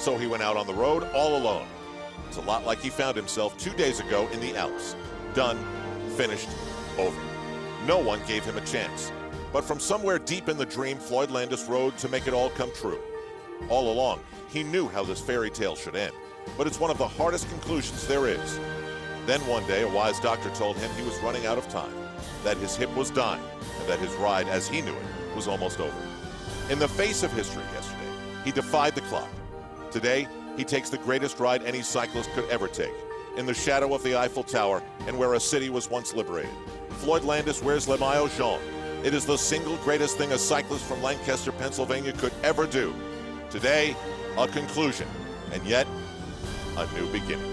So he went out on the road all alone. It's a lot like he found himself 2 days ago in the Alps. Done, finished, over. No one gave him a chance. But from somewhere deep in the dream, Floyd Landis rode to make it all come true. All along, he knew how this fairy tale should end, but it's one of the hardest conclusions there is. Then one day, a wise doctor told him he was running out of time, that his hip was dying, and that his ride, as he knew it, was almost over. In the face of history yesterday, he defied the clock. Today, he takes the greatest ride any cyclist could ever take, in the shadow of the Eiffel Tower and where a city was once liberated. Floyd Landis wears Le Maillot Jaune. It is the single greatest thing a cyclist from Lancaster, Pennsylvania could ever do. Today, a conclusion, and yet, a new beginning.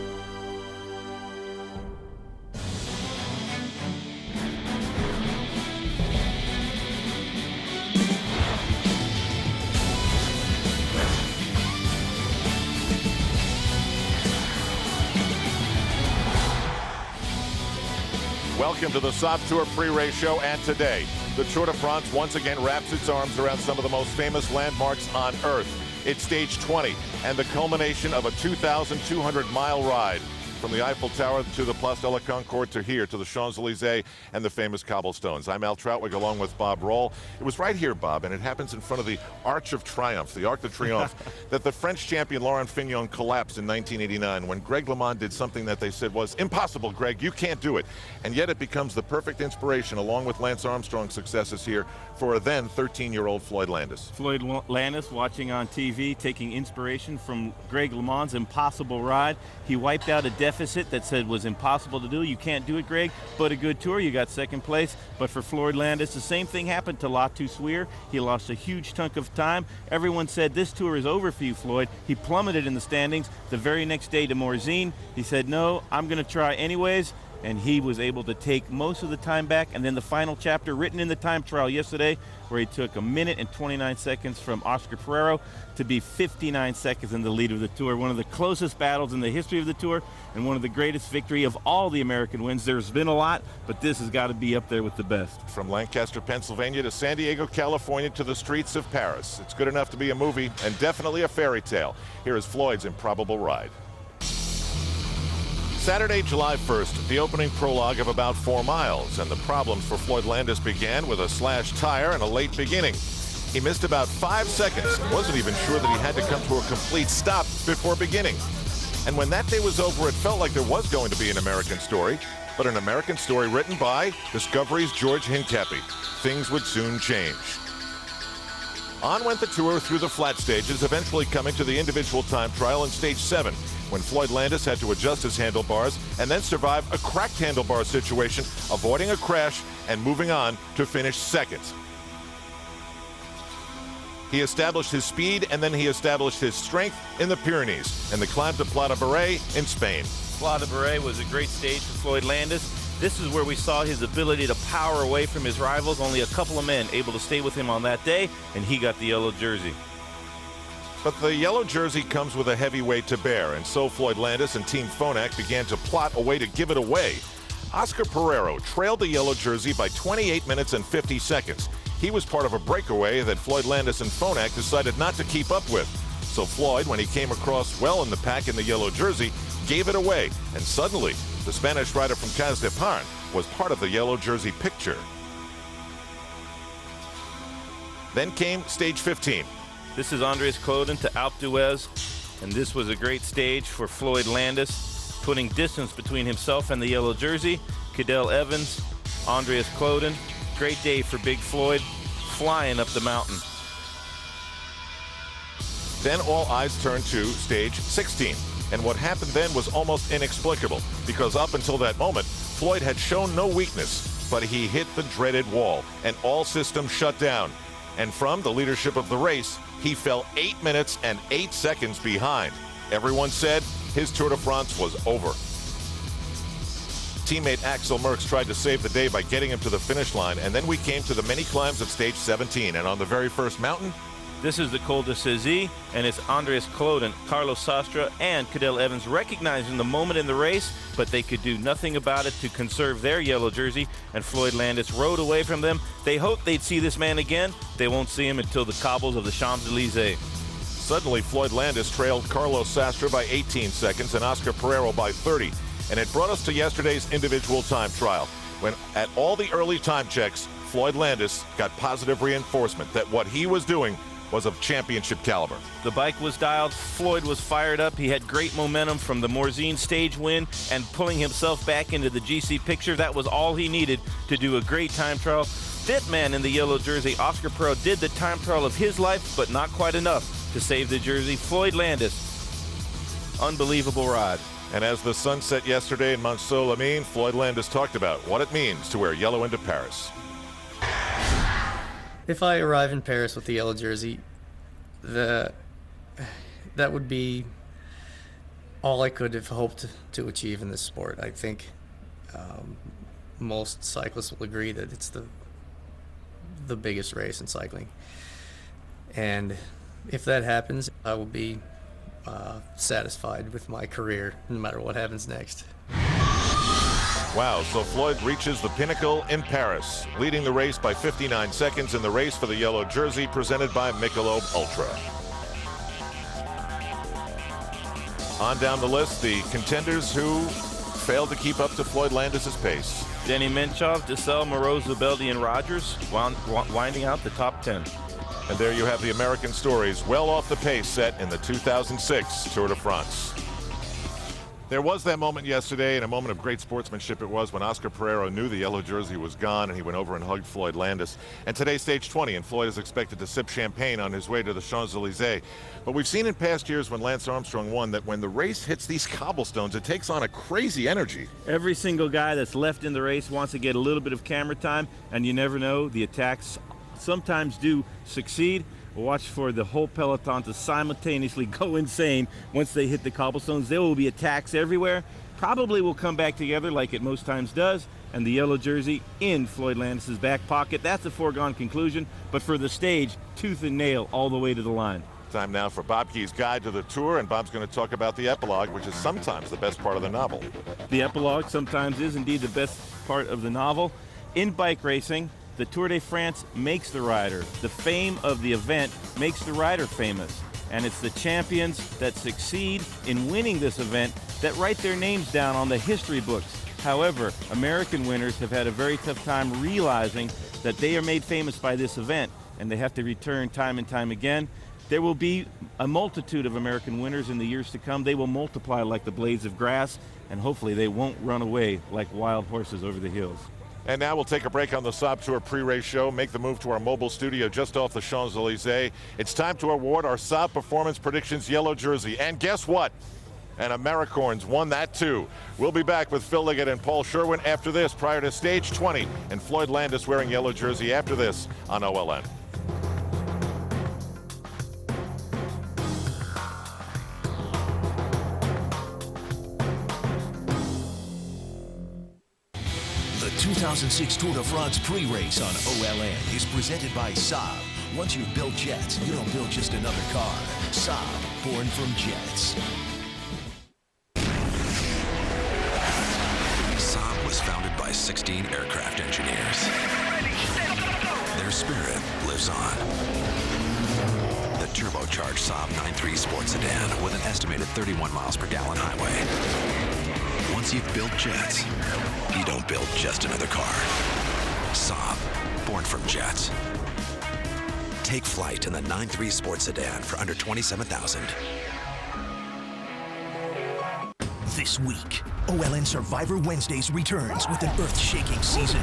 Welcome to the Soft Tour pre-race show, and today, the Tour de France once again wraps its arms around some of the most famous landmarks on Earth. It's stage 20 and the culmination of a 2,200-mile ride from the Eiffel Tower to the Place de la Concorde to here to the Champs-Élysées and the famous cobblestones. I'm Al Trautwig along with Bob Roll. It was right here, Bob, and it happens in front of the Arch of Triumph, the Arc de Triomphe, that the French champion Laurent Fignon collapsed in 1989 when Greg LeMond did something that they said was impossible, Greg, you can't do it. And yet it becomes the perfect inspiration, along with Lance Armstrong's successes here, for a then 13-year-old Floyd Landis. Floyd Landis watching on TV, taking inspiration from Greg LeMond's impossible ride. He wiped out a deficit that said was impossible to do. You can't do it, Greg, but a good tour. You got second place. But for Floyd Landis, the same thing happened to La Toussuire. He lost a huge chunk of time. Everyone said, this tour is over for you, Floyd. He plummeted in the standings. The very next day to Morzine, he said, no, I'm going to try anyways. And he was able to take most of the time back. And then the final chapter written in the time trial yesterday, where he took 1 minute and 29 seconds from Oscar Pereiro to be 59 seconds in the lead of the tour. One of the closest battles in the history of the tour, and one of the greatest victory of all the American wins. There's been a lot, but this has got to be up there with the best. From Lancaster, Pennsylvania to San Diego, California to the streets of Paris. It's good enough to be a movie and definitely a fairy tale. Here is Floyd's improbable ride. Saturday, July 1st, the opening prologue of about 4 miles, and the problems for Floyd Landis began with a slashed tire and a late beginning. He missed about 5 seconds and wasn't even sure that he had to come to a complete stop before beginning. And when that day was over, it felt like there was going to be an American story, but an American story written by Discovery's George Hincapie. Things would soon change. On went the tour through the flat stages, eventually coming to the individual time trial in stage 7, when Floyd Landis had to adjust his handlebars and then survive a cracked handlebar situation, avoiding a crash and moving on to finish second. He established his speed, and then he established his strength in the Pyrenees and the climb to Pla de Barret in Spain. Pla de Barret was a great stage for Floyd Landis. This is where we saw his ability to power away from his rivals. Only a couple of men able to stay with him on that day, and he got the yellow jersey. But the yellow jersey comes with a heavy weight to bear, and so Floyd Landis and Team Phonak began to plot a way to give it away. Oscar Pereiro trailed the yellow jersey by 28 minutes and 50 seconds. He was part of a breakaway that Floyd Landis and Phonak decided not to keep up with. So Floyd, when he came across well in the pack in the yellow jersey, gave it away, and suddenly the Spanish rider from Cas d'Epargne was part of the yellow jersey picture. Then came stage 15. This is Andreas Klöden to Alpe d'Huez, and this was a great stage for Floyd Landis, putting distance between himself and the yellow jersey. Cadel Evans, Andreas Klöden, great day for Big Floyd, flying up the mountain. Then all eyes turned to stage 16, and what happened then was almost inexplicable, because up until that moment, Floyd had shown no weakness, but he hit the dreaded wall, and all systems shut down. And from the leadership of the race, he fell 8 minutes and 8 seconds behind. Everyone said his Tour de France was over. Teammate Axel Merckx tried to save the day by getting him to the finish line, and then we came to the many climbs of stage 17, and on the very first mountain, this is the Col de Sceaux, and it's Andreas Klöden, Carlos Sastre, and Cadel Evans recognizing the moment in the race, but they could do nothing about it to conserve their yellow jersey, and Floyd Landis rode away from them. They hoped they'd see this man again. They won't see him until the cobbles of the Champs-Élysées. Suddenly, Floyd Landis trailed Carlos Sastre by 18 seconds and Oscar Pereiro by 30. And it brought us to yesterday's individual time trial, when at all the early time checks, Floyd Landis got positive reinforcement that what he was doing was of championship caliber. The bike was dialed, Floyd was fired up, he had great momentum from the Morzine stage win and pulling himself back into the GC picture. That was all he needed to do a great time trial. Fifth man in the yellow jersey, Oscar Pereiro, did the time trial of his life, but not quite enough to save the jersey. Floyd Landis, unbelievable ride. And as the sun set yesterday in Mont-Saint-Lamine, Floyd Landis talked about what it means to wear yellow into Paris. If I arrive in Paris with the yellow jersey, that would be all I could have hoped to achieve in this sport. I think most cyclists will agree that it's the biggest race in cycling. And if that happens, I will be satisfied with my career, no matter what happens next. Wow, so Floyd reaches the pinnacle in Paris, leading the race by 59 seconds in the race for the yellow jersey presented by Michelob Ultra. On down the list, the contenders who failed to keep up to Floyd Landis' pace. Denny Menchov, DeSalle, Moreau, Zubeldi, and Rogers winding out the top 10. And there you have the American stories well off the pace set in the 2006 Tour de France. There was that moment yesterday, and a moment of great sportsmanship it was, when Oscar Pereiro knew the yellow jersey was gone and he went over and hugged Floyd Landis. And today's stage 20, and Floyd is expected to sip champagne on his way to the Champs-Élysées. But we've seen in past years when Lance Armstrong won that when the race hits these cobblestones, it takes on a crazy energy. Every single guy that's left in the race wants to get a little bit of camera time, and you never know, the attacks sometimes do succeed. Watch for the whole peloton to simultaneously go insane once they hit the cobblestones. There will be attacks everywhere. Probably will come back together like it most times does, and the yellow jersey in Floyd Landis' back pocket. That's a foregone conclusion, but for the stage, tooth and nail all the way to the line. Time now for Bob Key's guide to the Tour, and Bob's going to talk about the epilogue, which is sometimes the best part of the novel. The epilogue sometimes is indeed the best part of the novel. In bike racing, the Tour de France makes the rider. The fame of the event makes the rider famous. And it's the champions that succeed in winning this event that write their names down on the history books. However, American winners have had a very tough time realizing that they are made famous by this event, and they have to return time and time again. There will be a multitude of American winners in the years to come. They will multiply like the blades of grass, and hopefully they won't run away like wild horses over the hills. And now we'll take a break on the Saab Tour pre-race show, make the move to our mobile studio just off the Champs-Élysées. It's time to award our Saab Performance Predictions yellow jersey. And guess what? And Americorns won that too. We'll be back with Phil Liggett and Paul Sherwen after this, prior to stage 20, and Floyd Landis wearing yellow jersey after this on OLN. The 2006 Tour de France pre-race on OLN is presented by Saab. Once you've built jets, you don't build just another car. Saab, born from jets. Saab was founded by 16 aircraft engineers. Their spirit lives on. The turbocharged Saab 9.3 Sport Sedan with an estimated 31 miles per gallon highway. Once you've built jets, you don't build just another car. Saab, born from jets. Take flight in the 9.3 Sport Sedan for under $27,000. This week, OLN Survivor Wednesdays returns with an earth-shaking season.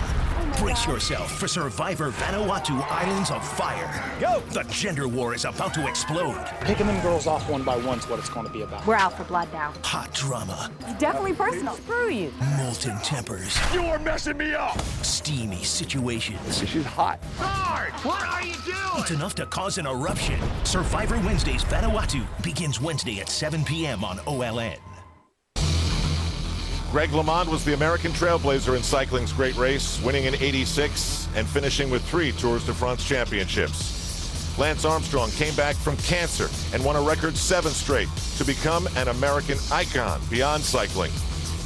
Brace yourself for Survivor Vanuatu Islands of Fire. Go! The gender war is about to explode. Picking them girls off one by one is what it's going to be about. We're out for blood now. Hot drama. It's definitely personal. Screw you. Molten tempers. You're messing me up! Steamy situations. She's hot. Guard! What are you doing? It's enough to cause an eruption. Survivor Wednesdays Vanuatu begins Wednesday at 7 p.m. on OLN. Greg LeMond was the American trailblazer in cycling's great race, winning in '86 and finishing with 3 Tours de France championships. Lance Armstrong came back from cancer and won a record 7 straight to become an American icon beyond cycling.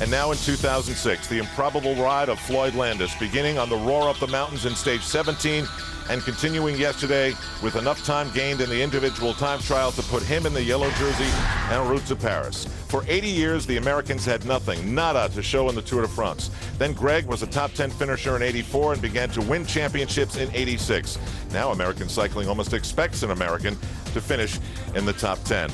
And now in 2006, the improbable ride of Floyd Landis, beginning on the roar up the mountains in stage 17 and continuing yesterday with enough time gained in the individual time trial to put him in the yellow jersey en route to Paris. For 80 years, the Americans had nothing, nada, to show in the Tour de France. Then Greg was a top 10 finisher in 84 and began to win championships in 86. Now American cycling almost expects an American to finish in the top 10.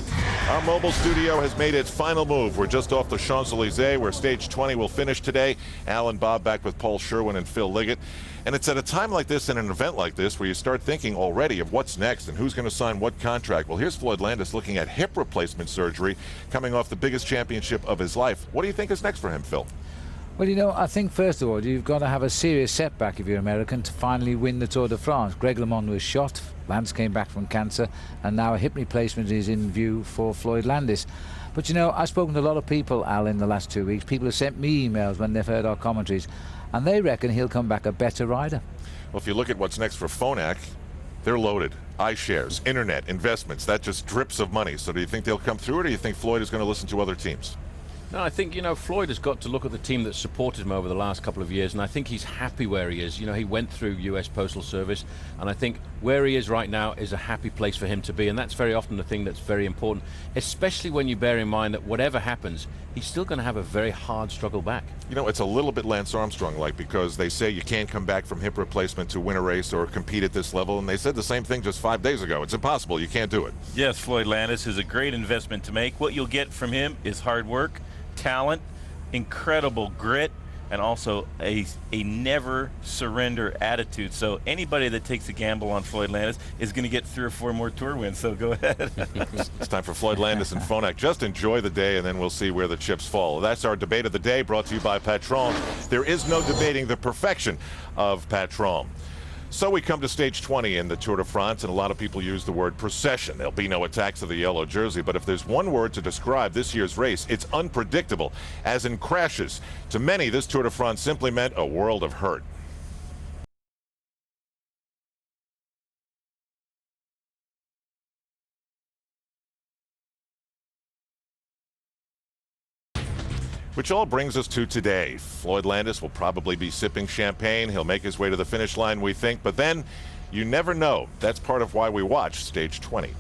Our mobile studio has made its final move. We're just off the Champs-Élysées, where stage 20 will finish today. Al and Bob back with Paul Sherwen and Phil Liggett. And it's at a time like this and an event like this where you start thinking already of what's next and who's going to sign what contract. Well, here's Floyd Landis looking at hip replacement surgery, coming off the biggest championship of his life. What do you think is next for him, Phil? Well, you know, I think first of all, you've got to have a serious setback if you're American to finally win the Tour de France. Greg LeMond was shot, Lance came back from cancer, and now a hip replacement is in view for Floyd Landis. But you know, I've spoken to a lot of people, Al, in the last 2 weeks. People have sent me emails when they've heard our commentaries, and they reckon he'll come back a better rider. Well, if you look at what's next for Phonak, they're loaded. iShares, internet, investments, that just drips of money. So do you think they'll come through, or do you think Floyd is going to listen to other teams? No, I think, you know, Floyd has got to look at the team that supported him over the last couple of years, and I think he's happy where he is. You know, he went through US Postal Service, and I think where he is right now is a happy place for him to be, and that's very often the thing that's very important, especially when you bear in mind that whatever happens, he's still going to have a very hard struggle back. You know, it's a little bit Lance Armstrong-like, because they say you can't come back from hip replacement to win a race or compete at this level, and they said the same thing just 5 days ago. It's impossible. You can't do it. Yes, Floyd Landis is a great investment to make. What you'll get from him is hard work, talent, incredible grit, and also a never surrender attitude. So anybody that takes a gamble on Floyd Landis is going to get 3 or 4 more Tour wins, so go ahead. It's time for Floyd Landis and Phonak. Just enjoy the day, and then we'll see where the chips fall. That's our debate of the day, brought to you by Patron. There is no debating the perfection of Patron. So we come to stage 20 in the Tour de France, and a lot of people use the word procession. There'll be no attacks of the yellow jersey, but if there's one word to describe this year's race, it's unpredictable, as in crashes. To many, this Tour de France simply meant a world of hurt. Which all brings us to today. Floyd Landis will probably be sipping champagne. He'll make his way to the finish line, we think, but then you never know. That's part of why we watch stage 20.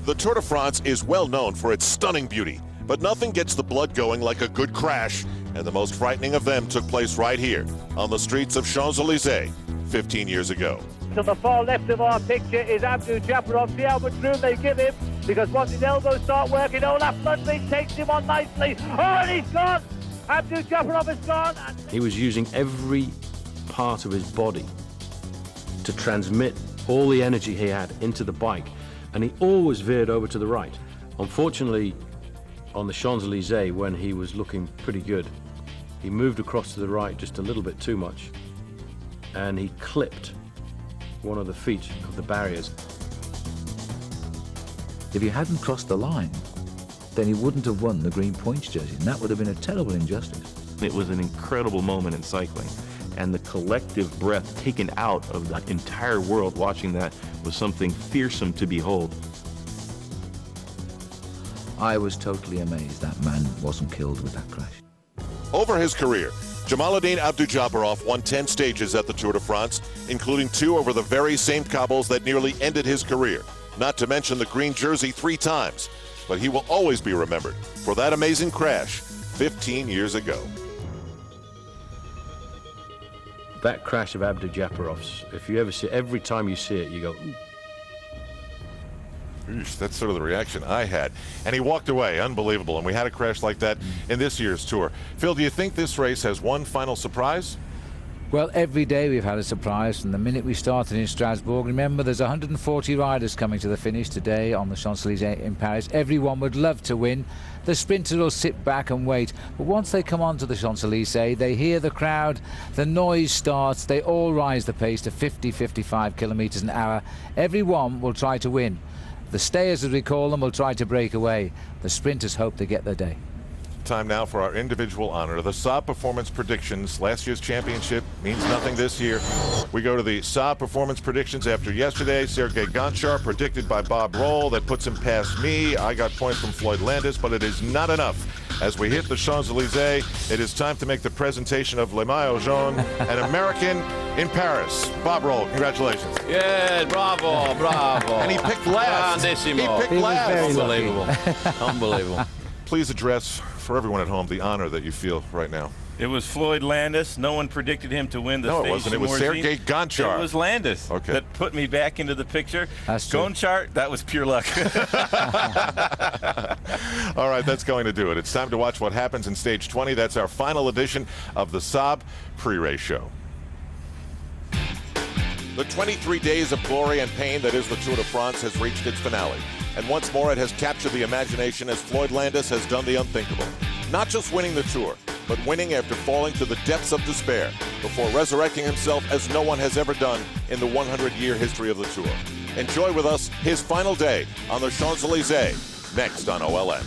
The Tour de France is well known for its stunning beauty, but nothing gets the blood going like a good crash, and the most frightening of them took place right here on the streets of Champs-Élysées 15 years ago. To the far left of our picture is Abdou Japarov. See how much room they give him, because once his elbows start working, Olaf Ludwig takes him on nicely. Oh, and he's gone! Abdou Japarov is gone. He was using every part of his body to transmit all the energy he had into the bike, and he always veered over to the right. Unfortunately, on the Champs-Élysées, when he was looking pretty good, he moved across to the right just a little bit too much, and he clipped one of the feet of the barriers. If he hadn't crossed the line, then he wouldn't have won the Green Points jersey, and that would have been a terrible injustice. It was an incredible moment in cycling, and the collective breath taken out of the entire world watching that was something fearsome to behold. I was totally amazed that man wasn't killed with that crash. Over his career, Jamaluddin Abdou-Japarov won 10 stages at the Tour de France, including 2 over the very same cobbles that nearly ended his career, not to mention the green jersey 3 times. But he will always be remembered for that amazing crash 15 years ago. That crash of Abdou Japarov's, if you ever see it, every time you see it, you go, ooh. That's sort of the reaction I had. And he walked away. Unbelievable. And we had a crash like that in this year's Tour. Phil, do you think this race has one final surprise? Well, every day we've had a surprise from the minute we started in Strasbourg. Remember, there's 140 riders coming to the finish today on the Champs-Élysées in Paris. Everyone would love to win. The sprinters will sit back and wait. But once they come onto the Champs-Élysées, they hear the crowd, the noise starts, they all rise the pace to 50, 55 kilometers an hour. Everyone will try to win. The stayers, as we call them, will try to break away. The sprinters hope to get their day. Time now for our individual honor. The Saab Performance Predictions. Last year's championship means nothing this year. We go to the Saab Performance Predictions after yesterday. Sergei Gonchar predicted by Bob Roll. That puts him past me. I got points from Floyd Landis, but it is not enough. As we hit the Champs-Élysées, it is time to make the presentation of Le Maillot Jaune, an American in Paris. Bob Roll, congratulations. Yeah, bravo, bravo. And he picked last. Grandissimo. He picked last. Unbelievable. Unbelievable. Please address for everyone at home the honor that you feel right now. It was Floyd Landis. No one predicted him to win the No, stage. it wasn't. It was Sergei Gonchar. It was Landis that put me back into the picture. That's true. Gonchar, that was pure luck. All right, that's going to do it. It's time to watch what happens in Stage 20. That's our final edition of the Saab pre-race show. The 23 days of glory and pain that is the Tour de France has reached its finale. And once more, it has captured the imagination as Floyd Landis has done the unthinkable. Not just winning the Tour, but winning after falling to the depths of despair before resurrecting himself as no one has ever done in the 100-year history of the Tour. Enjoy with us his final day on the Champs-Élysées, next on OLN.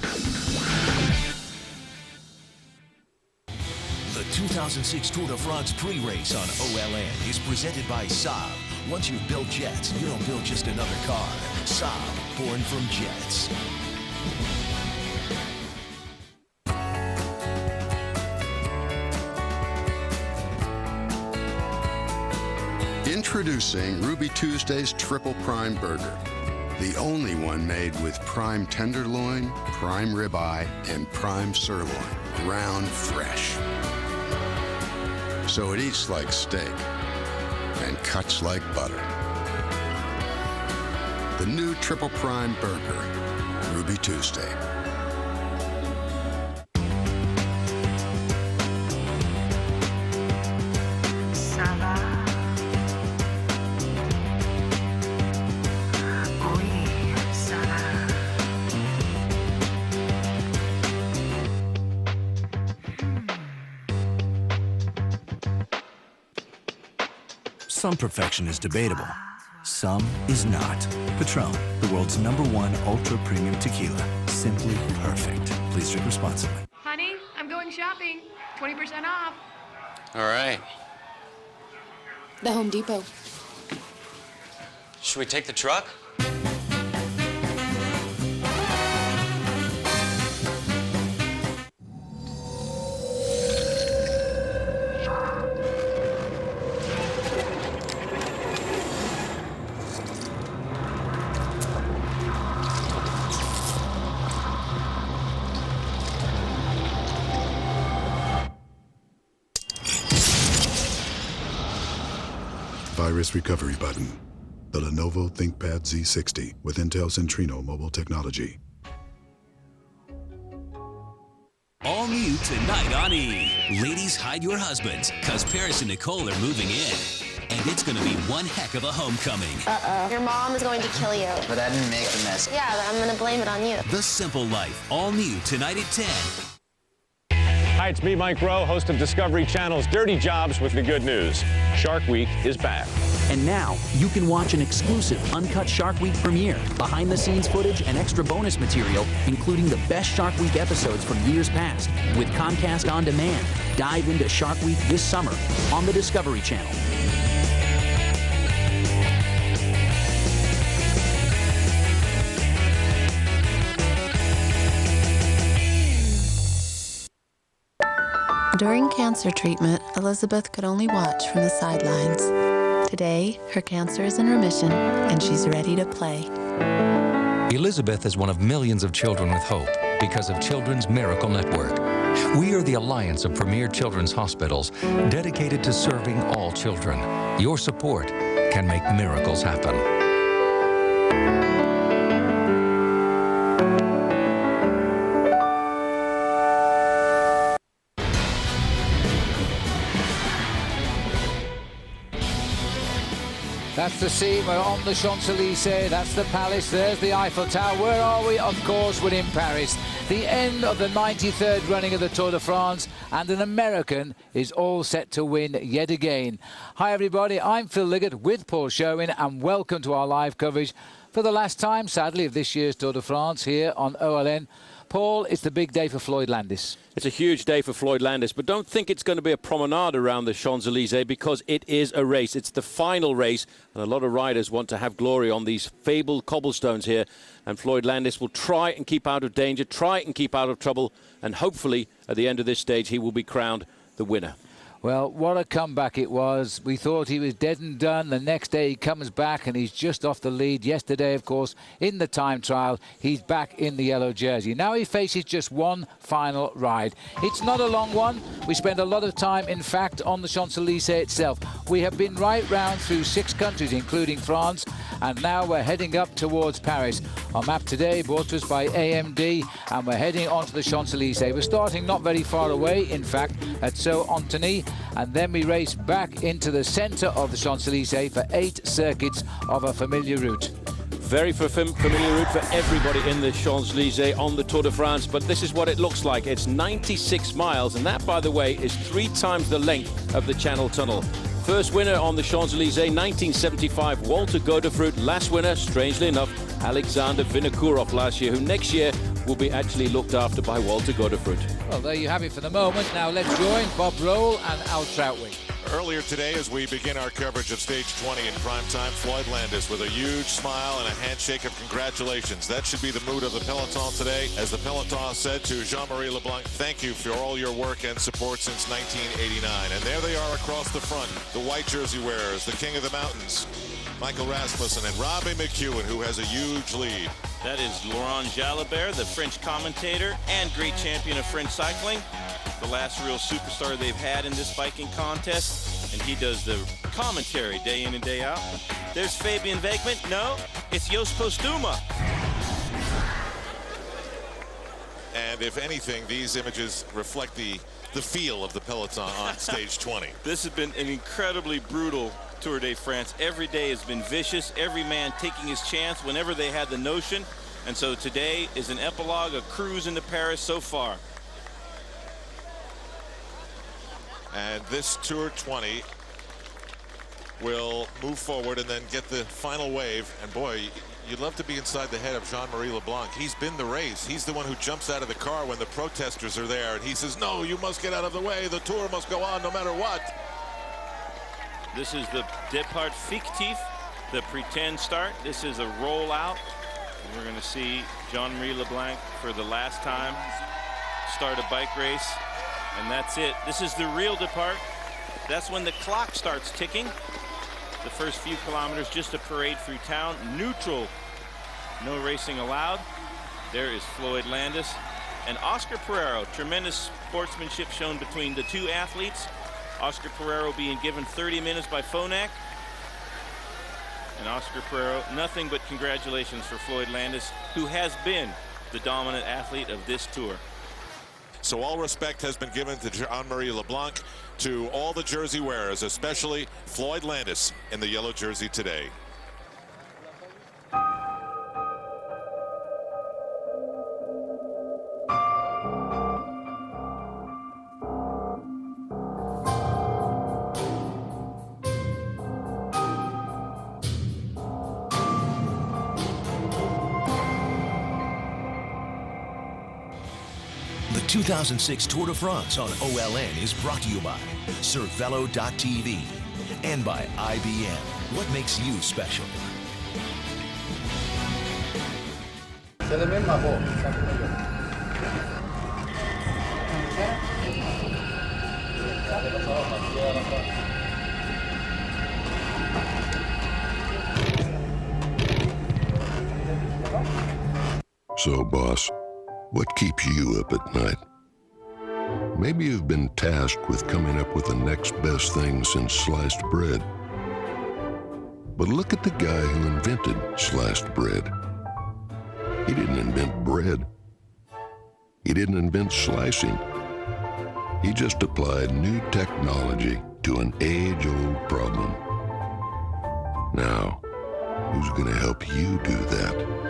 The 2006 Tour de France pre-race on OLN is presented by Saab. Once you've built jets, you don't build just another car. Saab, born from jets. Introducing Ruby Tuesday's Triple Prime Burger. The only one made with prime tenderloin, prime ribeye, and prime sirloin. Ground fresh. So it eats like steak and cuts like butter. The new Triple Prime Burger, Ruby Tuesday. Some perfection is debatable. Some is not. Patron, the world's #1 ultra-premium tequila. Simply perfect. Please drink responsibly. Honey, I'm going shopping. 20% off. All right. The Home Depot. Should we take the truck? Virus recovery button. The Lenovo ThinkPad Z60 with Intel Centrino mobile technology. All new tonight on E! Ladies, hide your husbands, cause Paris and Nicole are moving in. And it's gonna be one heck of a homecoming. Uh-oh. Your mom is going to kill you. But I didn't make the mess. Yeah, I'm gonna blame it on you. The Simple Life, all new tonight at 10. Hi, it's me, Mike Rowe, host of Discovery Channel's Dirty Jobs with the good news. Shark Week is back. And now, you can watch an exclusive uncut Shark Week premiere, behind-the-scenes footage, and extra bonus material, including the best Shark Week episodes from years past, with Comcast On Demand. Dive into Shark Week this summer on the Discovery Channel. During cancer treatment, Elizabeth could only watch from the sidelines. Today, her cancer is in remission, and she's ready to play. Elizabeth is one of millions of children with hope because of Children's Miracle Network. We are the alliance of premier children's hospitals dedicated to serving all children. Your support can make miracles happen. That's the scene. We're on the Champs-Élysées. That's the palace. There's the Eiffel Tower. Where are we? Of course, we're in Paris. The end of the 93rd running of the Tour de France, and an American is all set to win yet again. Hi, everybody. I'm Phil Liggett with Paul Sherwen, and welcome to our live coverage For the last time, sadly, of this year's Tour de France here on OLN, Paul, it's the big day for Floyd Landis. It's a huge day for Floyd Landis, but don't think it's going to be a promenade around the Champs-Élysées, because it is a race. It's the final race, and a lot of riders want to have glory on these fabled cobblestones here, and Floyd Landis will try and keep out of danger, try and keep out of trouble, and hopefully at the end of this stage he will be crowned the winner. Well, what a comeback it was. We thought he was dead and done. The next day he comes back and he's just off the lead. Yesterday, of course, in the time trial, he's back in the yellow jersey. Now he faces just one final ride. It's not a long one. We spent a lot of time, in fact, on the Champs-Élysées itself. We have been right round through 6 countries, including France, and now we're heading up towards Paris. Our map today brought to us by AMD, and we're heading onto the Champs-Élysées. We're starting not very far away, in fact, at Sceaux, Antony, and then we race back into the centre of the Champs-Élysées for 8 circuits of a familiar route. Very familiar route for everybody in the Champs-Élysées on the Tour de France, but this is what it looks like. It's 96 miles, and that, by the way, is 3 times the length of the Channel Tunnel. First winner on the Champs-Élysées, 1975, Walter Godefroot. Last winner, strangely enough, Alexander Vinokourov last year, who next year will be actually looked after by Walter Godefroot. Well, there you have it for the moment. Now let's join Bob Roll and Al Trautwig. Earlier today, as we begin our coverage of Stage 20 in prime time, Floyd Landis with a huge smile and a handshake of congratulations. That should be the mood of the peloton today. As the peloton said to Jean-Marie Leblanc, thank you for all your work and support since 1989. And there they are across the front, the white jersey wearers, the king of the mountains, Michael Rasmussen, and Robbie McEwen, who has a huge lead. That is Laurent Jalabert, the French commentator and great champion of French cycling. The last real superstar they've had in this biking contest, and he does the commentary day in and day out. There's Fabian Wegman. No, it's Jos Postuma. And if anything, these images reflect the feel of the peloton on Stage 20. This has been an incredibly brutal Tour de France. Every day has been vicious, every man taking his chance whenever they had the notion. And so today is an epilogue, a cruise into Paris so far. And this Tour 20 will move forward and then get the final wave. And boy, you'd love to be inside the head of Jean-Marie Leblanc. He's been the race. He's the one who jumps out of the car when the protesters are there. And he says, no, you must get out of the way. The Tour must go on no matter what. This is the Départ Fictif, the pretend start. This is a rollout. We're going to see Jean-Marie Leblanc for the last time start a bike race. And that's it. This is the real depart. That's when the clock starts ticking. The first few kilometers, just a parade through town. Neutral. No racing allowed. There is Floyd Landis and Oscar Pereiro. Tremendous sportsmanship shown between the two athletes. Oscar Pereiro being given 30 minutes by Phonak. And Oscar Pereiro, nothing but congratulations for Floyd Landis, who has been the dominant athlete of this tour. So all respect has been given to Jean-Marie Leblanc, to all the jersey wearers, especially Floyd Landis in the yellow jersey today. The 2006 Tour de France on OLN is brought to you by Cervelo.tv and by IBM. What makes you special? So, boss, what keeps you up at night? Maybe you've been tasked with coming up with the next best thing since sliced bread. But look at the guy who invented sliced bread. He didn't invent bread. He didn't invent slicing. He just applied new technology to an age-old problem. Now, who's going to help you do that?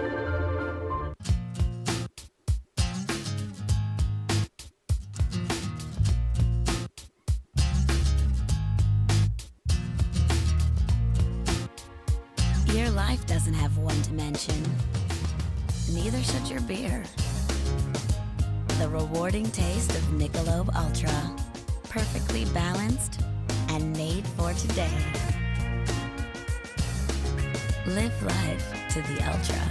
life doesn't have one dimension. Neither should your beer. The rewarding taste of Michelob Ultra. Perfectly balanced and made for today. Live life to the ultra.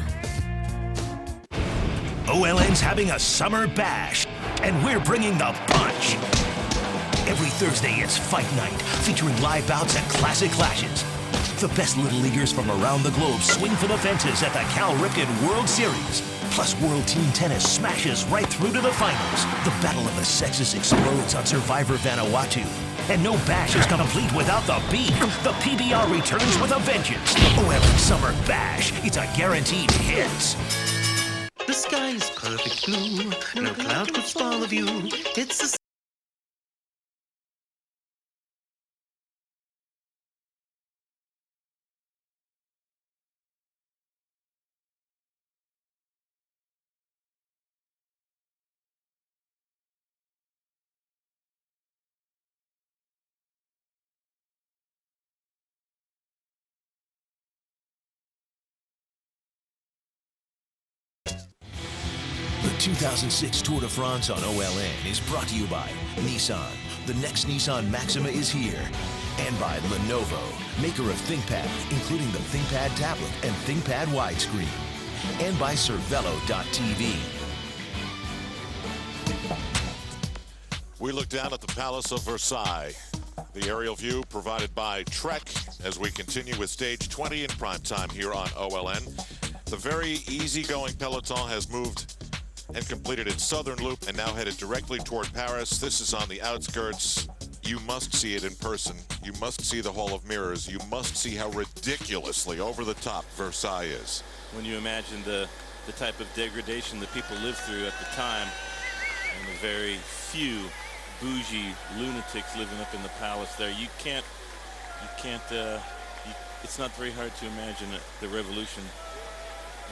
OLN's having a summer bash, and we're bringing the punch. Every Thursday, it's Fight Night, featuring live bouts and classic clashes. The best Little Leaguers from around the globe swing for the fences at the Cal Ripken World Series. Plus, World Team Tennis smashes right through to the finals. The Battle of the Sexes explodes on Survivor Vanuatu. And no bash is complete without the beef. The PBR returns with a vengeance. OLN Summer Bash. It's a guaranteed hit. The sky is perfect blue. No cloud could spoil the view. It's the The 2006 Tour de France on OLN is brought to you by Nissan. The next Nissan Maxima is here. And by Lenovo, maker of ThinkPad, including the ThinkPad tablet and ThinkPad widescreen. And by Cervelo.tv. We look down at the Palace of Versailles. The aerial view provided by Trek as we continue with stage 20 in prime time here on OLN. The very easygoing peloton has moved and completed its southern loop and now headed directly toward Paris. This is on the outskirts. You must see it in person. You must see the Hall of Mirrors. You must see how ridiculously over the top Versailles is. When you imagine the type of degradation that people lived through at the time, and the very few bougie lunatics living up in the palace there, it's not very hard to imagine the revolution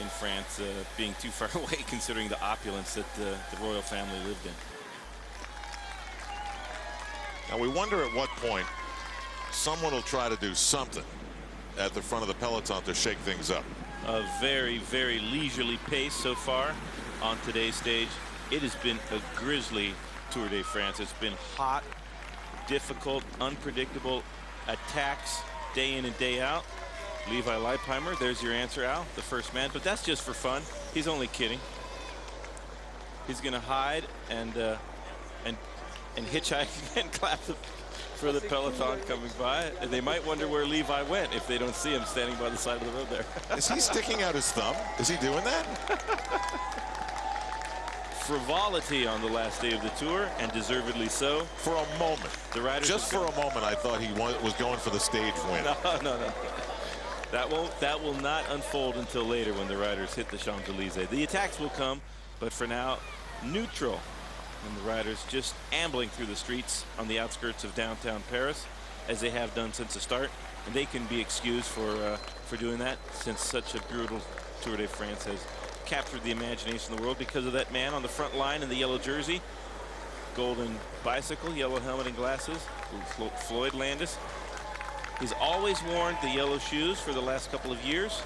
in France being too far away, considering the opulence that the royal family lived in. Now we wonder at what point someone will try to do something at the front of the peloton to shake things up. A very, very leisurely pace so far on today's stage. It has been a grisly Tour de France. It's been hot, difficult, unpredictable attacks day in and day out. Levi Leipheimer, there's your answer, Al, the first man, but that's just for fun. He's only kidding. He's going to hide and hitchhike and clap for the peloton coming by. And they might wonder where Levi went if they don't see him standing by the side of the road there. Is he sticking out his thumb? Is he doing that? Frivolity on the last day of the tour, and deservedly so. For a moment. The riders just for a moment, I thought he was going for the stage win. No. That will not unfold until later when the riders hit the Champs-Élysées. The attacks will come, but for now, neutral. And the riders just ambling through the streets on the outskirts of downtown Paris, as they have done since the start. And they can be excused for doing that, since such a brutal Tour de France has captured the imagination of the world because of that man on the front line in the yellow jersey, golden bicycle, yellow helmet and glasses, Floyd Landis. He's always worn the yellow shoes for the last couple of years,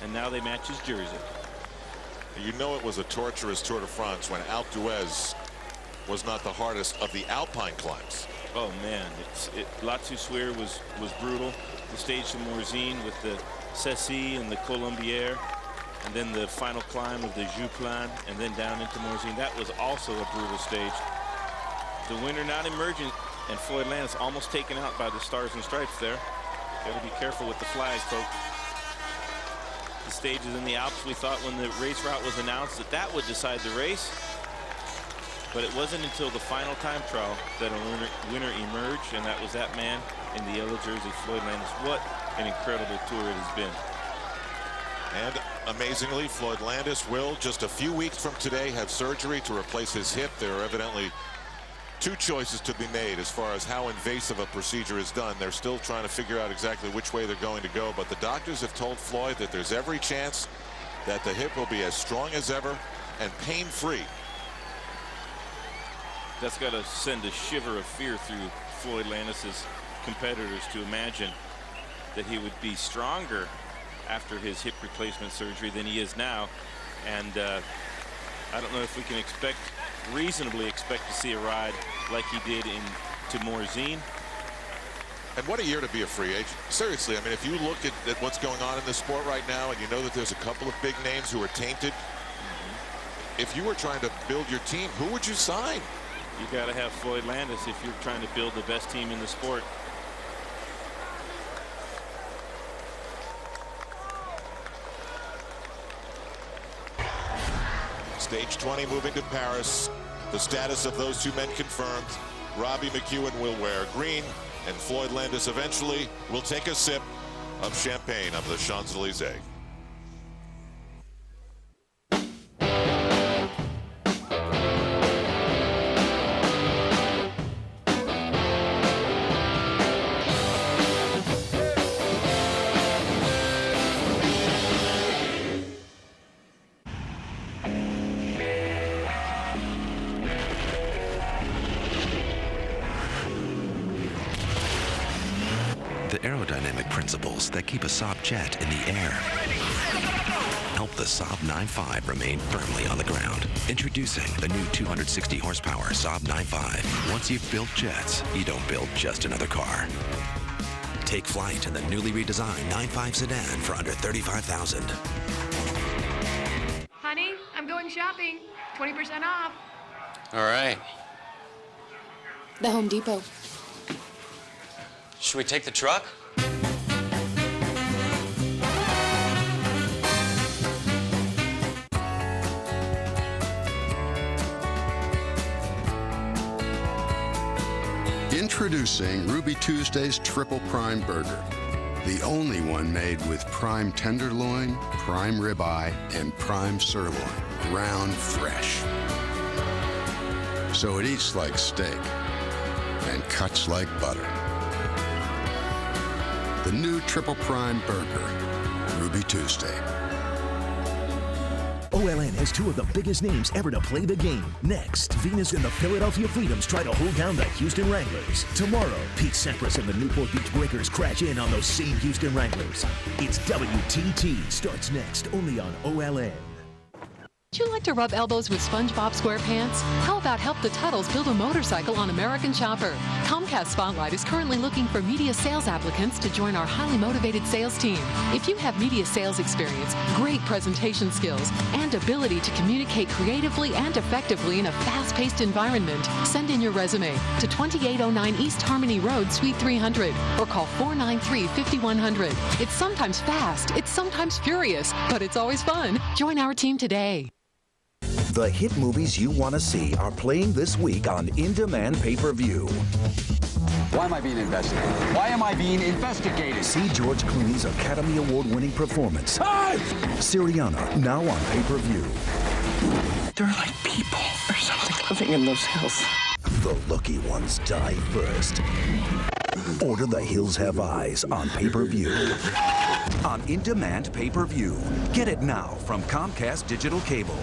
and now they match his jersey. You know it was a torturous Tour de France when Alpe d'Huez was not the hardest of the Alpine climbs. Oh man, La Toussuire was brutal. The stage to Morzine with the Cessy and the Colombière, and then the final climb of the Jouplan, and then down into Morzine. That was also a brutal stage. The winner not emergent, and Floyd Landis almost taken out by the Stars and Stripes there. Got to be careful with the flag, folks. The stages in the Alps, we thought when the race route was announced that would decide the race. But it wasn't until the final time trial that a winner emerged, and that was that man in the yellow jersey, Floyd Landis. What an incredible tour it has been. And amazingly, Floyd Landis will, just a few weeks from today, have surgery to replace his hip. There are evidently two choices to be made as far as how invasive a procedure is done. They're still trying to figure out exactly which way they're going to go, but the doctors have told Floyd that there's every chance that the hip will be as strong as ever and pain-free. That's got to send a shiver of fear through Floyd Landis's competitors to imagine that he would be stronger after his hip replacement surgery than he is now. And I don't know if we can reasonably expect to see a ride like he did to Morzine. And what a year to be a free agent. Seriously, I mean, if you look at what's going on in the sport right now, and you know that there's a couple of big names who are tainted, if you were trying to build your team, who would you sign? You got to have Floyd Landis if you're trying to build the best team in the sport. Stage 20 moving to Paris. The status of those two men confirmed. Robbie McEwen will wear green, and Floyd Landis eventually will take a sip of champagne of the Champs-Élysées. The aerodynamic principles that keep a Saab jet in the air help the Saab 9.5 remain firmly on the ground. Introducing the new 260 horsepower Saab 9.5. Once you've built jets, you don't build just another car. Take flight in the newly redesigned 9.5 sedan for under $35,000. Honey, I'm going shopping. 20% off. All right. The Home Depot. Should we take the truck? Introducing Ruby Tuesday's Triple Prime Burger. The only one made with prime tenderloin, prime ribeye, and prime sirloin. Ground fresh. So it eats like steak and cuts like butter. The new Triple Prime Burger, Ruby Tuesday. OLN has two of the biggest names ever to play the game. Next, Venus and the Philadelphia Freedoms try to hold down the Houston Wranglers. Tomorrow, Pete Sampras and the Newport Beach Breakers crash in on those same Houston Wranglers. It's WTT, starts next, only on OLN. Would you like to rub elbows with SpongeBob SquarePants? How about help the Tuttles build a motorcycle on American Chopper? Comcast Spotlight is currently looking for media sales applicants to join our highly motivated sales team. If you have media sales experience, great presentation skills, and ability to communicate creatively and effectively in a fast-paced environment, send in your resume to 2809 East Harmony Road, Suite 300, or call 493-5100. It's sometimes fast, it's sometimes furious, but it's always fun. Join our team today. The hit movies you want to see are playing this week on In-Demand Pay-Per-View. Why am I being investigated? Why am I being investigated? See George Clooney's Academy Award-winning performance. Hey! Syriana, now on pay-per-view. They're like people or something living in those hills. The lucky ones die first. Order The Hills Have Eyes on pay-per-view. On In-Demand Pay-Per-View. Get it now from Comcast Digital Cable.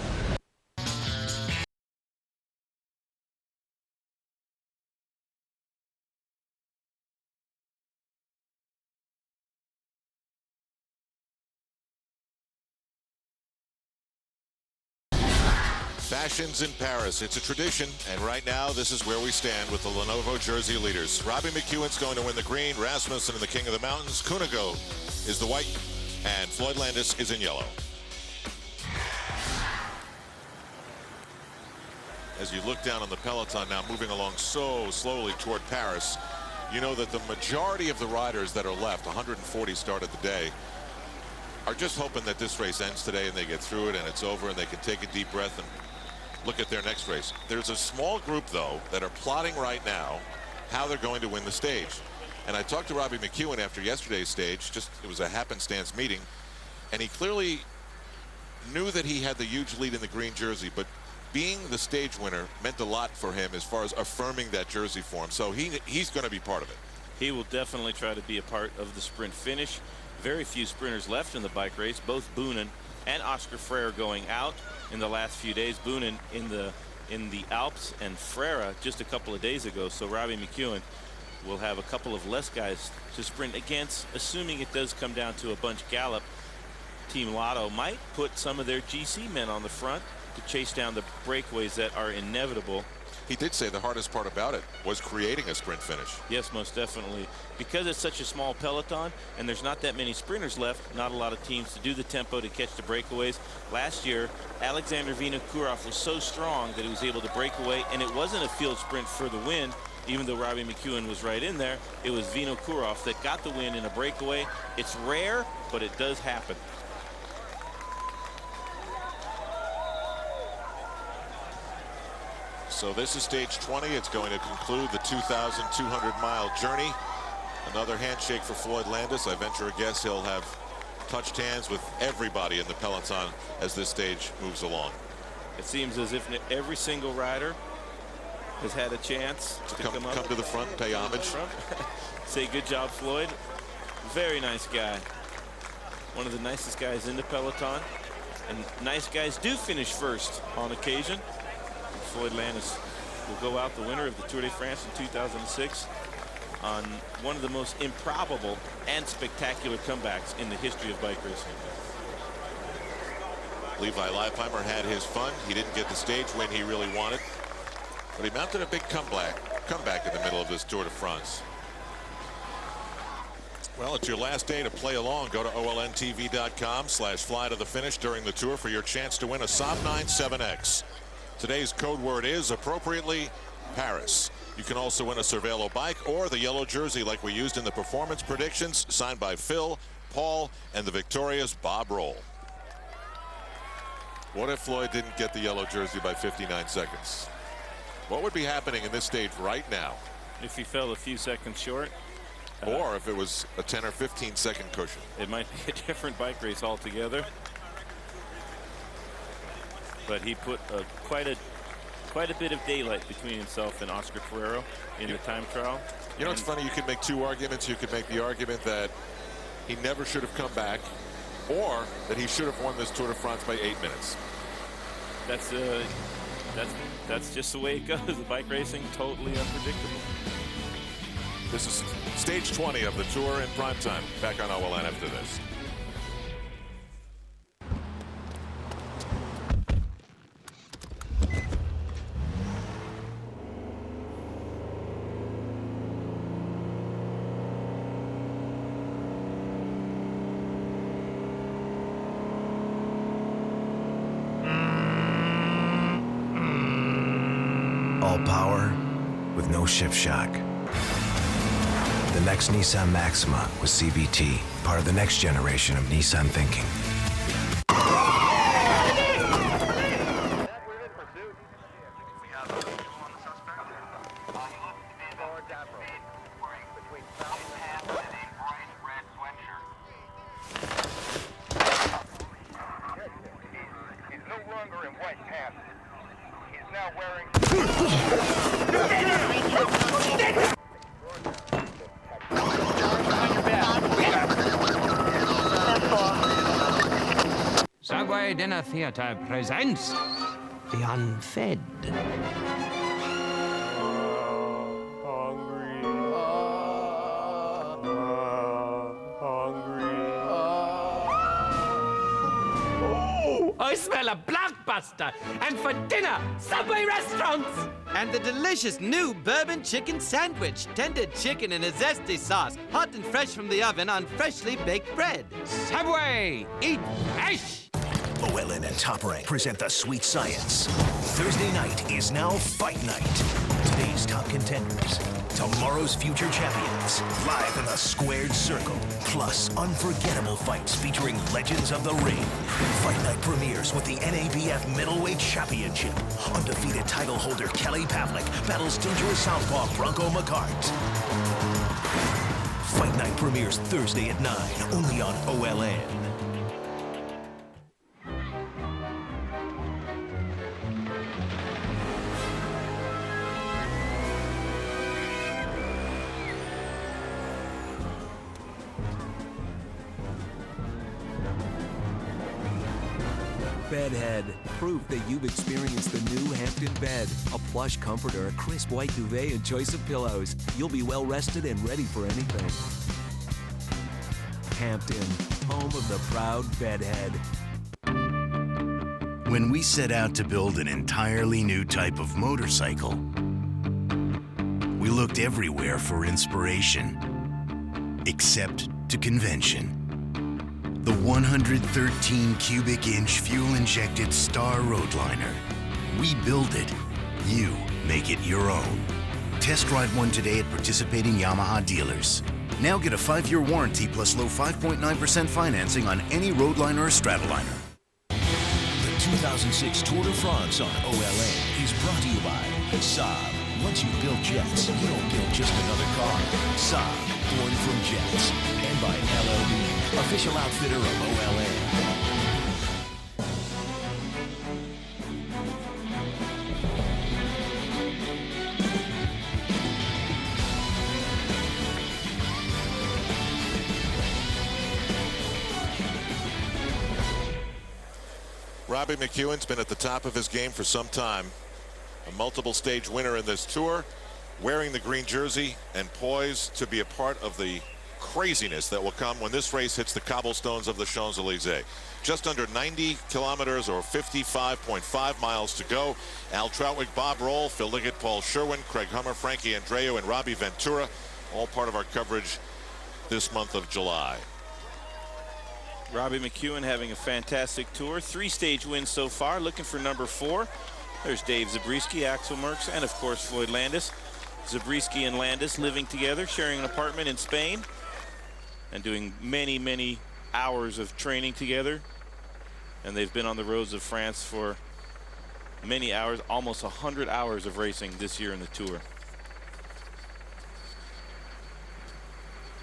Fashions in Paris. It's a tradition, and right now this is where we stand with the Lenovo jersey leaders. Robbie McEwen's going to win the green, Rasmussen in the King of the Mountains, Kunigo is the white, and Floyd Landis is in yellow. As you look down on the peloton now, moving along so slowly toward Paris, you know that the majority of the riders that are left, 140 started the day, are just hoping that this race ends today and they get through it and it's over and they can take a deep breath and look at their next race. There's a small group, though, that are plotting right now how they're going to win the stage. And I talked to Robbie McEwen after yesterday's stage. It was a happenstance meeting, and he clearly knew that he had the huge lead in the green jersey, but being the stage winner meant a lot for him as far as affirming that jersey for him. So he's going to be part of it. He will definitely try to be a part of the sprint finish. Very few sprinters left in the bike race. Both Boonen and Oscar Freire going out in the last few days. Boonen in the Alps and Freire just a couple of days ago. So Robbie McEwen we'll have a couple of less guys to sprint against, assuming it does come down to a bunch gallop. Team Lotto might put some of their GC men on the front to chase down the breakaways that are inevitable. He did say the hardest part about it was creating a sprint finish. Yes, most definitely. Because it's such a small peloton and there's not that many sprinters left, not a lot of teams to do the tempo to catch the breakaways. Last year, Alexander Vinokourov was so strong that he was able to break away, and it wasn't a field sprint for the win. Even though Robbie McEwen was right in there, it was Vinokourov that got the win in a breakaway. It's rare, but it does happen. So this is stage 20. It's going to conclude the 2,200-mile journey. Another handshake for Floyd Landis. I venture a guess he'll have touched hands with everybody in the peloton as this stage moves along. It seems as if every single rider has had a chance to come to the front and pay homage. Say good job, Floyd. Very nice guy. One of the nicest guys in the peloton. And nice guys do finish first on occasion. Floyd Landis will go out the winner of the Tour de France in 2006 on one of the most improbable and spectacular comebacks in the history of bike racing. Levi Leipheimer had his fun. He didn't get the stage win he really wanted, but he mounted a big comeback in the middle of this Tour de France. Well, it's your last day to play along. Go to olntv.com/fly to the finish during the tour for your chance to win a Saab 9 7X. Today's code word is, appropriately, Paris. You can also win a Cervelo bike or the yellow jersey like we used in the performance predictions, signed by Phil, Paul, and the victorious Bob Roll. What if Floyd didn't get the yellow jersey by 59 seconds? What would be happening in this stage right now? If he fell a few seconds short. Or if it was a 10 or 15 second cushion. It might be a different bike race altogether. But he put quite a bit of daylight between himself and Oscar Ferrero in the time trial. You know, it's funny, you could make two arguments. You could make the argument that he never should have come back, or that he should have won this Tour de France by 8 minutes. That's just the way it goes. The bike racing, totally unpredictable. This is stage 20 of the Tour in prime time. Back on OLN after this. All power with no shift shock. The next Nissan Maxima with CVT, part of the next generation of Nissan thinking. Subway Dinner Theatre presents The Unfed. I smell a blockbuster! And for dinner, Subway restaurants! And the delicious new bourbon chicken sandwich. Tender chicken in a zesty sauce, hot and fresh from the oven on freshly baked bread. Subway! Eat fresh! OLN and Top Rank present the Sweet Science. Thursday night is now Fight Night. Today's top contenders, tomorrow's future champions, live in the squared circle, plus unforgettable fights featuring legends of the ring. Fight Night premieres with the NABF Middleweight Championship. Undefeated title holder Kelly Pavlik battles dangerous southpaw Bronco McCart. Fight Night premieres Thursday at 9, only on OLN. bed head. Proof that you've experienced the new Hampton bed. A plush comforter, a crisp white duvet, and choice of pillows. You'll be well rested and ready for anything. Hampton, home of the proud bedhead. When we set out to build an entirely new type of motorcycle, we looked everywhere for inspiration, except to convention. The 113 cubic inch fuel-injected Star Roadliner. We build it, you make it your own. Test drive one today at participating Yamaha dealers. Now get a 5-year warranty plus low 5.9% financing on any Roadliner or Stratoliner. The 2006 Tour de France on OLA is brought to you by Saab. Once you've built jets, you don't build just another car. Saab, born from jets. And by LLB, official outfitter of OLA. Robbie McEwen's been at the top of his game for some time. A multiple stage winner in this tour, wearing the green jersey and poised to be a part of the craziness that will come when this race hits the cobblestones of the Champs-Élysées. Just under 90 kilometers or 55.5 miles to go. Al Trautwig, Bob Roll, Phil Liggett, Paul Sherwen, Craig Hummer, Frankie Andreu, and Robbie Ventura, all part of our coverage this month of July. Robbie McEwen having a fantastic tour. 3-stage wins so far, looking for number 4. There's Dave Zabriskie, Axel Merckx, and of course Floyd Landis. Zabriskie and Landis living together, sharing an apartment in Spain, and doing many, many hours of training together. And they've been on the roads of France for many hours, almost 100 hours of racing this year in the tour.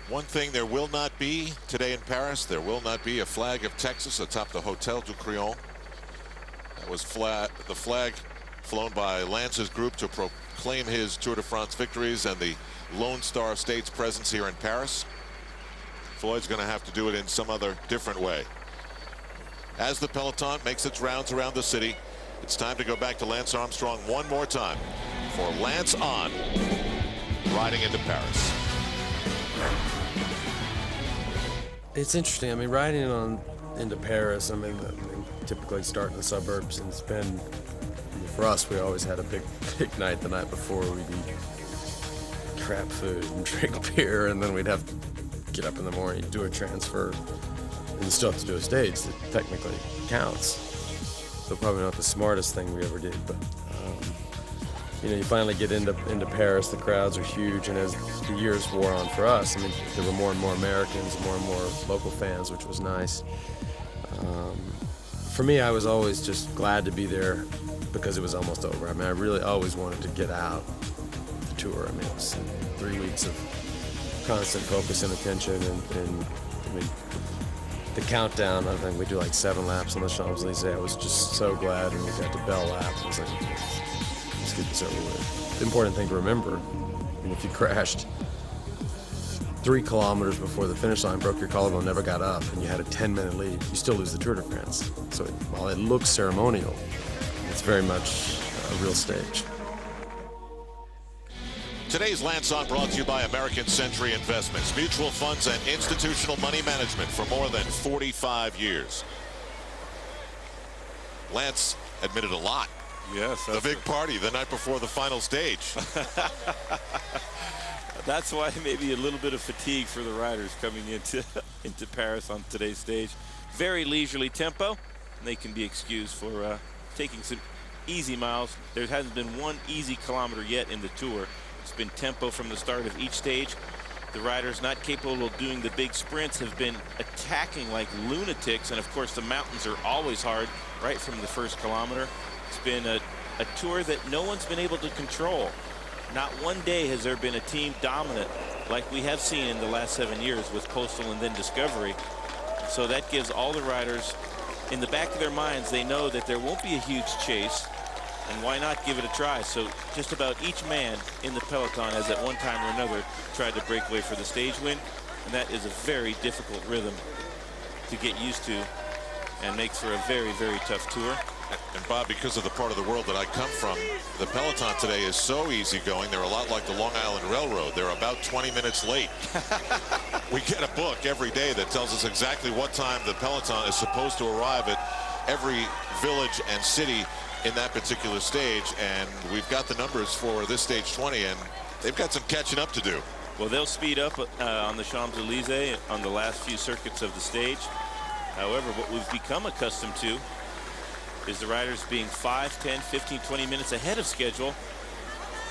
One thing there will not be today in Paris, there will not be a flag of Texas atop the Hotel du Crillon. That was the flag flown by Lance's group to proclaim his Tour de France victories and the Lone Star State's presence here in Paris. Floyd's going to have to do it in some other different way. As the peloton makes its rounds around the city, it's time to go back to Lance Armstrong one more time for Lance on, riding into Paris. It's interesting. I mean, riding into Paris, I mean, typically start in the suburbs, and it's been, for us, we always had a big night the night before. We'd eat crap food and drink beer, and then we'd have to get up in the morning, do a transfer, and you still have to do a stage that technically counts. So probably not the smartest thing we ever did, but you know, you finally get into Paris, the crowds are huge, and as the years wore on for us, I mean, there were more and more Americans, more and more local fans, which was nice. For me, I was always just glad to be there because it was almost over. I mean, I really always wanted to get out the tour. I mean, it was 3 weeks of constant focus and attention, and I mean, the countdown, I think we do like 7 laps on the Champs-Élysées. I was just so glad when we got to Bell Lap. It was like, let's get this over with. The important thing to remember, I mean, if you crashed 3 kilometers before the finish line, broke your collarbone, never got up, and you had a 10-minute lead, you still lose the Tour de France. So while it looks ceremonial, it's very much a real stage. Today's Lance On brought to you by American Century Investments, mutual funds and institutional money management for more than 45 years. Lance admitted a lot. Yes. The big party the night before the final stage. That's why maybe a little bit of fatigue for the riders coming into Paris on today's stage. Very leisurely tempo, and they can be excused for taking some easy miles. There hasn't been one easy kilometer yet in the tour. It's been tempo from the start of each stage. The riders not capable of doing the big sprints have been attacking like lunatics, and of course the mountains are always hard right from the first kilometer. It's been a tour that no one's been able to control. Not one day has there been a team dominant like we have seen in the last 7 years with Postal and then Discovery. So that gives all the riders, in the back of their minds, they know that there won't be a huge chase, and why not give it a try? So just about each man in the peloton has at one time or another tried to break away for the stage win, and that is a very difficult rhythm to get used to and makes for a very, very tough tour. And Bob, because of the part of the world that I come from, the peloton today is so easygoing. They're a lot like the Long Island Railroad. They're about 20 minutes late. We get a book every day that tells us exactly what time the peloton is supposed to arrive at every village and city in that particular stage. And we've got the numbers for this stage 20, and they've got some catching up to do. Well, they'll speed up on the Champs-Élysées on the last few circuits of the stage. However, what we've become accustomed to is the riders being 5, 10, 15, 20 minutes ahead of schedule.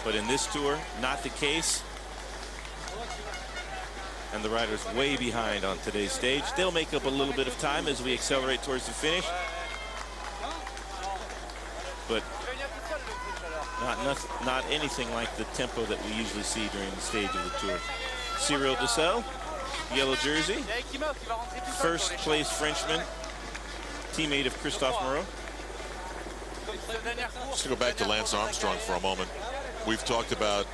But in this tour, not the case. And the riders way behind on today's stage. They'll make up a little bit of time as we accelerate towards the finish. But not anything like the tempo that we usually see during the stage of the tour. Cyril de Sceaux, yellow jersey. First place Frenchman, teammate of Christophe Moreau. Just to go back to Lance Armstrong for a moment. We've talked about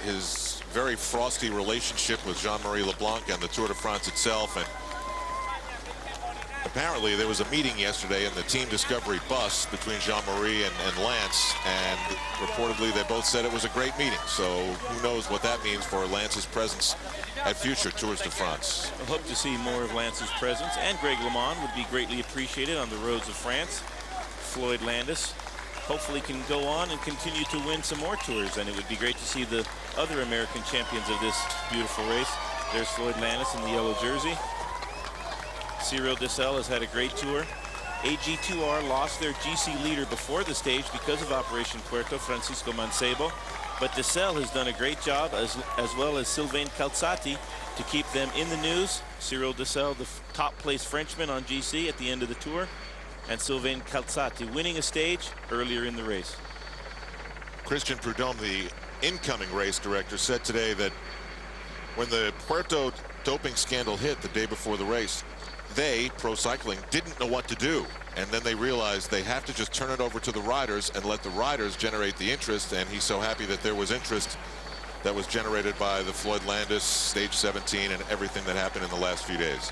his very frosty relationship with Jean-Marie Leblanc and the Tour de France itself. And apparently there was a meeting yesterday in the Team Discovery bus between Jean-Marie and Lance. And reportedly they both said it was a great meeting. So who knows what that means for Lance's presence at future Tours de France. I hope to see more of Lance's presence, and Greg LeMond would be greatly appreciated on the roads of France. Floyd Landis hopefully can go on and continue to win some more tours, and it would be great to see the other American champions of this beautiful race. There's Floyd Landis in the yellow jersey. Cyril de Sceaux has had a great tour. AG2R lost their GC leader before the stage because of Operation Puerto, Francisco Mancebo. But de Sceaux has done a great job, as well as Sylvain Calzati, to keep them in the news. Cyril de Sceaux, the top place Frenchman on GC at the end of the tour, and Sylvain Calzati winning a stage earlier in the race. Christian Prudhomme, the incoming race director, said today that when the Puerto doping scandal hit the day before the race, they, Pro Cycling, didn't know what to do. And then they realized they have to just turn it over to the riders and let the riders generate the interest. And he's so happy that there was interest that was generated by the Floyd Landis stage 17 and everything that happened in the last few days.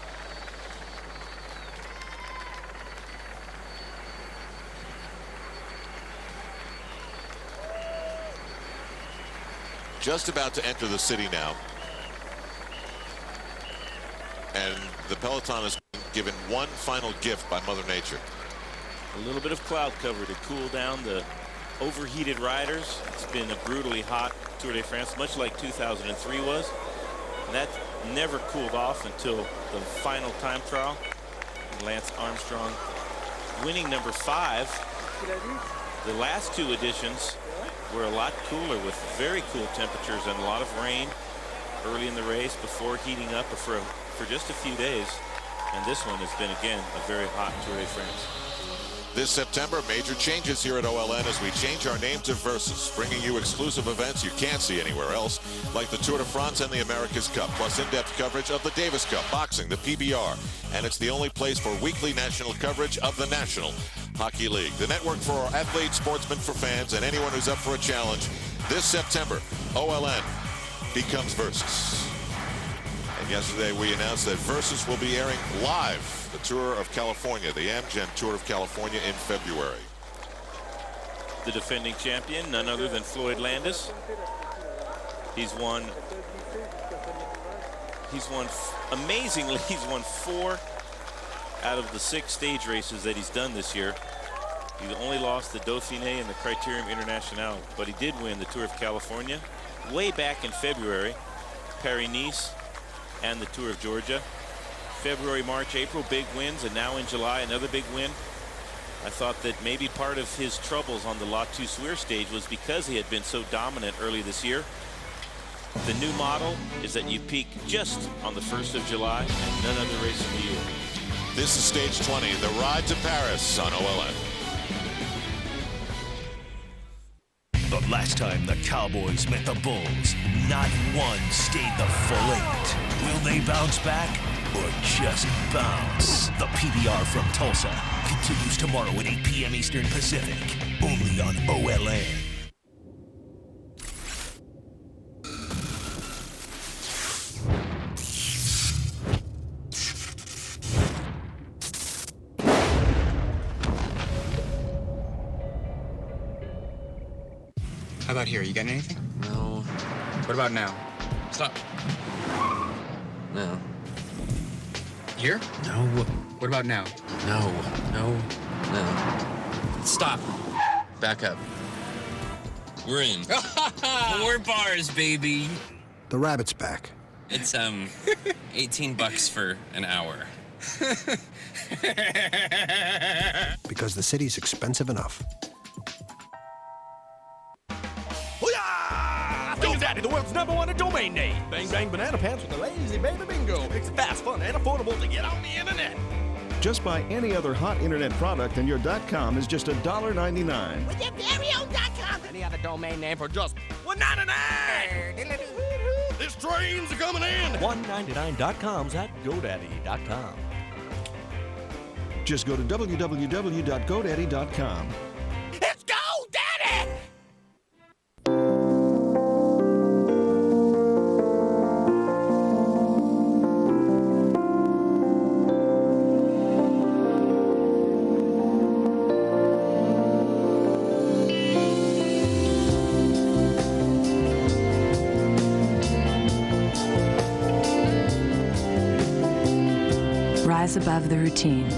Just about to enter the city now. And the peloton has been given one final gift by Mother Nature. A little bit of cloud cover to cool down the overheated riders. It's been a brutally hot Tour de France, much like 2003 was. And that never cooled off until the final time trial. Lance Armstrong winning number 5. The last two editions were a lot cooler with very cool temperatures and a lot of rain early in the race before heating up for just a few days. And this one has been, again, a very hot Tour de France. This September, major changes here at OLN as we change our name to Versus, bringing you exclusive events you can't see anywhere else, like the Tour de France and the America's Cup, plus in-depth coverage of the Davis Cup, boxing, the PBR, and it's the only place for weekly national coverage of the National Hockey League, the network for our athletes, sportsmen, for fans, and anyone who's up for a challenge. This September, OLN becomes Versus. And yesterday we announced that Versus will be airing live the Tour of California, the Amgen Tour of California in February. The defending champion, none other than Floyd Landis. Amazingly, he's won 4 out of the 6 stage races that he's done this year. He only lost the Dauphiné and the Critérium International, but he did win the Tour of California way back in February, Paris-Nice, and the Tour of Georgia. February, March, April, big wins, and now in July, another big win. I thought that maybe part of his troubles on the La Toussuire stage was because he had been so dominant early this year. The new model is that you peak just on the 1st of July and none other race in the year. This is stage 20, the ride to Paris on OLN. The last time the Cowboys met the Bulls, not one stayed the full 8. Will they bounce back or just bounce? The PBR from Tulsa continues tomorrow at 8 p.m. Eastern Pacific, only on OLN. How about here? You got anything? No. What about now? Stop. No. Here? No. What about now? No. No. No. Stop. Back up. We're in. 4 bars, baby. The rabbit's back. It's, $18 for an hour. Because the city's expensive enough. GoDaddy, the world's #1 domain name. Bang bang banana pants with a lazy baby bingo. Makes it fast, fun, and affordable to get on the internet. Just buy any other hot internet product and your .com is just $1.99. With your very own .com. Any other domain name for just $1.99. This train's coming in. $1.99.coms at GoDaddy.com. Just go to www.godaddy.com. It's GoDaddy! Rise above the routine.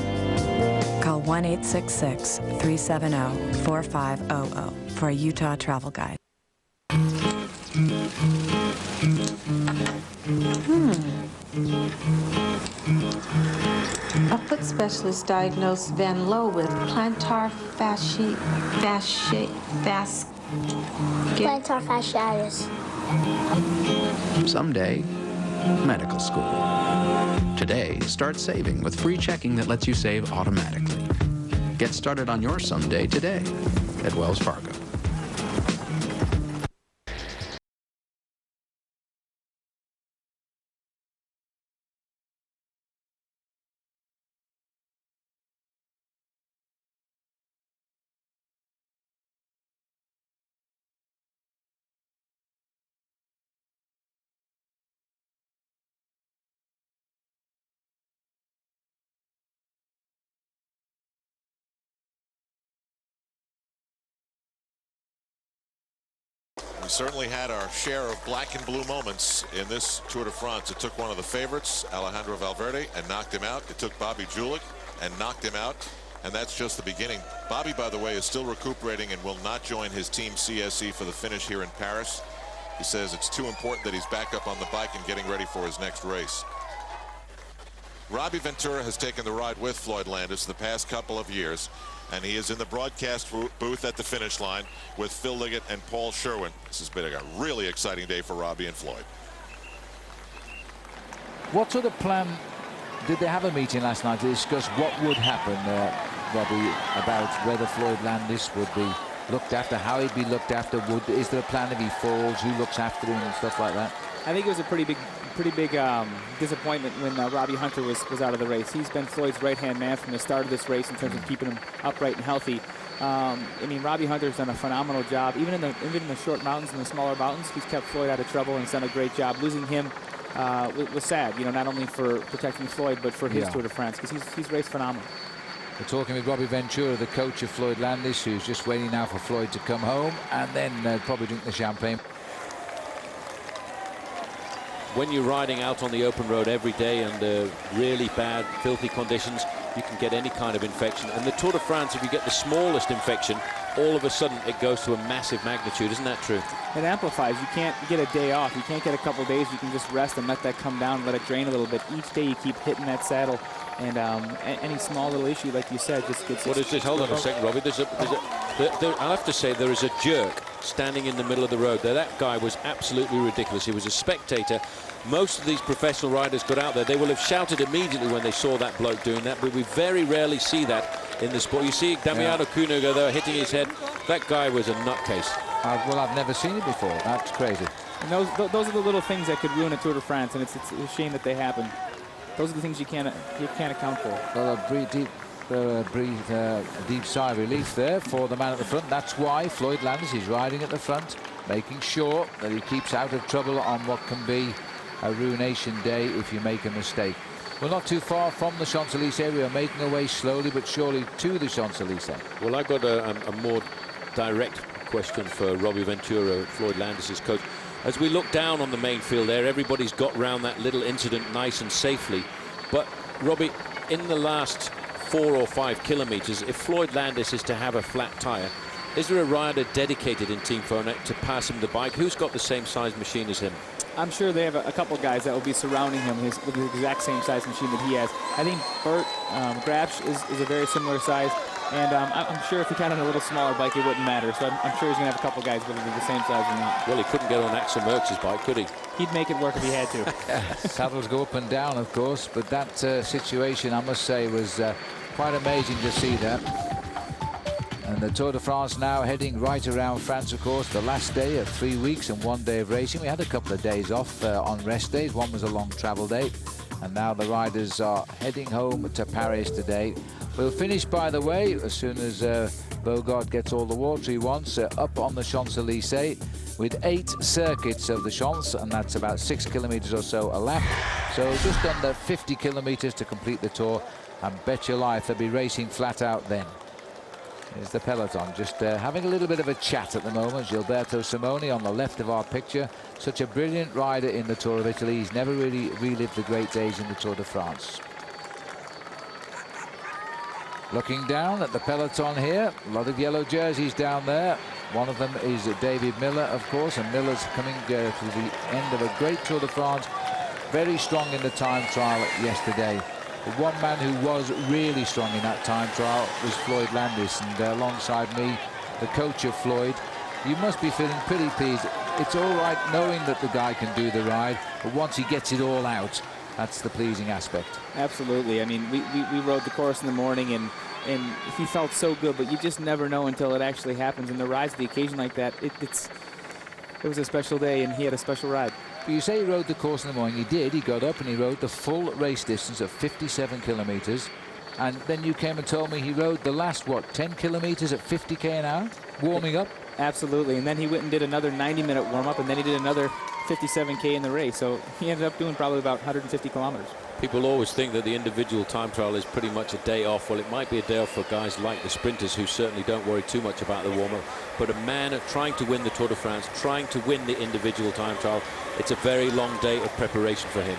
Call 1-866-370-4500 for a Utah travel guide. A foot specialist diagnosed Van Lowe with plantar fasciitis. Someday, medical school. Today, start saving with free checking that lets you save automatically. Get started on your someday today at Wells Fargo. We certainly had our share of black and blue moments in this Tour de France. It took one of the favorites, Alejandro Valverde, and knocked him out. It took Bobby Julich and knocked him out. And that's just the beginning. Bobby, by the way, is still recuperating and will not join his team CSE for the finish here in Paris. He says it's too important that he's back up on the bike and getting ready for his next race. Robbie Ventura has taken the ride with Floyd Landis the past couple of years, and he is in the broadcast booth at the finish line with Phil Liggett and Paul Sherwen. This has been a really exciting day for Robbie and Floyd. What sort of plan did they have a meeting last night to discuss what would happen, Robbie, about whether Floyd Landis would be looked after, how he'd be looked after? Is there a plan if he falls, who looks after him and stuff like that? I think it was a pretty big disappointment when Robbie Hunter was out of the race. He's been Floyd's right-hand man from the start of this race in terms of keeping him upright and healthy. I mean, Robbie Hunter's done a phenomenal job. Even in the short mountains and the smaller mountains, he's kept Floyd out of trouble and he's done a great job. Losing him was sad, you know, not only for protecting Floyd, but for his Tour de France, because he's raced phenomenal. We're talking with Robbie Ventura, the coach of Floyd Landis, who's just waiting now for Floyd to come home and then probably drink the champagne. When you're riding out on the open road every day under really bad, filthy conditions, you can get any kind of infection. And the Tour de France, if you get the smallest infection, all of a sudden it goes to a massive magnitude. Isn't that true? It amplifies. You can't get a day off. You can't get a couple days. You can just rest and let that come down, let it drain a little bit. Each day you keep hitting that saddle, and any small little issue, like you said, just gets... What is this? Hold on a second, Robbie. I'll have to say there is a jerk standing in the middle of the road there. That guy was absolutely ridiculous. He was a spectator. Most of these professional riders got out there. They will have shouted immediately when they saw that bloke doing that, but we very rarely see that in the sport. You see Damiano Cunego go there hitting his head. That guy was a nutcase. Well, I've never seen it before. That's crazy. And those are the little things that could ruin a Tour de France, and it's a shame that they happen. Those are the things you can't account for. Well, breathe a deep sigh of relief there for the man at the front. That's why Floyd Landis is riding at the front, making sure that he keeps out of trouble on what can be a ruination day if you make a mistake. We're not too far from the Champs-Élysées. We are making our way slowly but surely to the Champs-Élysées. Well, I got a more direct question for Robbie Ventura, Floyd Landis' coach. As we look down on the main field there, everybody's got round that little incident nice and safely. But, Robbie, in the last 4 or 5 kilometres, if Floyd Landis is to have a flat tyre, is there a rider dedicated in Team Phonak to pass him the bike? Who's got the same size machine as him? I'm sure they have a couple guys that will be surrounding him with the exact same size machine that he has. I think Bert Grabsch is a very similar size, and I'm sure if he got on a little smaller bike, it wouldn't matter. So I'm sure he's going to have a couple guys with the same size as him. Well, he couldn't get on Axel Merckx's bike, could he? He'd make it work if he had to. Saddles go up and down, of course, but that situation, I must say, was quite amazing to see that. And the Tour de France now heading right around France, of course, the last day of 3 weeks and 1 day of racing. We had a couple of days off on rest days. One was a long travel day. And now the riders are heading home to Paris today. We'll finish, by the way, as soon as Bogart gets all the water he wants, up on the Champs-Élysées with 8 circuits of the Champs, and that's about 6 kilometres or so a lap. So just under 50 kilometres to complete the Tour. And bet your life they'll be racing flat out then. Here's the peloton, just having a little bit of a chat at the moment. Gilberto Simoni on the left of our picture. Such a brilliant rider in the Tour of Italy. He's never really relived the great days in the Tour de France. Looking down at the peloton here, a lot of yellow jerseys down there. One of them is David Miller, of course, and Miller's coming to the end of a great Tour de France. Very strong in the time trial yesterday. The one man who was really strong in that time trial was Floyd Landis, and alongside me, the coach of Floyd. You must be feeling pretty pleased. It's all right knowing that the guy can do the ride, but once he gets it all out, that's the pleasing aspect. Absolutely. I mean, we rode the course in the morning, and he felt so good, but you just never know until it actually happens. And the rides, the occasion like that, it was a special day, and he had a special ride. You say he rode the course in the morning. He did. He got up and he rode the full race distance of 57 kilometres. And then you came and told me he rode the last, what, 10 kilometres at 50k an hour, warming up? Absolutely. And then he went and did another 90-minute warm-up, and then he did another 57k in the race. So he ended up doing probably about 150 kilometers. People always think that the individual time trial is pretty much a day off. Well, it might be a day off for guys like the sprinters who certainly don't worry too much about the warm-up. But a man trying to win the Tour de France, trying to win the individual time trial, it's a very long day of preparation for him.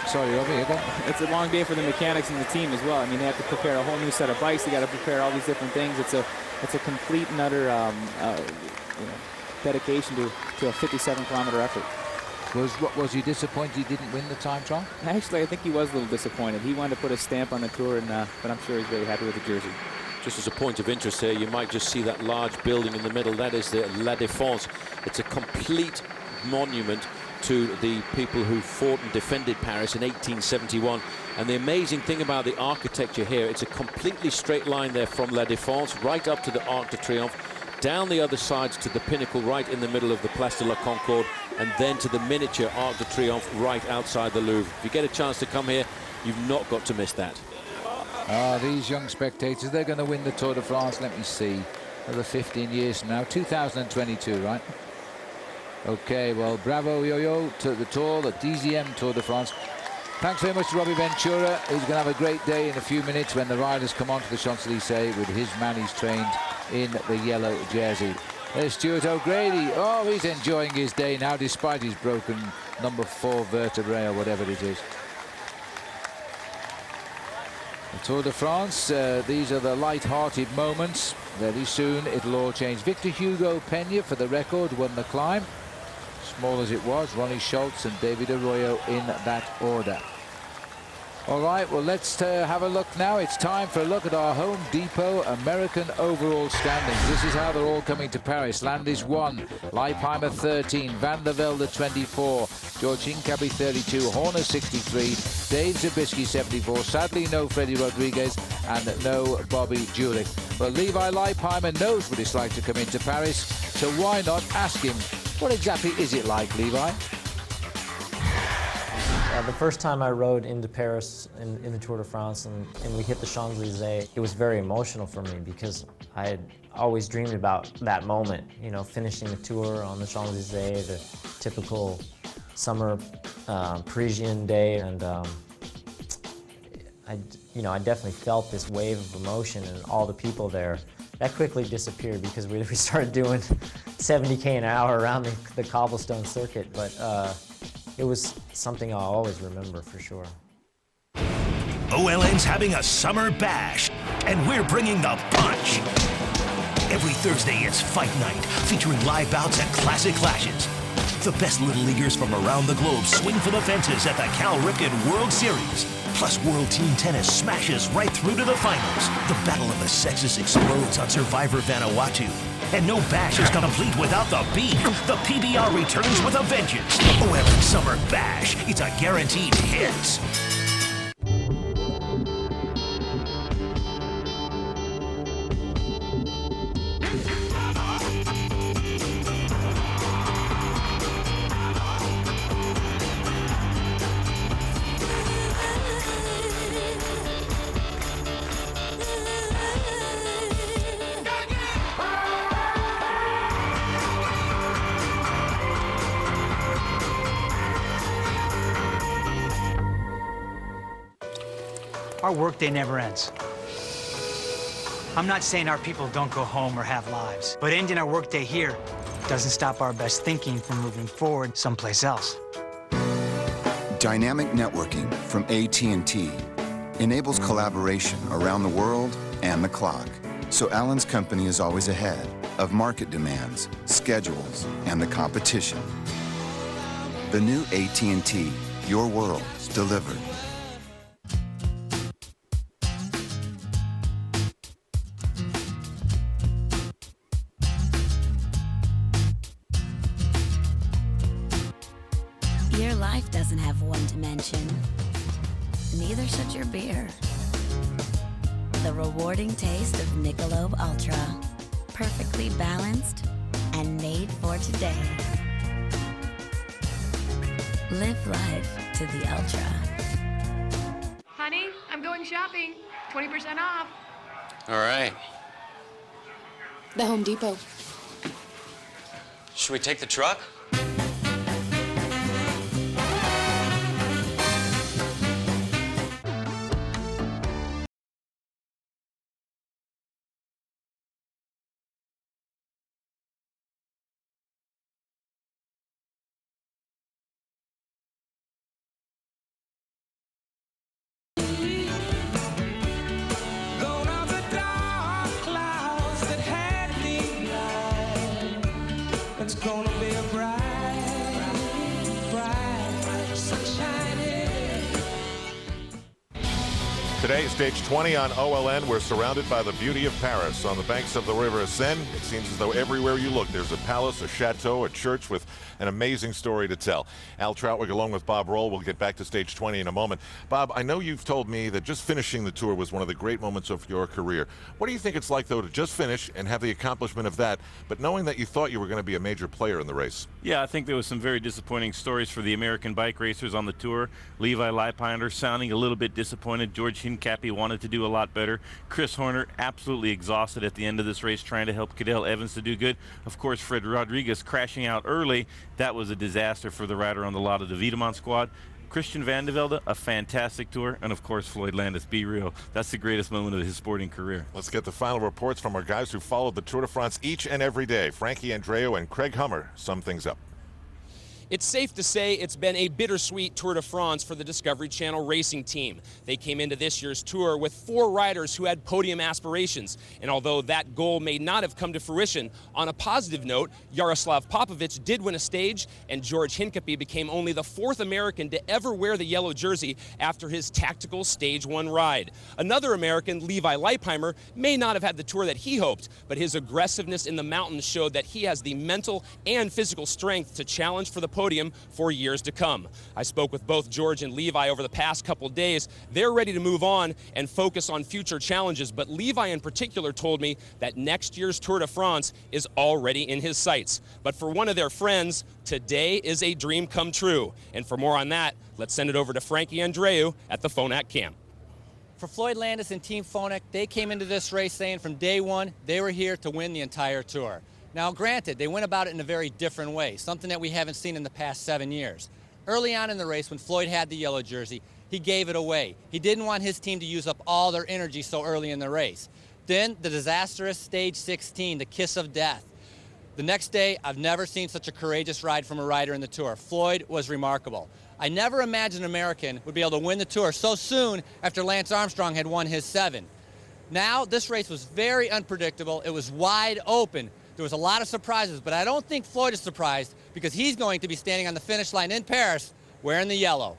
Sorry, Robbie, again. It's a long day for the mechanics and the team as well. I mean, they have to prepare a whole new set of bikes. They got to prepare all these different things. It's a complete and utter dedication to a 57-kilometer effort. Was he disappointed he didn't win the time trial? Actually, I think he was a little disappointed. He wanted to put a stamp on the Tour, but I'm sure he's very happy with the jersey. Just as a point of interest here, you might just see that large building in the middle. That is the La Défense. It's a complete monument to the people who fought and defended Paris in 1871. And the amazing thing about the architecture here, it's a completely straight line there from La Défense right up to the Arc de Triomphe, down the other sides to the pinnacle right in the middle of the Place de la Concorde, and then to the miniature Arc de Triomphe right outside the Louvre. If you get a chance to come here, you've not got to miss that. These young spectators, they're going to win the Tour de France, let me see, another 15 years from now, 2022, right? Okay, well, bravo, yo-yo, to the Tour, the DZM Tour de France. Thanks very much to Robbie Ventura. He's going to have a great day in a few minutes when the riders come onto the Champs-Élysées with his man he's trained in the yellow jersey. There's Stuart O'Grady. Oh, he's enjoying his day now despite his broken number 4 vertebrae or whatever it is. The Tour de France, these are the light-hearted moments. Very soon it'll all change. Victor Hugo Peña, for the record, won the climb. Small as it was, Ronnie Schultz and David Arroyo in that order. All right, well, let's have a look now. It's time for a look at our Home Depot American overall standings. This is how they're all coming to Paris. Landis 1, Leipheimer 13, Van der Velde 24, George Hincapie 32, Horner 63, Dave Zabriskie 74. Sadly, no Freddie Rodriguez and no Bobby Julich. Well, Levi Leipheimer knows what it's like to come into Paris, so why not ask him, what exactly is it like, Levi? The first time I rode into Paris in the Tour de France and we hit the Champs-Élysées, it was very emotional for me because I had always dreamed about that moment, you know, finishing the Tour on the Champs-Élysées, the typical summer Parisian day, and I definitely felt this wave of emotion and all the people there that quickly disappeared because we started doing 70K an hour around the cobblestone circuit, but it was something I'll always remember for sure. OLN's having a summer bash, and we're bringing the punch. Every Thursday, it's Fight Night, featuring live bouts and classic clashes. The best Little Leaguers from around the globe swing for the fences at the Cal Ripken World Series. Plus, World Team Tennis smashes right through to the finals. The Battle of the Sexes explodes on Survivor Vanuatu. And no bash is complete without the beat. The PBR returns with a vengeance. OLN Summer Bash. It's a guaranteed hit. Our workday never ends. I'm not saying our people don't go home or have lives, but ending our workday here doesn't stop our best thinking from moving forward someplace else. Dynamic networking from AT&T enables collaboration around the world and the clock, so Allen's company is always ahead of market demands, schedules, and the competition. The new AT&T, your world delivered. Your life doesn't have one dimension. Neither should your beer. The rewarding taste of Michelob Ultra. Perfectly balanced and made for today. Live life to the ultra. Honey, I'm going shopping. 20% off. All right. The Home Depot. Should we take the truck? It's gonna be a bright, bright, sunshine. Today, stage 20 on OLN. We're surrounded by the beauty of Paris. On the banks of the river Seine, it seems as though everywhere you look, there's a palace, a chateau, a church with an amazing story to tell. Al Trautwig, along with Bob Roll, will get back to stage 20 in a moment. Bob, I know you've told me that just finishing the tour was one of the great moments of your career. What do you think it's like, though, to just finish and have the accomplishment of that, but knowing that you thought you were going to be a major player in the race? Yeah, I think there was some very disappointing stories for the American bike racers on the tour. Levi Leipheimer sounding a little bit disappointed. George Hincapie wanted to do a lot better. Chris Horner absolutely exhausted at the end of this race trying to help Cadell Evans to do good. Of course, Fred Rodriguez crashing out early. That was a disaster for the rider on the lot of the Wiedemann squad. Christian Van de Velde, a fantastic tour. And of course, Floyd Landis, be real. That's the greatest moment of his sporting career. Let's get the final reports from our guys who followed the Tour de France each and every day. Frankie Andreu and Craig Hummer sum things up. It's safe to say it's been a bittersweet Tour de France for the Discovery Channel racing team. They came into this year's tour with 4 riders who had podium aspirations. And although that goal may not have come to fruition, on a positive note, Jaroslav Popovic did win a stage, and George Hincapie became only the 4th American to ever wear the yellow jersey after his tactical Stage 1 ride. Another American, Levi Leipheimer, may not have had the tour that he hoped, but his aggressiveness in the mountains showed that he has the mental and physical strength to challenge for the podium for years to come. I spoke with both George and Levi over the past couple days. They're ready to move on and focus on future challenges, but Levi in particular told me that next year's Tour de France is already in his sights. But for one of their friends, today is a dream come true. And for more on that, let's send it over to Frankie Andreu at the Phonak camp. For Floyd Landis and Team Phonak, they came into this race saying from day one they were here to win the entire tour. Now, granted, they went about it in a very different way, something that we haven't seen in the past 7 years. Early on in the race, when Floyd had the yellow jersey, he gave it away. He didn't want his team to use up all their energy so early in the race. Then the disastrous stage 16, the kiss of death. The next day, I've never seen such a courageous ride from a rider in the Tour. Floyd was remarkable. I never imagined an American would be able to win the Tour so soon after Lance Armstrong had won his 7. Now, this race was very unpredictable. It was wide open. There was a lot of surprises, but I don't think Floyd is surprised because he's going to be standing on the finish line in Paris wearing the yellow.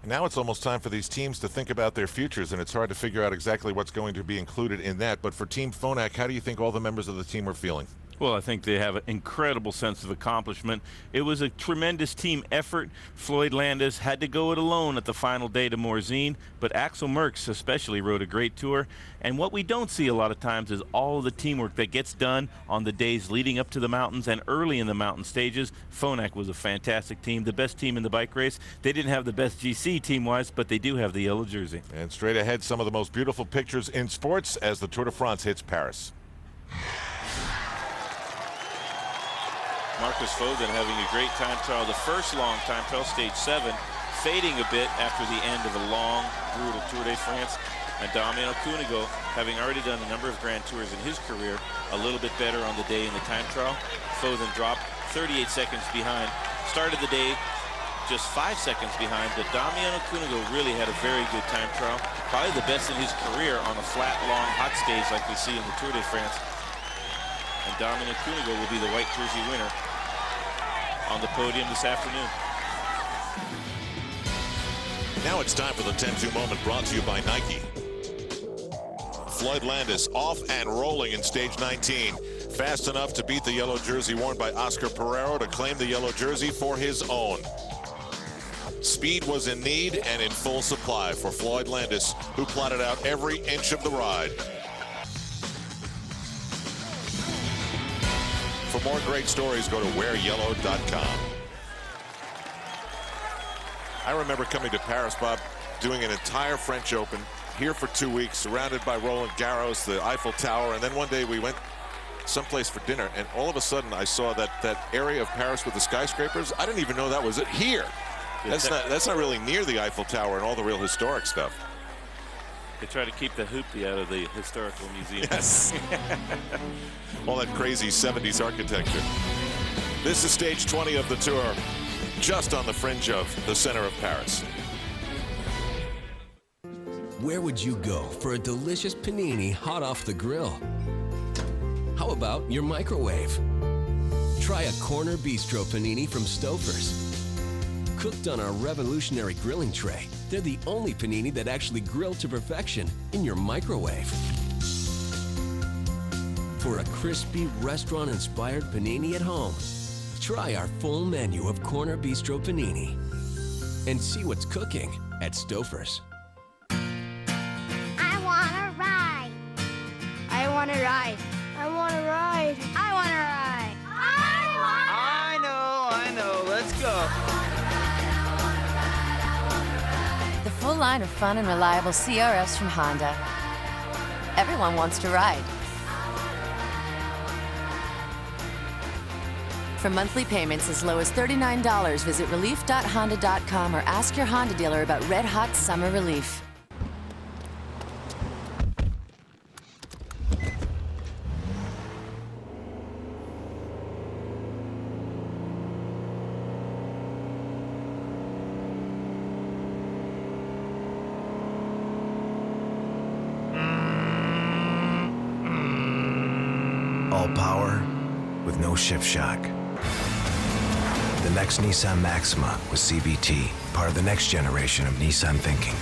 And now it's almost time for these teams to think about their futures, and it's hard to figure out exactly what's going to be included in that. But for Team Phonak, how do you think all the members of the team are feeling? Well, I think they have an incredible sense of accomplishment. It was a tremendous team effort. Floyd Landis had to go it alone at the final day to Morzine, but Axel Merckx especially rode a great Tour. And what we don't see a lot of times is all of the teamwork that gets done on the days leading up to the mountains and early in the mountain stages. Phonak was a fantastic team, the best team in the bike race. They didn't have the best GC team-wise, but they do have the yellow jersey. And straight ahead, some of the most beautiful pictures in sports as the Tour de France hits Paris. Marcus Foden having a great time trial, the first long time trial, stage 7, fading a bit after the end of a long, brutal Tour de France. And Damiano Cunego, having already done a number of Grand Tours in his career, a little bit better on the day in the time trial. Foden dropped 38 seconds behind. Started the day just 5 seconds behind, but Damiano Cunego really had a very good time trial. Probably the best in his career on a flat, long, hot stage like we see in the Tour de France. And Damiano Cunego will be the white jersey winner on the podium this afternoon. Now it's time for the 10-2 moment brought to you by Nike. Floyd Landis off and rolling in stage 19. Fast enough to beat the yellow jersey worn by Oscar Pereiro to claim the yellow jersey for his own. Speed was in need and in full supply for Floyd Landis, who plotted out every inch of the ride. For more great stories, go to wearyellow.com. I remember coming to Paris, Bob, doing an entire French Open, here for 2 weeks, surrounded by Roland Garros, the Eiffel Tower, and then one day we went someplace for dinner, and all of a sudden I saw that area of Paris with the skyscrapers. I didn't even know that was it here. That's not really near the Eiffel Tower and all the real historic stuff. They try to keep the hoopty out of the historical museum. Yes. All that crazy 70s architecture. This is stage 20 of the Tour, just on the fringe of the center of Paris. Where would you go for a delicious panini hot off the grill? How about your microwave? Try a Corner Bistro panini from Stouffer's. Cooked on our revolutionary grilling tray, they're the only panini that actually grill to perfection in your microwave. For a crispy, restaurant-inspired panini at home, try our full menu of Corner Bistro panini. And see what's cooking at Stouffer's. I want to ride. I want to ride. I want to ride. I want to ride. I know. Let's go. The full line of fun and reliable CRFs from Honda. Everyone wants to ride. For monthly payments as low as $39, visit relief.honda.com or ask your Honda dealer about Red Hot Summer Relief. All power with no shift shock. The next Nissan Maxima with CVT, part of the next generation of Nissan thinking.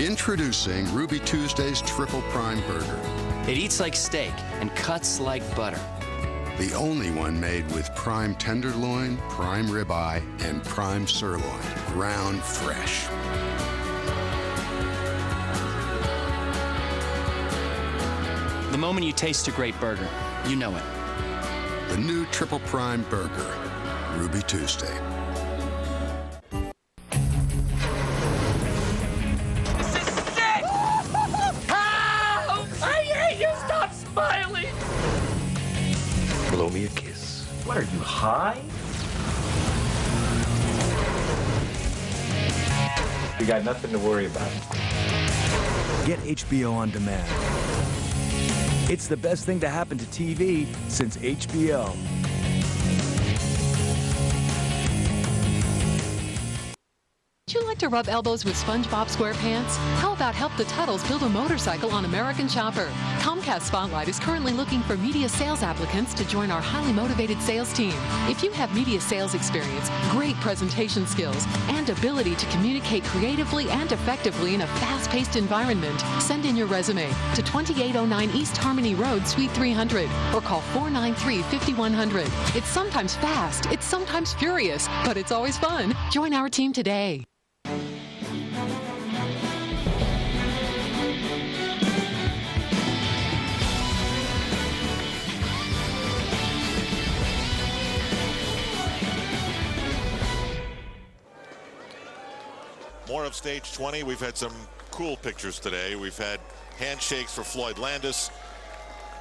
Introducing Ruby Tuesday's Triple Prime Burger. It eats like steak and cuts like butter. The only one made with prime tenderloin, prime ribeye, and prime sirloin, ground fresh. The moment you taste a great burger, you know it. The new Triple Prime Burger, Ruby Tuesday. This is sick! Help! I hate you! Stop smiling! Blow me a kiss. What are you, high? You got nothing to worry about. Get HBO on demand. It's the best thing to happen to TV since HBO. Would you like to rub elbows with SpongeBob SquarePants? How about help the Tuttles build a motorcycle on American Chopper? Comcast Spotlight is currently looking for media sales applicants to join our highly motivated sales team. If you have media sales experience, great presentation skills, and ability to communicate creatively and effectively in a fast-paced environment, send in your resume to 2809 East Harmony Road, Suite 300, or call 493-5100. It's sometimes fast, it's sometimes furious, but it's always fun. Join our team today. More of stage 20. We've had some cool pictures today. We've had handshakes for Floyd Landis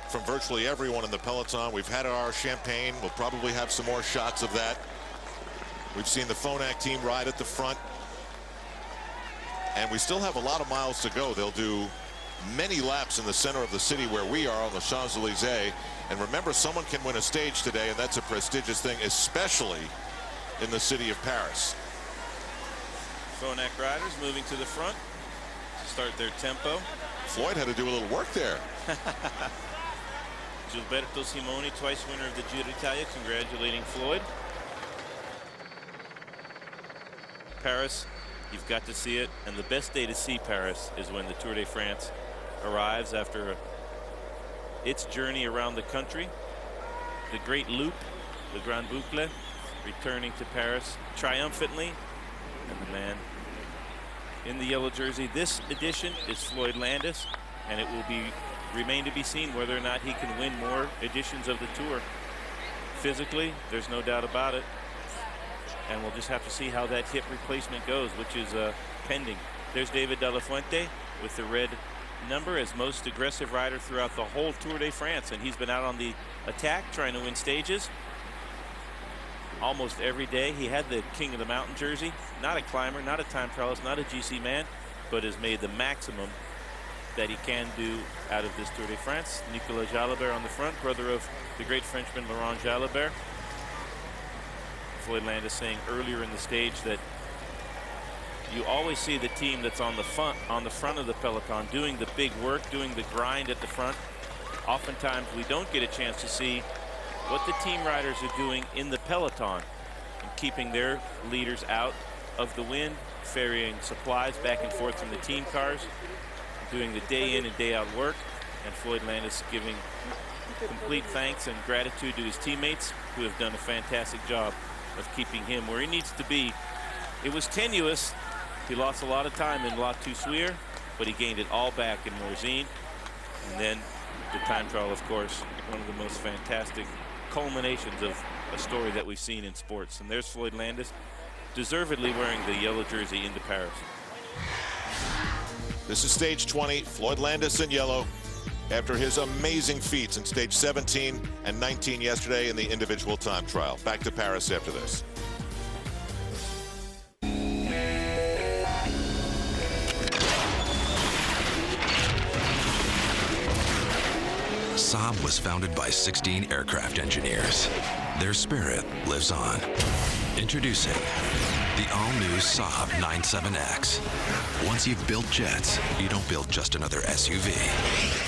from virtually everyone in the peloton. We've had our champagne. We'll probably have some more shots of that. We've seen the Phonak team ride at the front. And we still have a lot of miles to go. They'll do many laps in the center of the city where we are on the Champs-Élysées. And remember, someone can win a stage today, and that's a prestigious thing, especially in the city of Paris. Phonak riders moving to the front to start their tempo. Floyd had to do a little work there. Gilberto Simoni, twice winner of the Giro d'Italia, congratulating Floyd. Paris, you've got to see it, and the best day to see Paris is when the Tour de France arrives after its journey around the country. The Great Loop, the Grand Boucle, returning to Paris triumphantly. And the man in the yellow jersey this edition is Floyd Landis, and it will remain to be seen whether or not he can win more editions of the Tour. Physically, there's no doubt about it, and we'll just have to see how that hip replacement goes, which is pending. There's David De La Fuente with the red number as most aggressive rider throughout the whole Tour de France, and he's been out on the attack trying to win stages almost every day. He had the King of the Mountain jersey, not a climber, not a time trialist, not a GC man, but has made the maximum that he can do out of this Tour de France. Nicolas Jalabert on the front, brother of the great Frenchman Laurent Jalabert. Floyd Landis saying earlier in the stage that you always see the team that's on the front of the peloton doing the big work, doing the grind at the front. Oftentimes we don't get a chance to see what the team riders are doing in the peloton and keeping their leaders out of the wind, ferrying supplies back and forth from the team cars, doing the day in and day out work. And Floyd Landis giving complete thanks and gratitude to his teammates who have done a fantastic job of keeping him where he needs to be. It was tenuous. He lost a lot of time in La Toussuire, but he gained it all back in Morzine. And then the time trial, of course, one of the most fantastic culminations of a story that we've seen in sports. And there's Floyd Landis, deservedly wearing the yellow jersey into Paris. This is stage 20, Floyd Landis in yellow, after his amazing feats in stage 17 and 19 yesterday in the individual time trial. Back to Paris after this. Saab was founded by 16 aircraft engineers. Their spirit lives on. Introducing the all-new Saab 97X. Once you've built jets, you don't build just another SUV.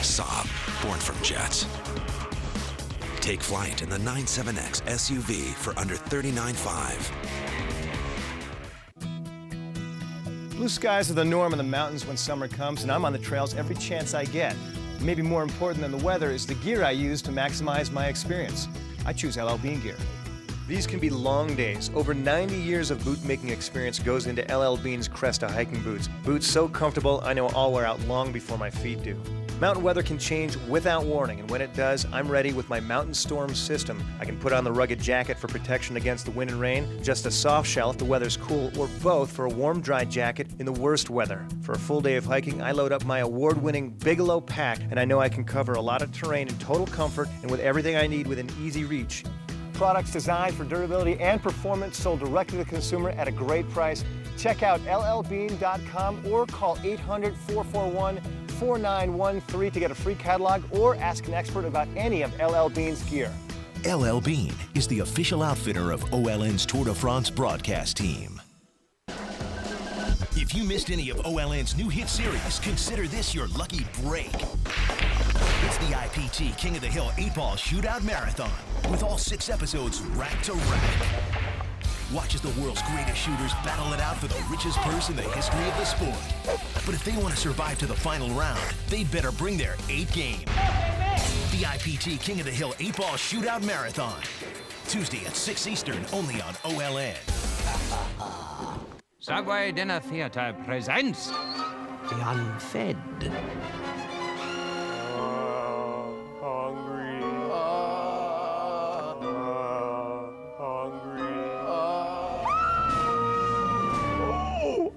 Saab, born from jets. Take flight in the 97X SUV for under $39,500. Blue skies are the norm in the mountains when summer comes, and I'm on the trails every chance I get. Maybe more important than the weather is the gear I use to maximize my experience. I choose LL Bean gear. These can be long days. Over 90 years of boot making experience goes into LL Bean's Cresta hiking boots. Boots so comfortable, I know I'll wear out long before my feet do. Mountain weather can change without warning, and when it does, I'm ready with my Mountain Storm system. I can put on the rugged jacket for protection against the wind and rain, just a soft shell if the weather's cool, or both for a warm, dry jacket in the worst weather. For a full day of hiking, I load up my award-winning Bigelow pack, and I know I can cover a lot of terrain in total comfort and with everything I need within easy reach. Products designed for durability and performance, sold directly to the consumer at a great price. Check out llbean.com or call 800-441-4913 to get a free catalog or ask an expert about any of LL Bean's gear. LL Bean is the official outfitter of OLN's Tour de France broadcast team. If you missed any of OLN's new hit series, consider this your lucky break. It's the IPT King of the Hill 8-Ball Shootout Marathon, with all 6 episodes rack to rack. Watch as the world's greatest shooters battle it out for the richest purse in the history of the sport. But if they want to survive to the final round, they'd better bring their 8 game. The IPT King of the Hill 8-Ball Shootout Marathon. Tuesday at 6 Eastern, only on OLN. Subway Dinner Theatre presents The Unfed.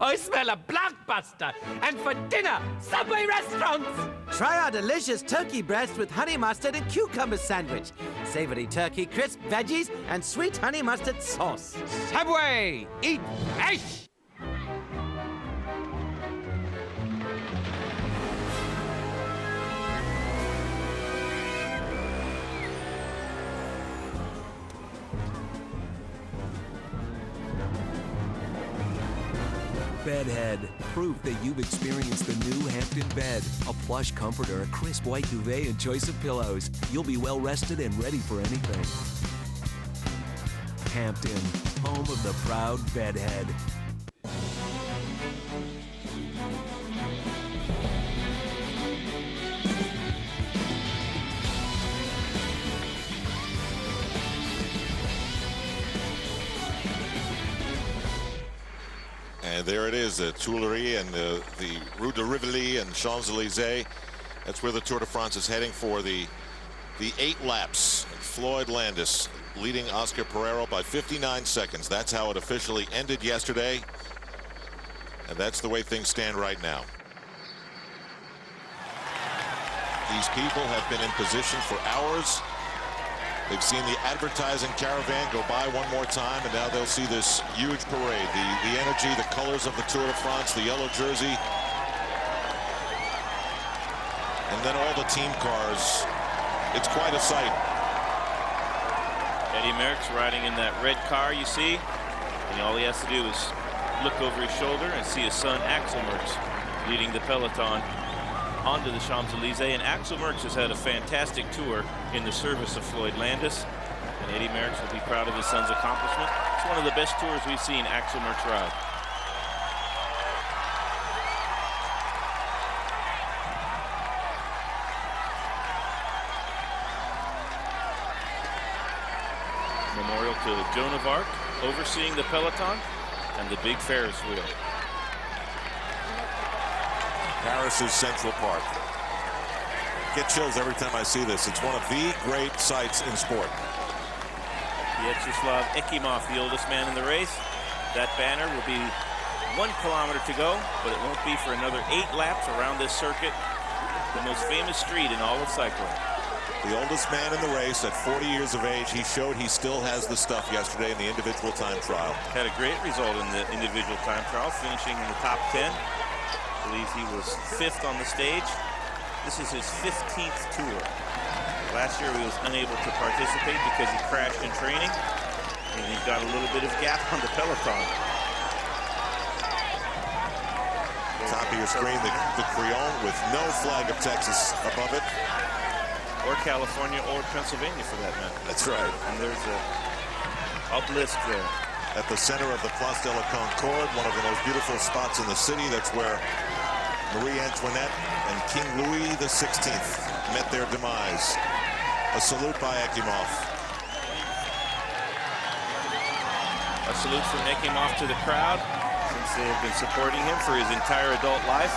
I smell a blockbuster! And for dinner, Subway restaurants! Try our delicious turkey breast with honey mustard and cucumber sandwich. Savory turkey crisp veggies and sweet honey mustard sauce. Subway! Eat fresh! Bedhead. Proof that you've experienced the new Hampton bed. A plush comforter, a crisp white duvet, and choice of pillows. You'll be well rested and ready for anything. Hampton, home of the proud bedhead. And there it is, the Tuileries and the Rue de Rivoli and Champs-Élysées. That's where the Tour de France is heading for the 8 laps. Floyd Landis leading Oscar Pereiro by 59 seconds. That's how it officially ended yesterday. And that's the way things stand right now. These people have been in position for hours. They've seen the advertising caravan go by one more time, and now they'll see this huge parade. The energy, the colors of the Tour de France, the yellow jersey. And then all the team cars. It's quite a sight. Eddie Merckx riding in that red car you see. And all he has to do is look over his shoulder and see his son Axel Merckx leading the peloton onto the Champs-Élysées. And Axel Merckx has had a fantastic tour in the service of Floyd Landis. And Eddie Merckx will be proud of his son's accomplishment. It's one of the best tours we've seen Axel Merckx ride. Memorial to Joan of Arc overseeing the peloton and the big Ferris wheel. Paris's Central Park. Get chills every time I see this. It's one of the great sights in sport. Vyacheslav Ekimov, the oldest man in the race. That banner will be 1 kilometer to go, but it won't be for another 8 laps around this circuit, the most famous street in all of cycling. The oldest man in the race at 40 years of age. He showed he still has the stuff yesterday in the individual time trial. Had a great result in the individual time trial, finishing in the top 10. I believe he was 5th on the stage. This is his 15th tour. Last year he was unable to participate because he crashed in training, and he got a little bit of gap on the peloton. Top of your screen, the Creole with no flag of Texas above it. Or California or Pennsylvania for that matter. That's right. And there's a obelisk there. At the center of the Place de la Concorde, one of the most beautiful spots in the city. That's where Marie Antoinette and King Louis XVI met their demise. A salute by Ekimov. A salute from Ekimov to the crowd, since they have been supporting him for his entire adult life.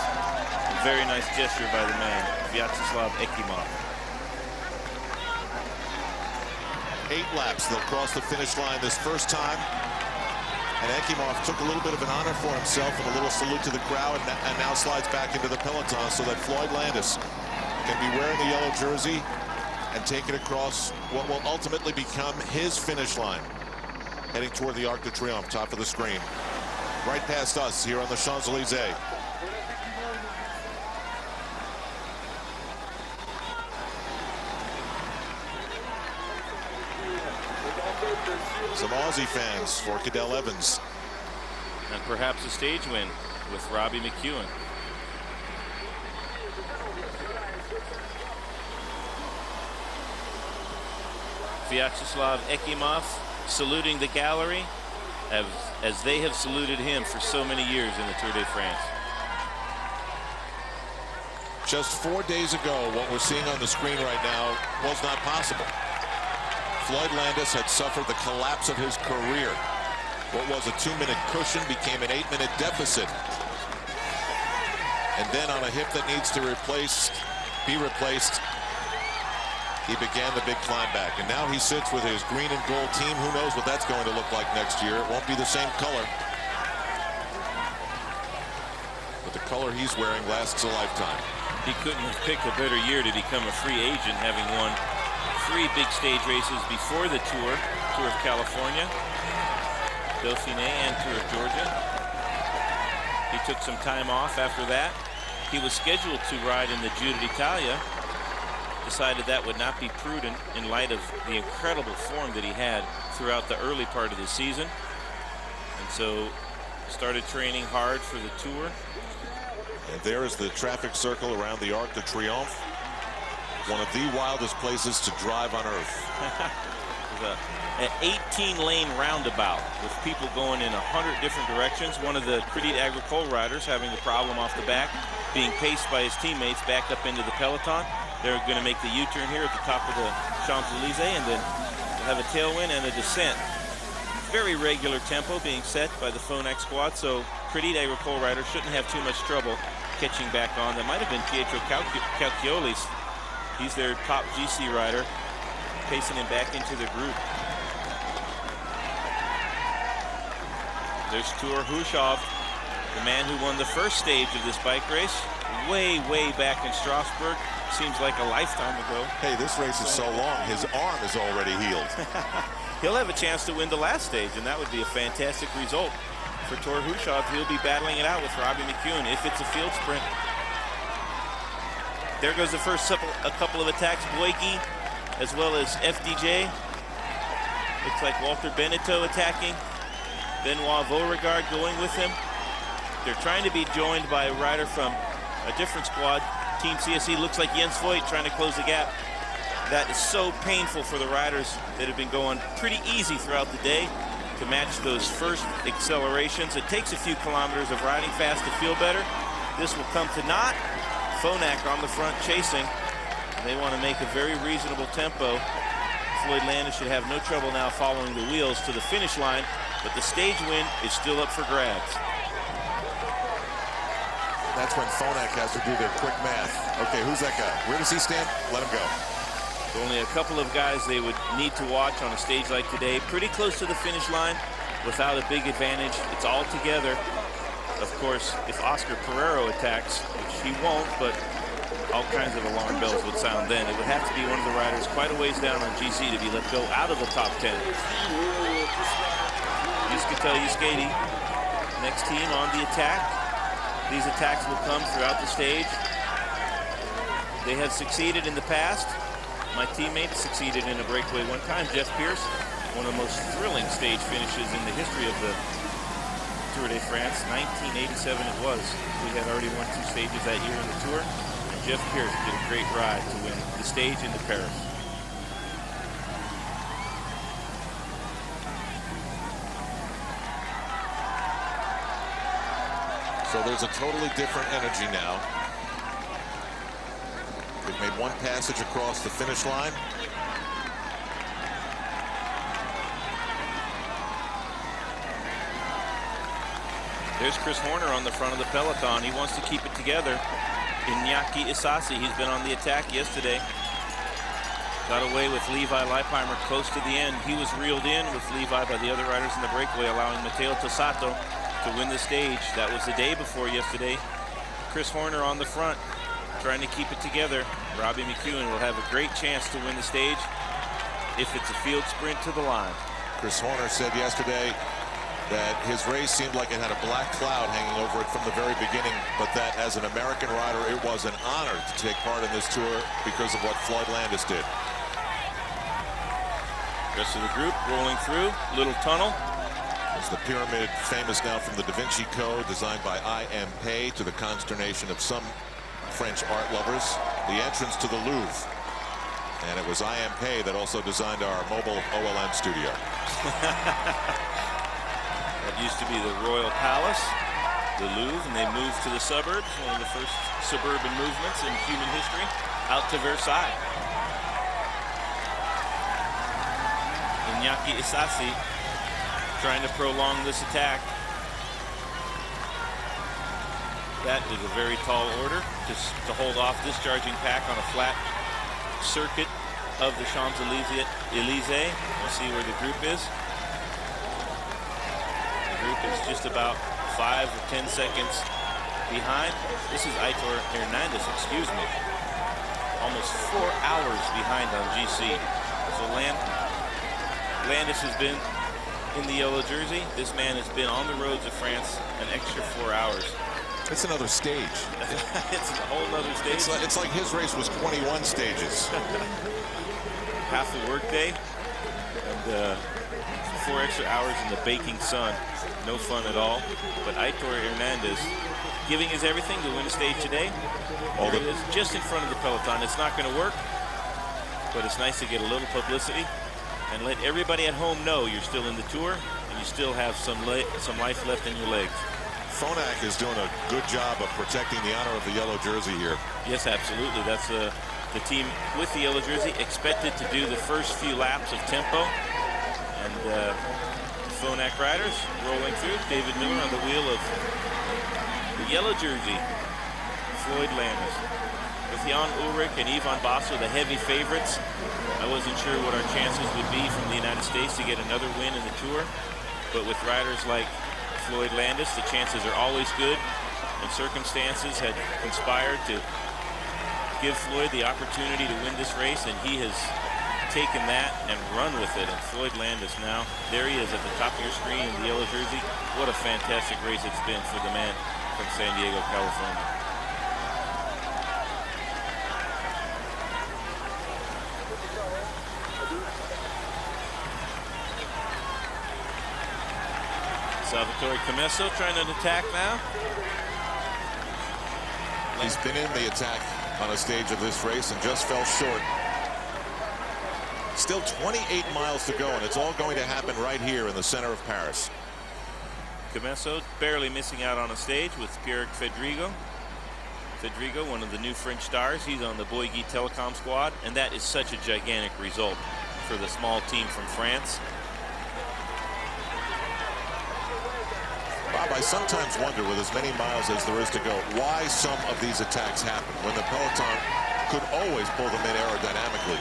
A very nice gesture by the man, Vyacheslav Ekimov. 8 laps. They'll cross the finish line this first time. And Ekimov took a little bit of an honor for himself and a little salute to the crowd, and now slides back into the peloton so that Floyd Landis can be wearing the yellow jersey and take it across what will ultimately become his finish line, heading toward the Arc de Triomphe, top of the screen. right past us here on the Champs-Élysées. Some Aussie fans for Cadell Evans. And perhaps a stage win with Robbie McEwen. Vyacheslav Ekimov saluting the gallery as they have saluted him for so many years in the Tour de France. Just 4 days ago, what we're seeing on the screen right now was not possible. Floyd Landis had suffered the collapse of his career. What was a 2-minute cushion became an 8-minute deficit. And then on a hip that needs to be replaced, he began the big climb back. And now he sits with his green and gold team. Who knows what that's going to look like next year. It won't be the same color. But the color he's wearing lasts a lifetime. He couldn't have picked a better year to become a free agent, having won 3 big stage races before the Tour of California, Dauphiné, and Tour of Georgia. He took some time off after that. He was scheduled to ride in the Giro d'Italia, decided that would not be prudent in light of the incredible form that he had throughout the early part of the season, and so started training hard for the Tour. And there is the traffic circle around the Arc de Triomphe. One of the wildest places to drive on Earth. An 18-lane roundabout with people going in 100 different directions. One of the Crédit Agricole riders having the problem off the back, being paced by his teammates back up into the peloton. They're going to make the U-turn here at the top of the Champs-Élysées and then have a tailwind and a descent. Very regular tempo being set by the Phonak squad, so Crédit Agricole riders shouldn't have too much trouble catching back on. That might have been Pietro Calciolis. He's their top GC rider, pacing him back into the group. There's Tor Hrushov, the man who won the first stage of this bike race, way back in Strasbourg. Seems like a lifetime ago. Hey, this race is so long, his arm is already healed. He'll have a chance to win the last stage, and that would be a fantastic result for Tor Hrushov. He'll be battling it out with Robbie McEwen if it's a field sprint. There goes the first a couple of attacks. Boyke as well as FDJ. Looks like Walter Benito attacking. Benoit Beauregard going with him. They're trying to be joined by a rider from a different squad. Team CSC looks like Jens Voigt trying to close the gap. That is so painful for the riders that have been going pretty easy throughout the day to match those first accelerations. It takes a few kilometers of riding fast to feel better. This will come to naught. Phonak on the front chasing. They want to make a very reasonable tempo. Floyd Landis should have no trouble now following the wheels to the finish line, but the stage win is still up for grabs. That's when Phonak has to do their quick math. Okay, who's that guy? Where does he stand? Let him go. Only a couple of guys they would need to watch on a stage like today. Pretty close to the finish line without a big advantage. It's all together. Of course, if Oscar Pereiro attacks, which he won't, but all kinds of alarm bells would sound then. It would have to be one of the riders quite a ways down on GC to be let go out of the top 10. Yuskatel Yuskadi, next team on the attack. These attacks will come throughout the stage. They have succeeded in the past. My teammate succeeded in a breakaway one time. Jeff Pierce, one of the most thrilling stage finishes in the history of the Tour de France. 1987 it was. We had already won 2 stages that year in the Tour. And Jeff Pierce did a great ride to win the stage into Paris. So there's a totally different energy now. They've made one passage across the finish line. There's Chris Horner on the front of the peloton. He wants to keep it together. Iñaki Isasi, he's been on the attack yesterday. Got away with Levi Leipheimer close to the end. He was reeled in with Levi by the other riders in the breakaway, allowing Matteo Tossato to win the stage. That was the day before yesterday. Chris Horner on the front, trying to keep it together. Robbie McEwen will have a great chance to win the stage if it's a field sprint to the line. Chris Horner said yesterday that his race seemed like it had a black cloud hanging over it from the very beginning, but that as an American rider, it was an honor to take part in this tour because of what Floyd Landis did. Rest of the group rolling through, little tunnel. Is the pyramid famous now from the Da Vinci Code, designed by I.M. Pei, to the consternation of some French art lovers. The entrance to the Louvre. And it was I.M. Pei that also designed our mobile OLN studio. That used to be the Royal Palace, the Louvre, and they moved to the suburbs, one of the first suburban movements in human history, out to Versailles. Iñaki Isasi trying to prolong this attack. That is a very tall order just to hold off this charging pack on a flat circuit of the Champs-Élysées. We'll see where the group is. The group is just about 5 or 10 seconds behind. This is Aitor Hernandez, excuse me. Almost 4 hours behind on GC. So Landis has been in the yellow jersey. This man has been on the roads of France an extra 4 hours. It's another stage. It's a whole other stage. It's like his race was 21 stages. Half a work day and 4 extra hours in the baking sun. No fun at all. But Aitor Hernandez giving his everything to win a stage today. There he is, just in front of the peloton. It's not going to work, but it's nice to get a little publicity and let everybody at home know you're still in the tour and you still have some life left in your legs. Phonak is doing a good job of protecting the honor of the yellow jersey here. Yes, absolutely. That's the team with the yellow jersey expected to do the first few laps of tempo. And Phonak riders rolling through. David Miller on the wheel of the yellow jersey, Floyd Landis. With Jan Ullrich and Ivan Basso, the heavy favorites, I wasn't sure what our chances would be from the United States to get another win in the tour. But with riders like Floyd Landis, the chances are always good, and circumstances had conspired to give Floyd the opportunity to win this race, and he has taken that and run with it. And Floyd Landis now, there he is at the top of your screen in the yellow jersey. What a fantastic race it's been for the man from San Diego, California. Salvatore Comesso trying to attack now. He's been in the attack on a stage of this race and just fell short. Still 28 miles to go, and it's all going to happen right here in the center of Paris. Comesso barely missing out on a stage with Pierre Fedrigo. Fedrigo, one of the new French stars, he's on the Bouygues Telecom squad, and that is such a gigantic result for the small team from France. Bob, I sometimes wonder, with as many miles as there is to go, why some of these attacks happen when the peloton could always pull them in aerodynamically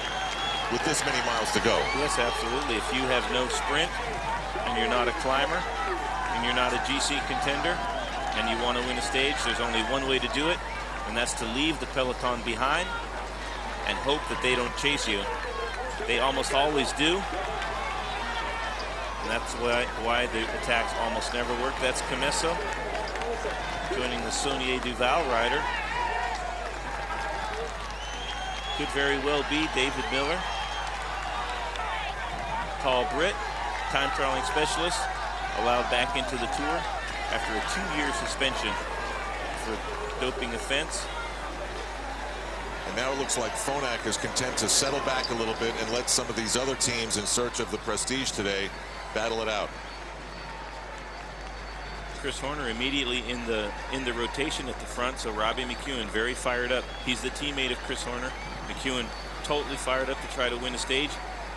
with this many miles to go. Yes, absolutely. If you have no sprint and you're not a climber and you're not a GC contender and you want to win a stage, there's only one way to do it, and that's to leave the peloton behind and hope that they don't chase you. They almost always do. And that's why the attacks almost never work. That's Comesso joining the Saunier Duval rider. Could very well be David Miller. Tall Brit, time trialing specialist, allowed back into the tour after a 2-year suspension for doping offense. And now it looks like Phonak is content to settle back a little bit and let some of these other teams in search of the prestige today battle it out. Chris Horner immediately in the rotation at the front, so Robbie McEwen very fired up. He's the teammate of Chris Horner. McEwen totally fired up to try to win a stage.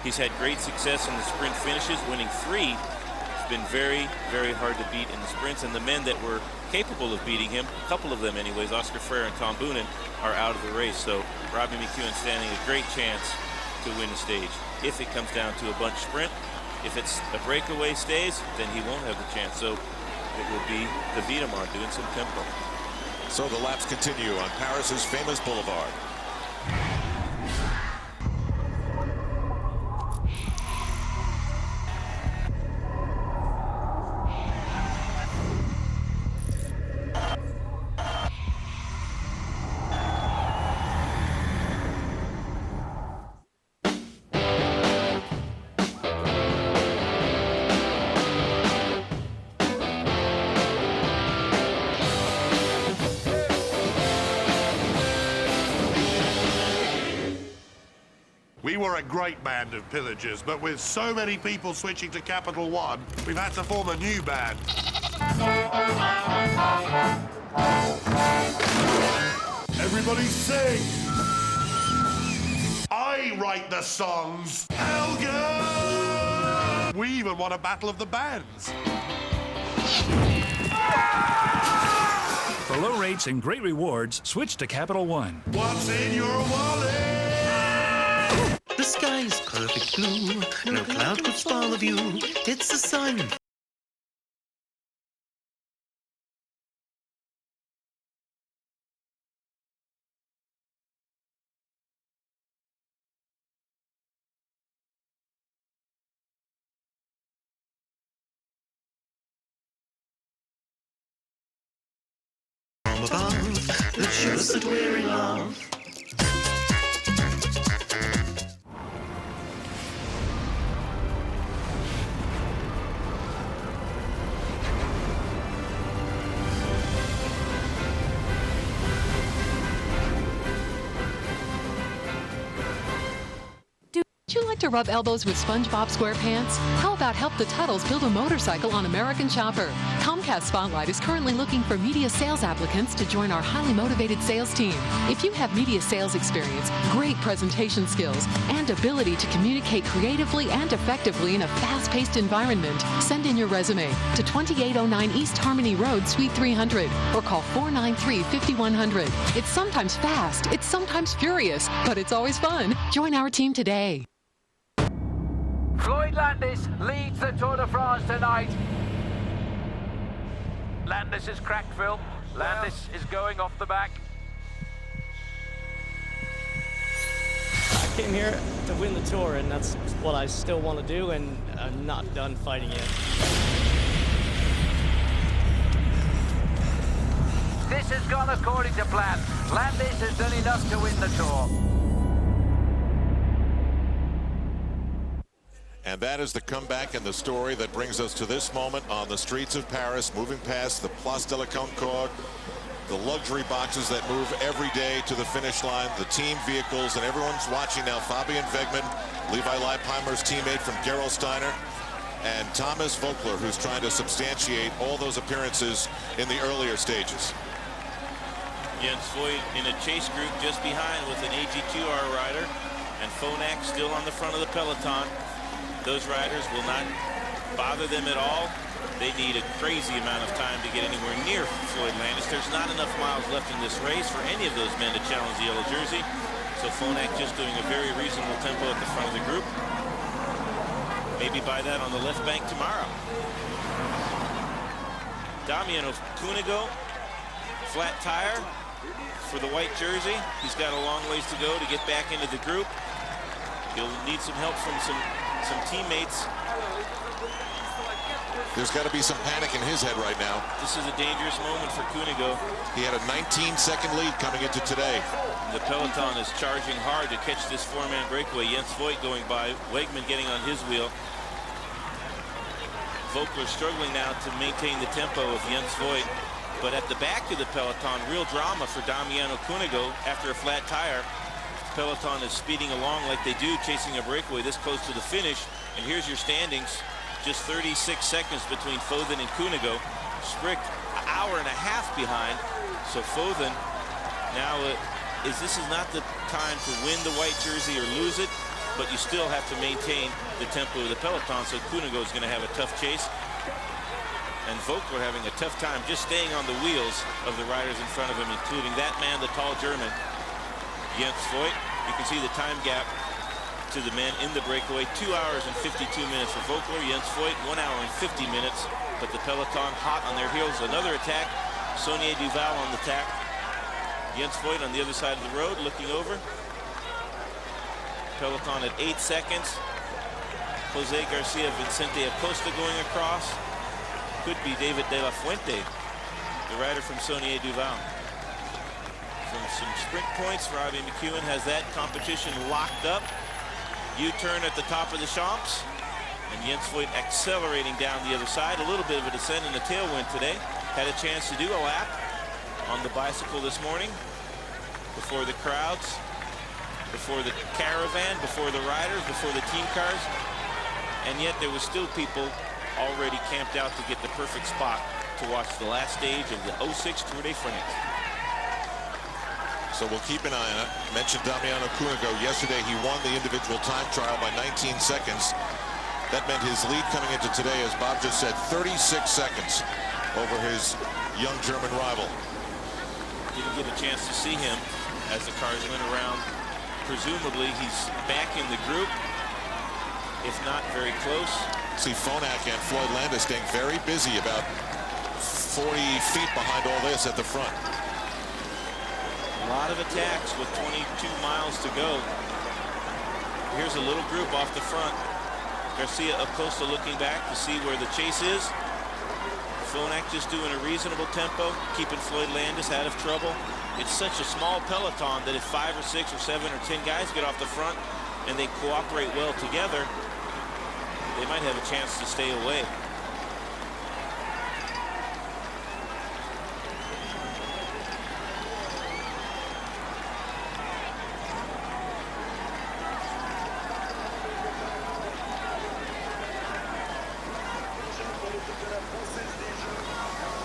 He's had great success in the sprint finishes, winning 3. It's been very, very hard to beat in the sprints, and the men that were capable of beating him, a couple of them anyways, Oscar Freire and Tom Boonen, are out of the race. So Robbie McEwen standing a great chance to win a stage. If it comes down to a bunch sprint, if it's a breakaway stays, then he won't have the chance. So it will be the Wiedemann doing some tempo. So the laps continue on Paris's famous boulevard. We were a great band of pillagers, but with so many people switching to Capital One, we've had to form a new band. Everybody sing! I write the songs, Helga! We even won a battle of the bands. For low rates and great rewards, switch to Capital One. What's in your wallet? The sky's perfect blue, no cloud could spoil the view. It's the sun. From above, that shows that we're in love. Would you like to rub elbows with SpongeBob SquarePants? How about help the Tuttles build a motorcycle on American Chopper? Comcast Spotlight is currently looking for media sales applicants to join our highly motivated sales team. If you have media sales experience, great presentation skills, and ability to communicate creatively and effectively in a fast-paced environment, send in your resume to 2809 East Harmony Road, Suite 300, or call 493-5100. It's sometimes fast, it's sometimes furious, but it's always fun. Join our team today. Floyd Landis leads the Tour de France tonight. Landis is cracked, Phil. Landis is going off the back. I came here to win the Tour, and that's what I still want to do, and I'm not done fighting yet. This has gone according to plan. Landis has done enough to win the Tour. And that is the comeback and the story that brings us to this moment on the streets of Paris, moving past the Place de la Concorde, the luxury boxes that move every day to the finish line, the team vehicles, and everyone's watching now. Fabian Wegmann, Levi Leipheimer's teammate from Gerolsteiner, and Thomas Voeckler, who's trying to substantiate all those appearances in the earlier stages. Jens Voigt in a chase group just behind with an AG2R rider, and Phonak still on the front of the peloton. Those riders will not bother them at all. They need a crazy amount of time to get anywhere near Floyd Landis. There's not enough miles left in this race for any of those men to challenge the yellow jersey. So Phonak just doing a very reasonable tempo at the front of the group. Maybe buy that on the left bank tomorrow. Damiano Cunego, flat tire for the white jersey. He's got a long ways to go to get back into the group. He'll need some help from some teammates. There's got to be some panic in his head right now. This is a dangerous moment for Cunego. He had a 19-second lead coming into today. The peloton is charging hard to catch this four-man breakaway. Jens Voigt going by, Wegmann getting on his wheel. Voeckler struggling now to maintain the tempo of Jens Voigt. But at the back of the peloton, real drama for Damiano Cunego after a flat tire. Peloton is speeding along like they do, chasing a breakaway this close to the finish. And here's your standings. Just 36 seconds between Fothen and Cunego. Sprick an hour and a half behind. So Fothen now this is not the time to win the white jersey or lose it, but you still have to maintain the tempo of the peloton. So Cunego is going to have a tough chase. And Voeckler having a tough time just staying on the wheels of the riders in front of him, including that man, the tall German, Jens Voigt. You can see the time gap to the men in the breakaway. 2 hours and 52 minutes for Voeckler. Jens Voigt, 1 hour and 50 minutes. But the peloton hot on their heels. Another attack. Saunier Duval on the attack. Jens Voigt on the other side of the road looking over. Peloton at 8 seconds. Jose Garcia Vicente Acosta going across. Could be David De La Fuente, the rider from Saunier Duval. From some sprint points, Robbie McEwen has that competition locked up. U-turn at the top of the Champs. And Jens Voigt accelerating down the other side. A little bit of a descent in the tailwind today. Had a chance to do a lap on the bicycle this morning before the crowds before the caravan, before the riders, before the team cars, and yet there was still people already camped out to get the perfect spot to watch the last stage of the 06 Tour de France. So we'll keep an eye on it. Mentioned Damiano Cunego. Yesterday he won the individual time trial by 19 seconds. That meant his lead coming into today, as Bob just said, 36 seconds over his young German rival. Didn't get a chance to see him as the cars went around. Presumably he's back in the group, if not very close. See Phonak and Floyd Landis staying very busy, about 40 feet behind all this at the front. A lot of attacks with 22 miles to go. Here's a little group off the front. Garcia up close to looking back to see where the chase is. Phonak just doing a reasonable tempo, keeping Floyd Landis out of trouble. It's such a small peloton that if 5 or 6 or 7 or 10 guys get off the front and they cooperate well together, they might have a chance to stay away.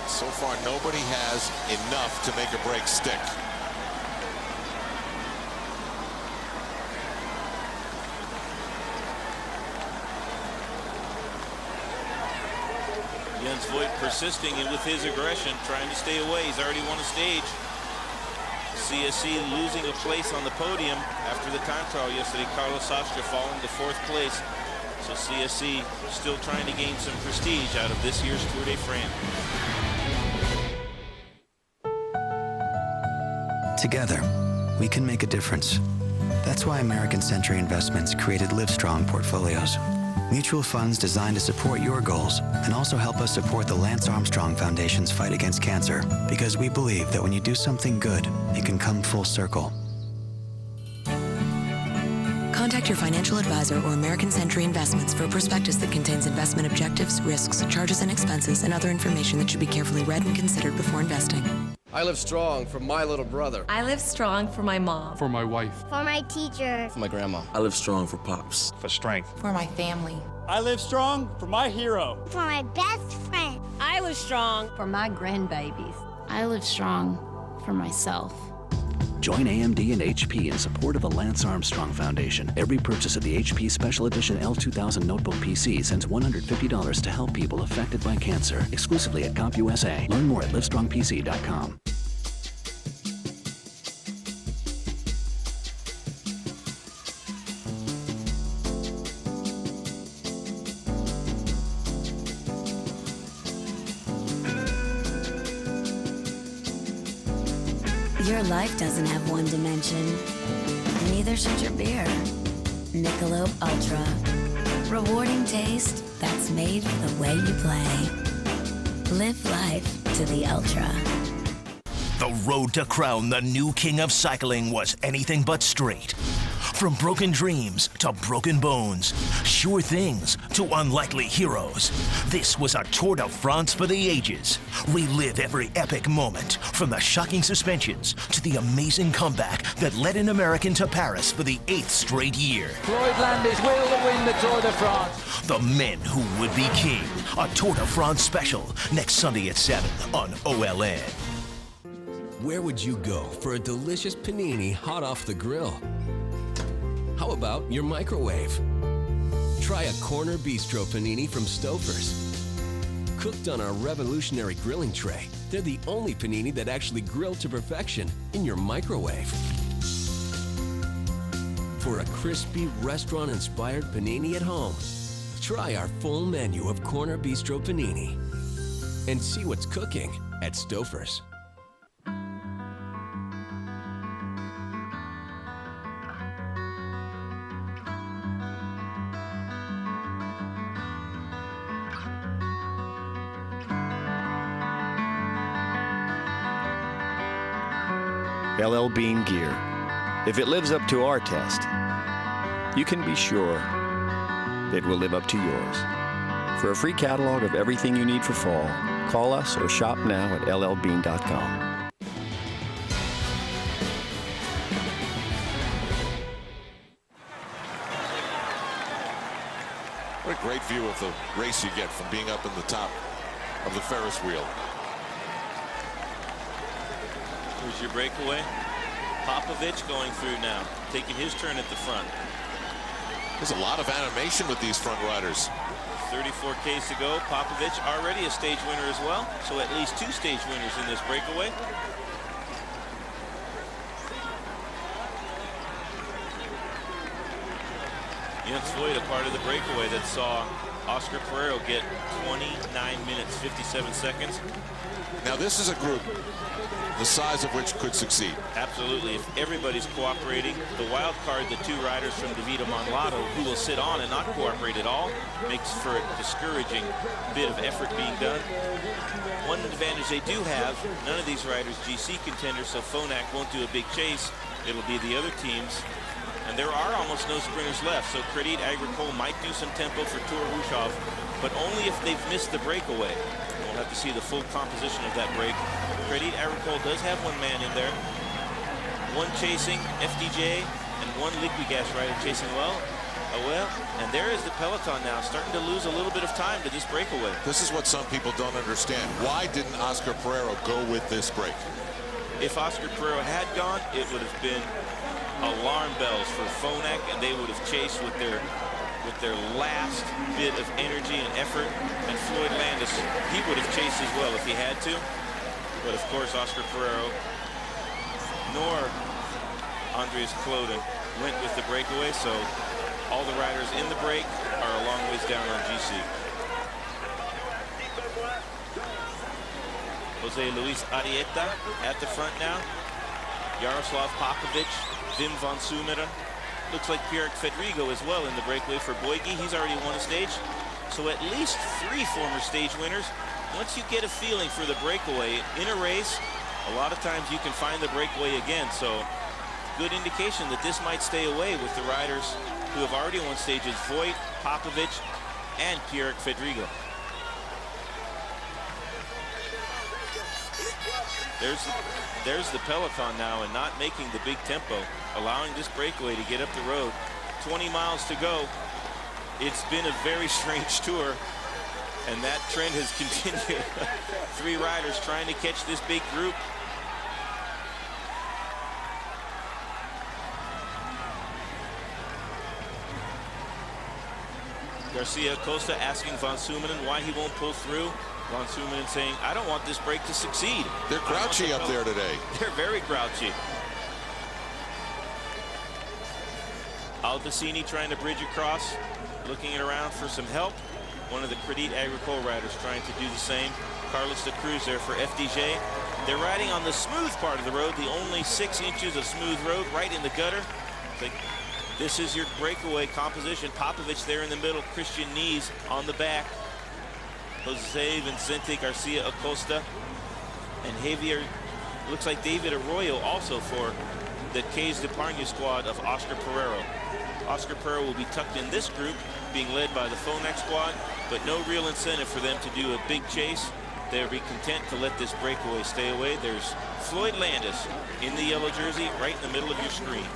So far, nobody has enough to make a break stick. Jens Voigt persisting with his aggression, trying to stay away. He's already won a stage. CSC losing a place on the podium after the time trial yesterday. Carlos Sastre falling to 4th place. So CSC still trying to gain some prestige out of this year's Tour de France. Together, we can make a difference. That's why American Century Investments created Livestrong portfolios. Mutual funds designed to support your goals and also help us support the Lance Armstrong Foundation's fight against cancer, because we believe that when you do something good, it can come full circle. Contact your financial advisor or American Century Investments for a prospectus that contains investment objectives, risks, charges and expenses, and other information that should be carefully read and considered before investing. I live strong for my little brother. I live strong for my mom. For my wife. For my teacher. For my grandma. I live strong for Pops. For strength. For my family. I live strong for my hero. For my best friend. I live strong for my grandbabies. I live strong for myself. Join AMD and HP in support of the Lance Armstrong Foundation. Every purchase of the HP Special Edition L2000 Notebook PC sends $150 to help people affected by cancer. Exclusively at CompUSA. Learn more at livestrongpc.com. Your life doesn't have one dimension. Neither should your beer. Michelob Ultra. Rewarding taste that's made for the way you play. Live life to the ultra. The road to crown the new king of cycling was anything but straight. From broken dreams to broken bones, sure things to unlikely heroes. This was a Tour de France for the ages. Relive every epic moment, from the shocking suspensions to the amazing comeback that led an American to Paris for the 8th straight year. Floyd Landis will win the Tour de France. The men who would be king. A Tour de France special next Sunday at 7 on OLN. Where would you go for a delicious panini hot off the grill? How about your microwave? Try a Corner Bistro panini from Stouffer's. Cooked on our revolutionary grilling tray, they're the only panini that actually grill to perfection in your microwave. For a crispy, restaurant-inspired panini at home, try our full menu of Corner Bistro panini. And see what's cooking at Stouffer's. LL Bean gear. If it lives up to our test, you can be sure it will live up to yours. For a free catalog of everything you need for fall, call us or shop now at llbean.com. What a great view of the race you get from being up in the top of the Ferris wheel. Here's your breakaway. Popovich going through now, taking his turn at the front. There's a lot of animation with these front riders. 34 Ks to go. Popovich already a stage winner as well, so at least 2 stage winners in this breakaway. Jens Voigt, a part of the breakaway that saw Oscar Pereiro get 29 minutes, 57 seconds. Now this is a group the size of which could succeed. Absolutely. If everybody's cooperating, the wild card, the 2 riders from Davide Monlato, who will sit on and not cooperate at all, makes for a discouraging bit of effort being done. One advantage they do have, none of these riders GC contenders, so Phonak won't do a big chase. It'll be the other teams. And there are almost no sprinters left, so Credit Agricole might do some tempo for Tour Hrushov, but only if they've missed the breakaway. We'll have to see the full composition of that break. Credit Agricole does have 1 man in there. 1 chasing FDJ and 1 Liquigas rider chasing well. And there is the peloton now, starting to lose a little bit of time to this breakaway. This is what some people don't understand. Why didn't Oscar Pereiro go with this break? If Oscar Pereiro had gone, it would have been alarm bells for Phonak, and they would have chased with their last bit of energy and effort. And Floyd Landis, he would have chased as well if he had to. But of course, Oscar Pereiro nor Andreas Kloden went with the breakaway, so all the riders in the break are a long ways down on GC. Jose Luis Arieta at the front now. Jaroslav Popovich, Wim van Sumeren. Looks like Pierre Fedrigo as well in the breakaway for Boygi. He's already won a stage. So at least 3 former stage winners. Once you get a feeling for the breakaway in a race, a lot of times you can find the breakaway again. So good indication that this might stay away with the riders who have already won stages, Voigt, Popovich, and Pierre Fedrigo. There's the peloton now, and not making the big tempo, allowing this breakaway to get up the road. 20 miles to go. It's been a very strange tour, and that trend has continued. 3 riders trying to catch this big group. Garcia Costa asking Van Sumeren why he won't pull through. Van Sumeren saying, I don't want this break to succeed. They're grouchy up there today. They're very grouchy. Albacini trying to bridge across, looking around for some help. One of the Credit Agricole riders trying to do the same. Carlos de Cruz there for FDJ. They're riding on the smooth part of the road, the only 6 inches of smooth road right in the gutter. This is your breakaway composition. Popovich there in the middle, Christian Knees on the back. Jose Vicente Garcia Acosta and Javier, looks like David Arroyo also for the Cays d'Epargne squad of Oscar Pereiro. Oscar Pereiro will be tucked in this group, being led by the Phonak squad, but no real incentive for them to do a big chase. They'll be content to let this breakaway stay away. There's Floyd Landis in the yellow jersey right in the middle of your screen.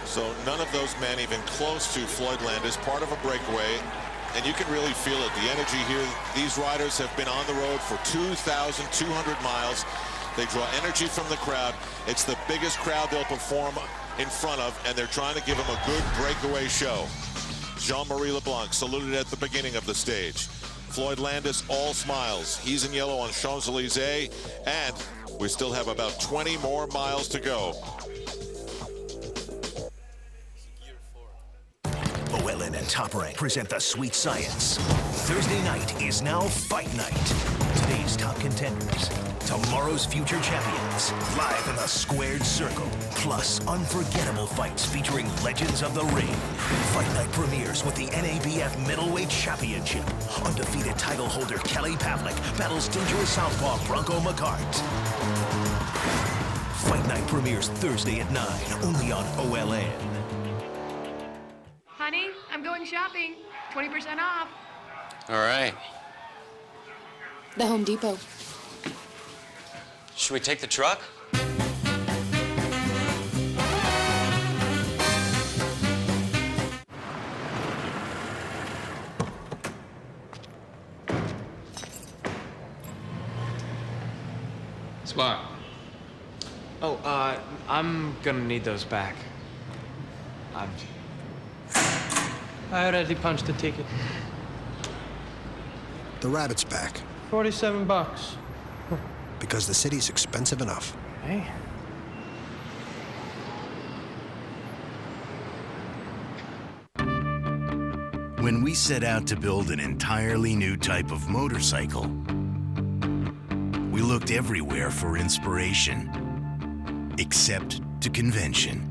So none of those men even close to Floyd Landis, part of a breakaway. And you can really feel it, the energy here. These riders have been on the road for 2,200 miles. They draw energy from the crowd. It's the biggest crowd they'll perform in front of, and they're trying to give them a good breakaway show. Jean-Marie LeBlanc saluted at the beginning of the stage. Floyd Landis, all smiles. He's in yellow on Champs-Élysées, and we still have about 20 more miles to go. OLN and Top Rank present the Sweet Science. Thursday night is now Fight Night. Today's top contenders, tomorrow's future champions, live in the squared circle. Plus, unforgettable fights featuring legends of the ring. Fight Night premieres with the NABF Middleweight Championship. Undefeated title holder Kelly Pavlik battles dangerous southpaw Bronco McCart. Fight Night premieres Thursday at 9, only on OLN. Honey, I'm going shopping. 20% off. All right. The Home Depot. Should we take the truck? Spot. Oh, I'm gonna need those back. I already punched the ticket. The rabbit's back. $47. Because the city's expensive enough. Hey. When we set out to build an entirely new type of motorcycle, we looked everywhere for inspiration, except to convention.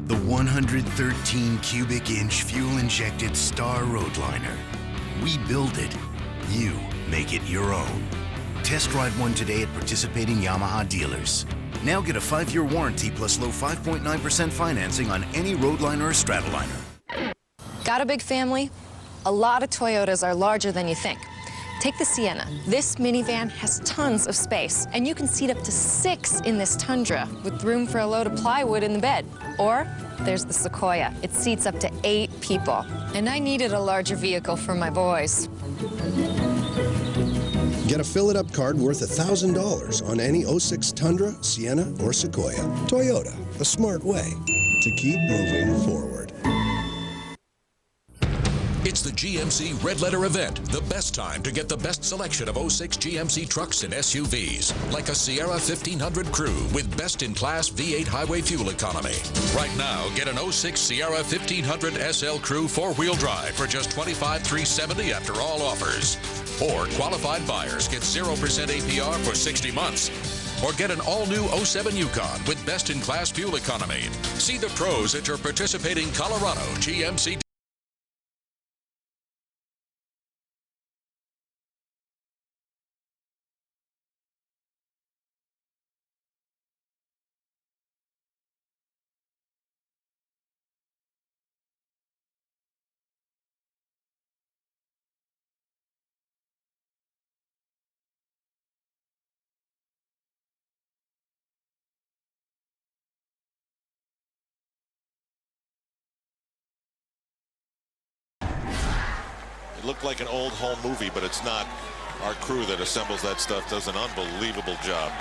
The 113 cubic inch fuel-injected Star Roadliner. We build it, you make it your own. Test drive one today at participating Yamaha dealers. Now get a 5-year warranty plus low 5.9% financing on any Roadliner or Stratoliner. Got a big family? A lot of Toyotas are larger than you think. Take the Sienna. This minivan has tons of space, and you can seat up to 6 in this Tundra with room for a load of plywood in the bed. Or there's the Sequoia. It seats up to 8 people. And I needed a larger vehicle for my boys. Get a fill-it-up card worth $1,000 on any 06 Tundra, Sienna, or Sequoia. Toyota, a smart way to keep moving forward. It's the GMC Red Letter event, the best time to get the best selection of 06 GMC trucks and SUVs, like a Sierra 1500 Crew with best-in-class V8 highway fuel economy. Right now, get an 06 Sierra 1500 SL Crew 4-wheel drive for just $25,370 after all offers. Or qualified buyers get 0% APR for 60 months. Or get an all-new 07 Yukon with best-in-class fuel economy. See the pros at your participating Colorado GMC. Looked like an old home movie, but it's not. Our crew that assembles that stuff does an unbelievable job.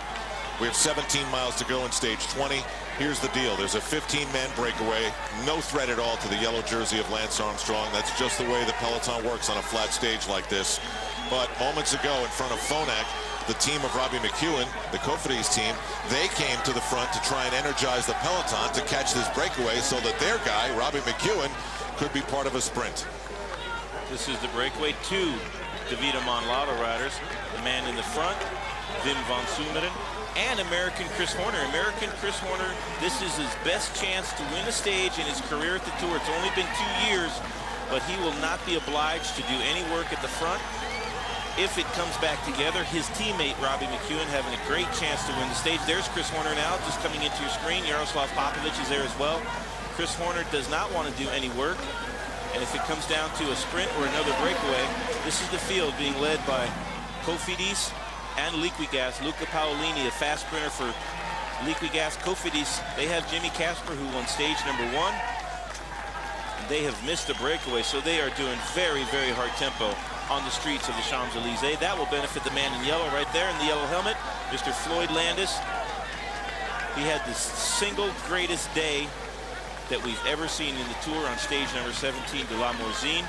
We have 17 miles to go in stage 20. Here's the deal. There's a 15-man breakaway. No threat at all to the yellow jersey of Lance Armstrong. That's just the way the peloton works on a flat stage like this. But moments ago in front of Phonak, the team of Robbie McEwen, the Cofidis team, they came to the front to try and energize the peloton to catch this breakaway so that their guy, Robbie McEwen, could be part of a sprint. This is the breakaway. 2 DeVita Monlotto riders. The man in the front, Wim van Sumeren, and American Chris Horner. American Chris Horner, this is his best chance to win a stage in his career at the Tour. It's only been 2 years, but he will not be obliged to do any work at the front. If it comes back together, his teammate, Robbie McEwen, having a great chance to win the stage. There's Chris Horner now, just coming into your screen. Jaroslav Popovic is there as well. Chris Horner does not want to do any work. And if it comes down to a sprint or another breakaway, this is the field being led by Cofidis and Liquigas. Luca Paolini, a fast sprinter for Liquigas. Cofidis, they have Jimmy Casper, who won stage number 1. They have missed a breakaway, so they are doing very, very hard tempo on the streets of the Champs-Élysées. That will benefit the man in yellow right there in the yellow helmet, Mr. Floyd Landis. He had the single greatest day that we've ever seen in the Tour on stage number 17 de la Morzine.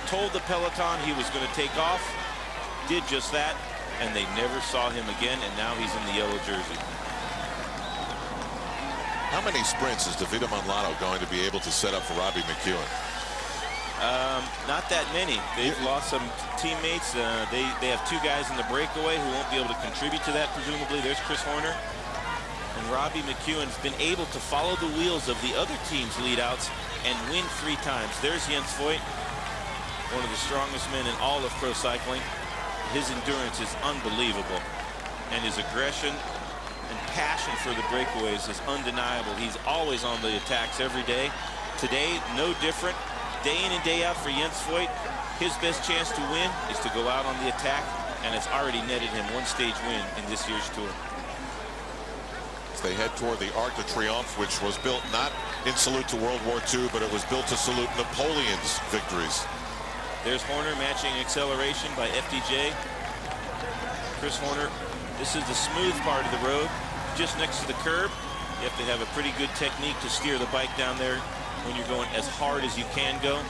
Told the peloton he was going to take off, did just that, and they never saw him again, and now he's in the yellow jersey. How many sprints is DeVita Monlotto going to be able to set up for Robbie McEwen? Not that many. They've lost some teammates. They have 2 guys in the breakaway who won't be able to contribute to that, presumably. There's Chris Horner. And Robbie McEwen's been able to follow the wheels of the other team's leadouts and win 3 times. There's Jens Voigt, one of the strongest men in all of pro cycling. His endurance is unbelievable, and his aggression and passion for the breakaways is undeniable. He's always on the attacks every day. Today, no different. Day in and day out for Jens Voigt. His best chance to win is to go out on the attack, and it's already netted him 1 stage win in this year's Tour. They head toward the Arc de Triomphe, which was built not in salute to World War II, but it was built to salute Napoleon's victories. There's Horner matching acceleration by FDJ. Chris Horner This is the smooth part of the road, just next to the curb. You have to have a pretty good technique to steer the bike down there when you're going as hard as you can go.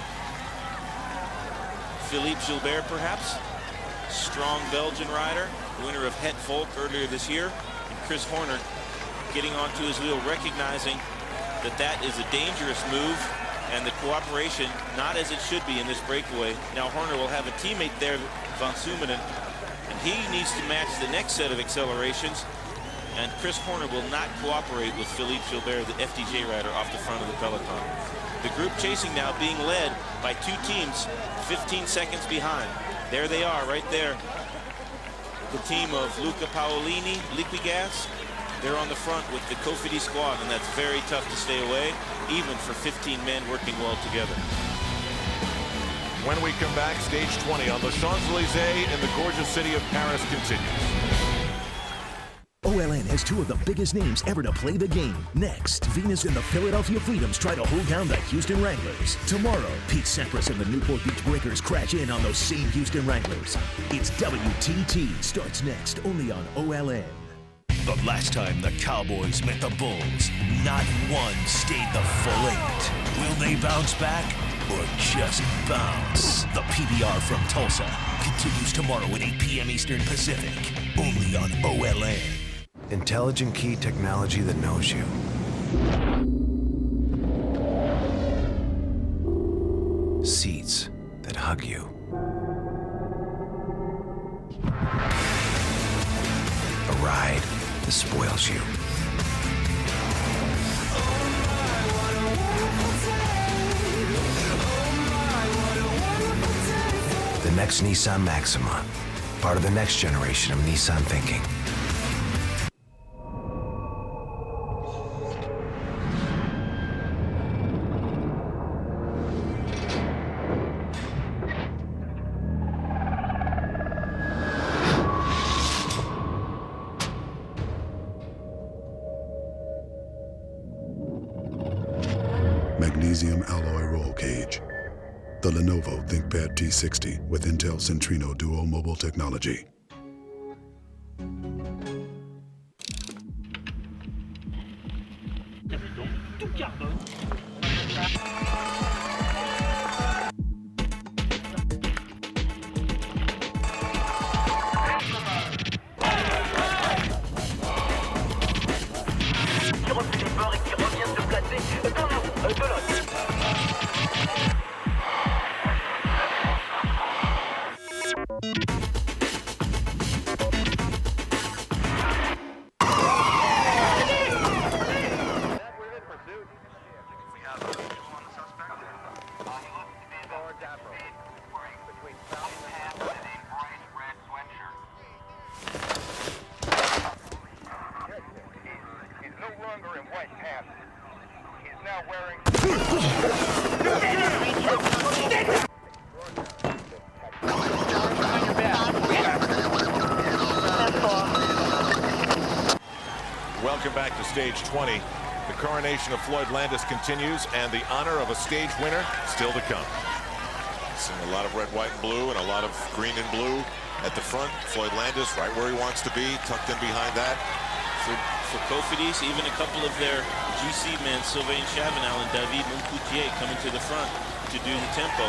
Philippe Gilbert, perhaps, strong Belgian rider, winner of Het Volk earlier this year, and Chris Horner getting onto his wheel, recognizing that that is a dangerous move and the cooperation not as it should be in this breakaway. Now Horner will have a teammate there, Van Sumeren, and he needs to match the next set of accelerations, and Chris Horner will not cooperate with Philippe Gilbert, the FDJ rider, off the front of the peloton. The group chasing now being led by two teams 15 seconds behind. There they are right there. The team of Luca Paolini, Liquigas, they're on the front with the Cofidis squad, and that's very tough to stay away, even for 15 men working well together. When we come back, stage 20 on the Champs-Élysées in the gorgeous city of Paris continues. OLN has two of the biggest names ever to play the game. Next, Venus and the Philadelphia Freedoms try to hold down the Houston Wranglers. Tomorrow, Pete Sampras and the Newport Beach Breakers crash in on those same Houston Wranglers. It's WTT starts next, only on OLN. The last time the Cowboys met the Bulls, not one stayed the full 8. Will they bounce back or just bounce? The PBR from Tulsa continues tomorrow at 8 p.m. Eastern Pacific, only on OLN. Intelligent key technology that knows you. Seats that hug you. A ride that spoils you. The next Nissan Maxima, part of the next generation of Nissan thinking. Magnesium alloy roll cage. The Lenovo ThinkPad T60 with Intel Centrino Duo mobile technology. Welcome back to stage 20. The coronation of Floyd Landis continues, and the honor of a stage winner still to come. Seeing a lot of red, white, and blue, and a lot of green and blue at the front. Floyd Landis right where he wants to be, tucked in behind that. For Cofidis, even a couple of their GC men, Sylvain Chavanel and David Moncoutier, coming to the front to do the tempo.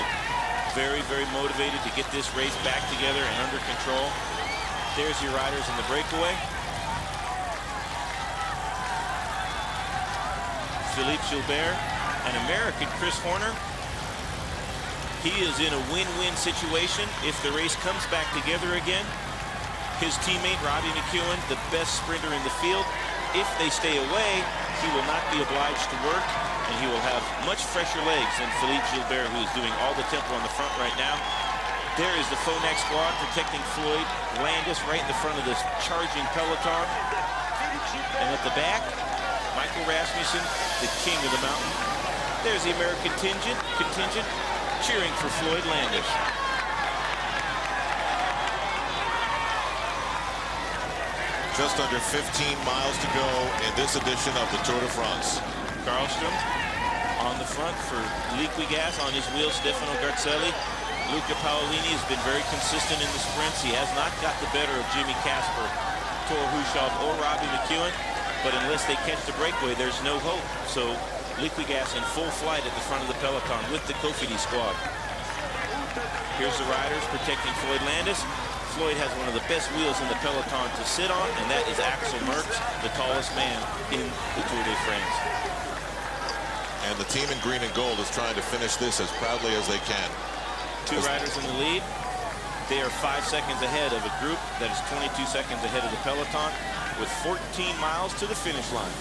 Very, very motivated to get this race back together and under control. There's your riders in the breakaway. Philippe Gilbert, an American, Chris Horner. He is in a win-win situation if the race comes back together again. His teammate, Robbie McEwen, the best sprinter in the field. If they stay away, he will not be obliged to work, and he will have much fresher legs than Philippe Gilbert, who is doing all the tempo on the front right now. There is the Phonak squad protecting Floyd Landis right in the front of this charging peloton. And at the back, Michael Rasmussen, the king of the mountain. There's the American contingent cheering for Floyd Landis. Just under 15 miles to go in this edition of the Tour de France. Karlstrom on the front for Liquigas, on his wheel Stefano Garzelli. Luca Paolini has been very consistent in the sprints. He has not got the better of Jimmy Casper. Hushov or Robbie McEwen, but unless they catch the breakaway, there's no hope. So Liggett in full flight at the front of the peloton with the Kofidi squad. Here's the riders protecting Floyd Landis. Floyd has one of the best wheels in the peloton to sit on, and that is Axel Merckx, the tallest man in the Tour de France. And the team in green and gold is trying to finish this as proudly as they can. Two riders in the lead. They are 5 seconds ahead of a group that is 22 seconds ahead of the peloton with 14 miles to the finish line.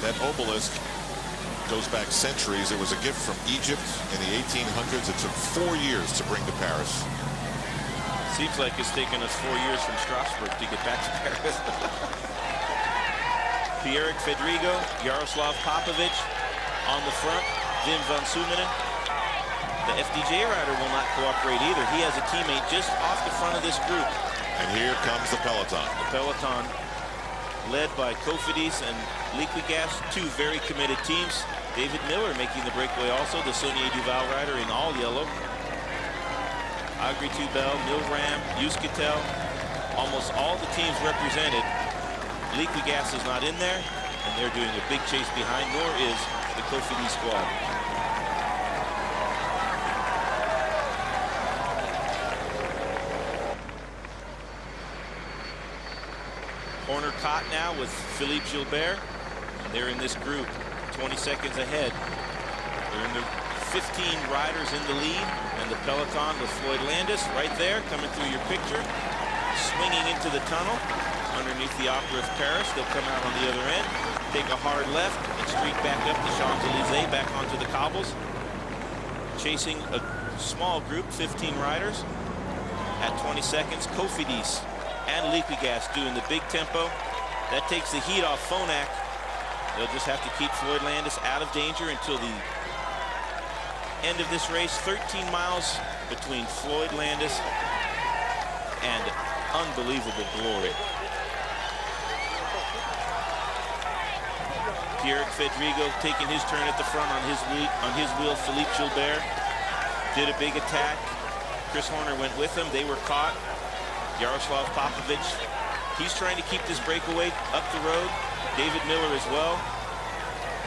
That obelisk goes back centuries. It was a gift from Egypt in the 1800s. It took 4 years to bring to Paris. Seems like it's taken us 4 years from Strasbourg to get back to Paris. Pierrick Fedrigo, Jaroslav Popovic on the front, Wim van Sumeren. The FDJ rider will not cooperate either. He has a teammate just off the front of this group. And here comes the peloton. The peloton led by Kofidis and Liggett, two very committed teams. David Miller making the breakaway also, the Saunier Duval rider in all yellow. Agri Tubel, Milram, Euskaltel, almost all the teams represented. Liggett is not in there, and they're doing a big chase behind, nor is the Kofidi squad. Horner caught now with Philippe Gilbert, and they're in this group, 20 seconds ahead. They're in the 15 riders in the lead, and the peloton with Floyd Landis right there coming through your picture, swinging into the tunnel underneath the Opera of Paris. They'll come out on the other end, take a hard left, and streak back up the Champs-Élysées, back onto the cobbles. Chasing a small group, 15 riders. At 20 seconds, Kofidis and Liggett doing the big tempo. That takes the heat off Phonak. They'll just have to keep Floyd Landis out of danger until the end of this race. 13 miles between Floyd Landis and unbelievable glory. Pierrick Fedrigo taking his turn at the front on his wheel. Philippe Gilbert did a big attack. Chris Horner went with him. They were caught. Jaroslav Popovic, he's trying to keep this breakaway up the road. David Miller as well.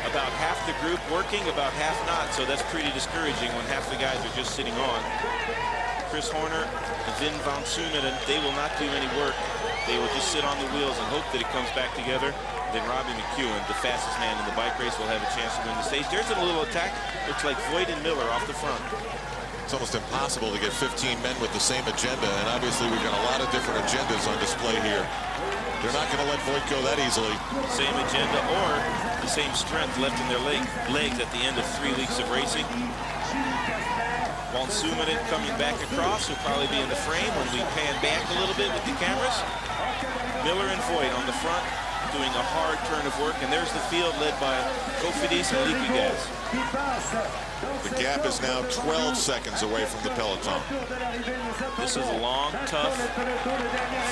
About half the group working, about half not, so that's pretty discouraging when half the guys are just sitting on. Chris Horner and Wim van Sumeren, they will not do any work. They will just sit on the wheels and hope that it comes back together. Then Robbie McEwen, the fastest man in the bike race, will have a chance to win the stage. There's a little attack. Looks like Voigt and Miller off the front. It's almost impossible to get 15 men with the same agenda, and obviously we've got a lot of different agendas on display here. They're not going to let Voigt go that easily. Same agenda or the same strength left in their legs at the end of 3 weeks of racing. Van Sumeren coming back across will probably be in the frame when we pan back a little bit with the cameras. Miller and Voigt on the front doing a hard turn of work, and there's the field led by Kofidis and Liggett. The gap is now 12 seconds away from the peloton. This is a long, tough,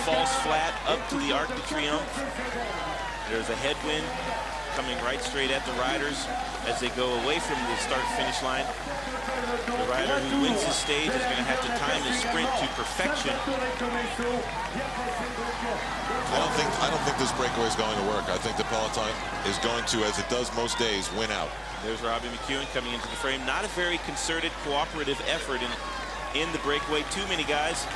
false flat up to the Arc de Triomphe. There's a headwind coming right straight at the riders as they go away from the start-finish line. The rider who wins this stage is going to have to time his sprint to perfection. I don't think this breakaway is going to work. I think the peloton is going to, as it does most days, win out. There's Robbie McEwen coming into the frame. Not a very concerted, cooperative effort in the breakaway. Too many guys.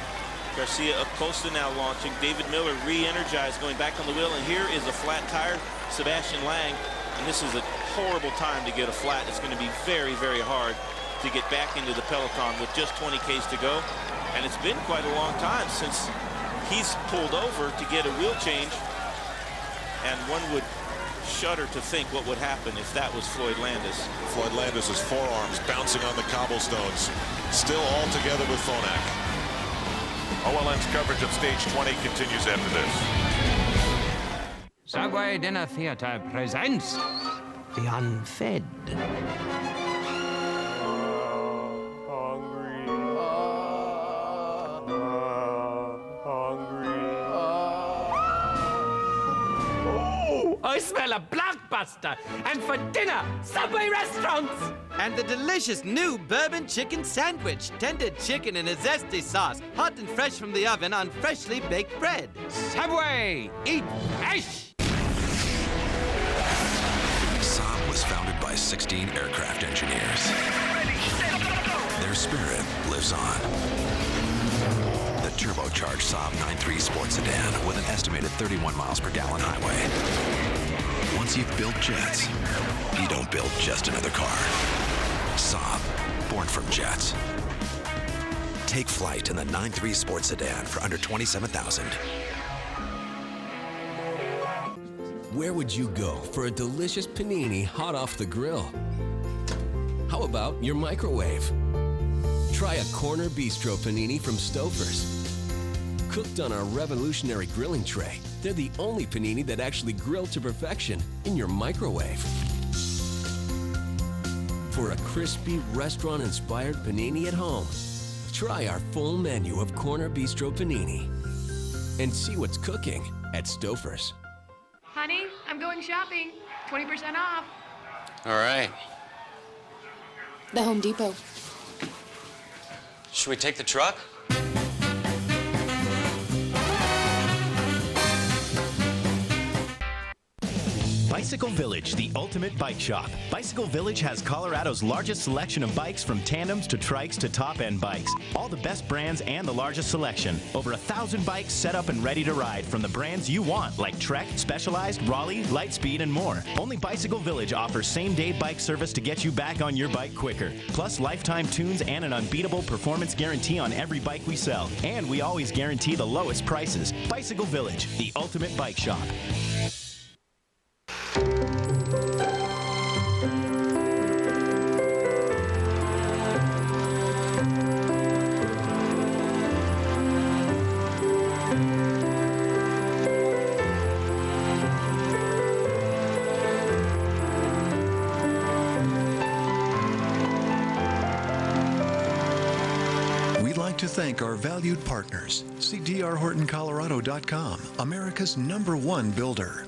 Garcia Acosta now launching. David Miller re-energized, going back on the wheel. And here is a flat tire, Sebastian Lang. And this is a horrible time to get a flat. It's going to be very, very hard to get back into the peloton with just 20 Ks to go. And it's been quite a long time since he's pulled over to get a wheel change. And one would shudder to think what would happen if that was Floyd Landis. Floyd Landis' forearms bouncing on the cobblestones. Still all together with Phonak. OLN's coverage of stage 20 continues after this. Subway Dinner Theatre presents The Unfed. I smell a black pasta. And for dinner, Subway restaurants. And the delicious new bourbon chicken sandwich. Tendered chicken in a zesty sauce, hot and fresh from the oven on freshly baked bread. Subway, eat fresh. Saab was founded by 16 aircraft engineers. Their spirit lives on. The turbocharged Saab 9.3 sports sedan with an estimated 31 miles per gallon highway. Once you've built jets, you don't build just another car. Saab, born from jets. Take flight in the 9.3 sports sedan for under $27,000. Where would you go for a delicious panini hot off the grill? How about your microwave? Try a corner bistro panini from Stouffer's. Cooked on our revolutionary grilling tray, they're the only panini that actually grill to perfection in your microwave. For a crispy, restaurant-inspired panini at home, try our full menu of corner bistro panini. And see what's cooking at Stouffer's. Honey, I'm going shopping. 20% off. All right. The Home Depot. Should we take the truck? Bicycle Village, the ultimate bike shop. Bicycle Village has Colorado's largest selection of bikes, from tandems to trikes to top-end bikes. All the best brands and the largest selection. Over 1,000 bikes set up and ready to ride from the brands you want, like Trek, Specialized, Raleigh, Lightspeed, and more. Only Bicycle Village offers same-day bike service to get you back on your bike quicker. Plus lifetime tunes and an unbeatable performance guarantee on every bike we sell. And we always guarantee the lowest prices. Bicycle Village, the ultimate bike shop. To thank our valued partners. See drhortoncolorado.com, America's #1 builder.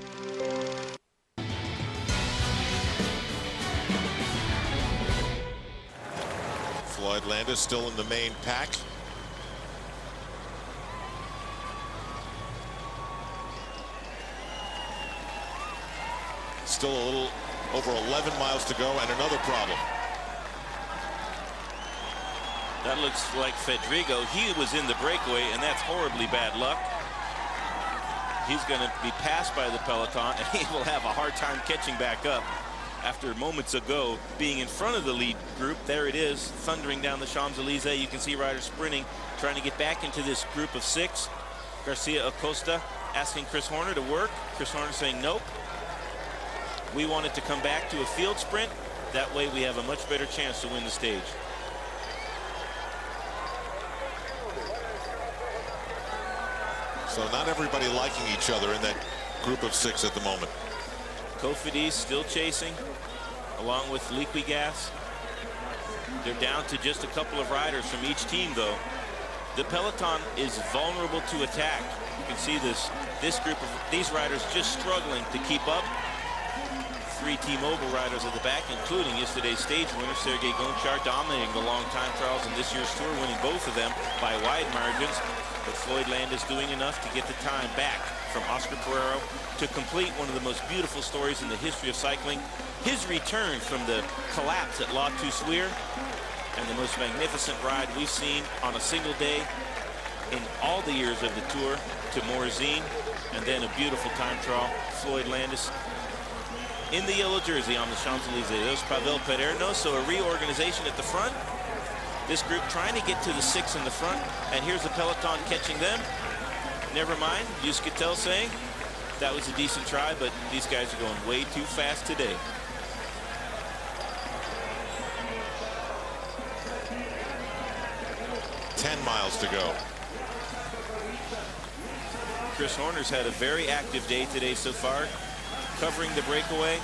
Floyd Landis still in the main pack. Still a little over 11 miles to go, and another problem. That looks like Fedrigo. He was in the breakaway, and that's horribly bad luck. He's going to be passed by the peloton, and he will have a hard time catching back up after moments ago being in front of the lead group. There it is, thundering down the Champs-Élysées. You can see riders sprinting, trying to get back into this group of 6. Garcia Acosta asking Chris Horner to work. Chris Horner saying nope. We wanted to come back to a field sprint. That way we have a much better chance to win the stage. So not everybody liking each other in that group of 6 at the moment. Kofidis still chasing, along with Liquigas. They're down to just a couple of riders from each team, though. The peloton is vulnerable to attack. You can see this group of these riders just struggling to keep up. 3 T-Mobile riders at the back, including yesterday's stage winner Sergei Gonchar, dominating the long time trials in this year's tour, winning both of them by wide margins. But Floyd Landis doing enough to get the time back from Oscar Pereiro to complete one of the most beautiful stories in the history of cycling. His return from the collapse at La Toussuire, and the most magnificent ride we've seen on a single day in all the years of the tour to Morzine, and then a beautiful time trial. Floyd Landis in the yellow jersey on the Champs-Élysées. There's Pavel Pererno, so a reorganization at the front. This group trying to get to the 6 in the front, and here's the peloton catching them. Never mind, Euskaltel saying that was a decent try, but these guys are going way too fast today. $10 miles to go. Chris Horner's had a very active day today so far, covering the breakaway,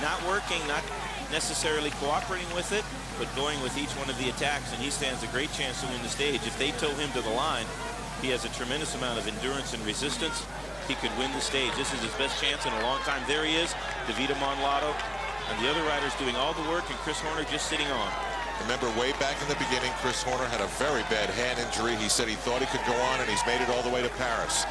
not working, not necessarily cooperating with it, but going with each one of the attacks, and he stands a great chance to win the stage. If they tow him to the line, he has a tremendous amount of endurance and resistance. he could win the stage. This is his best chance in a long time. There he is, Davide Monlato, and the other riders doing all the work, and Chris Horner just sitting on. Remember, way back in the beginning, Chris Horner had a very bad hand injury. He said he thought he could go on, and he's made it all the way to Paris.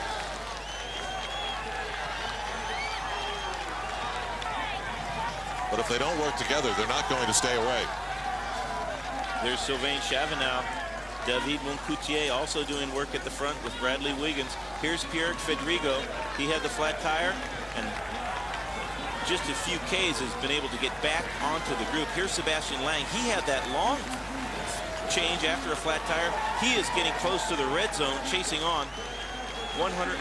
But if they don't work together, they're not going to stay away. There's Sylvain Chavanel. David Moncoutier also doing work at the front with Bradley Wiggins. Here's Pierre Federico. He had the flat tire, and just a few Ks has been able to get back onto the group. Here's Sebastian Lang. He had that long change after a flat tire. He is getting close to the red zone, chasing on. 173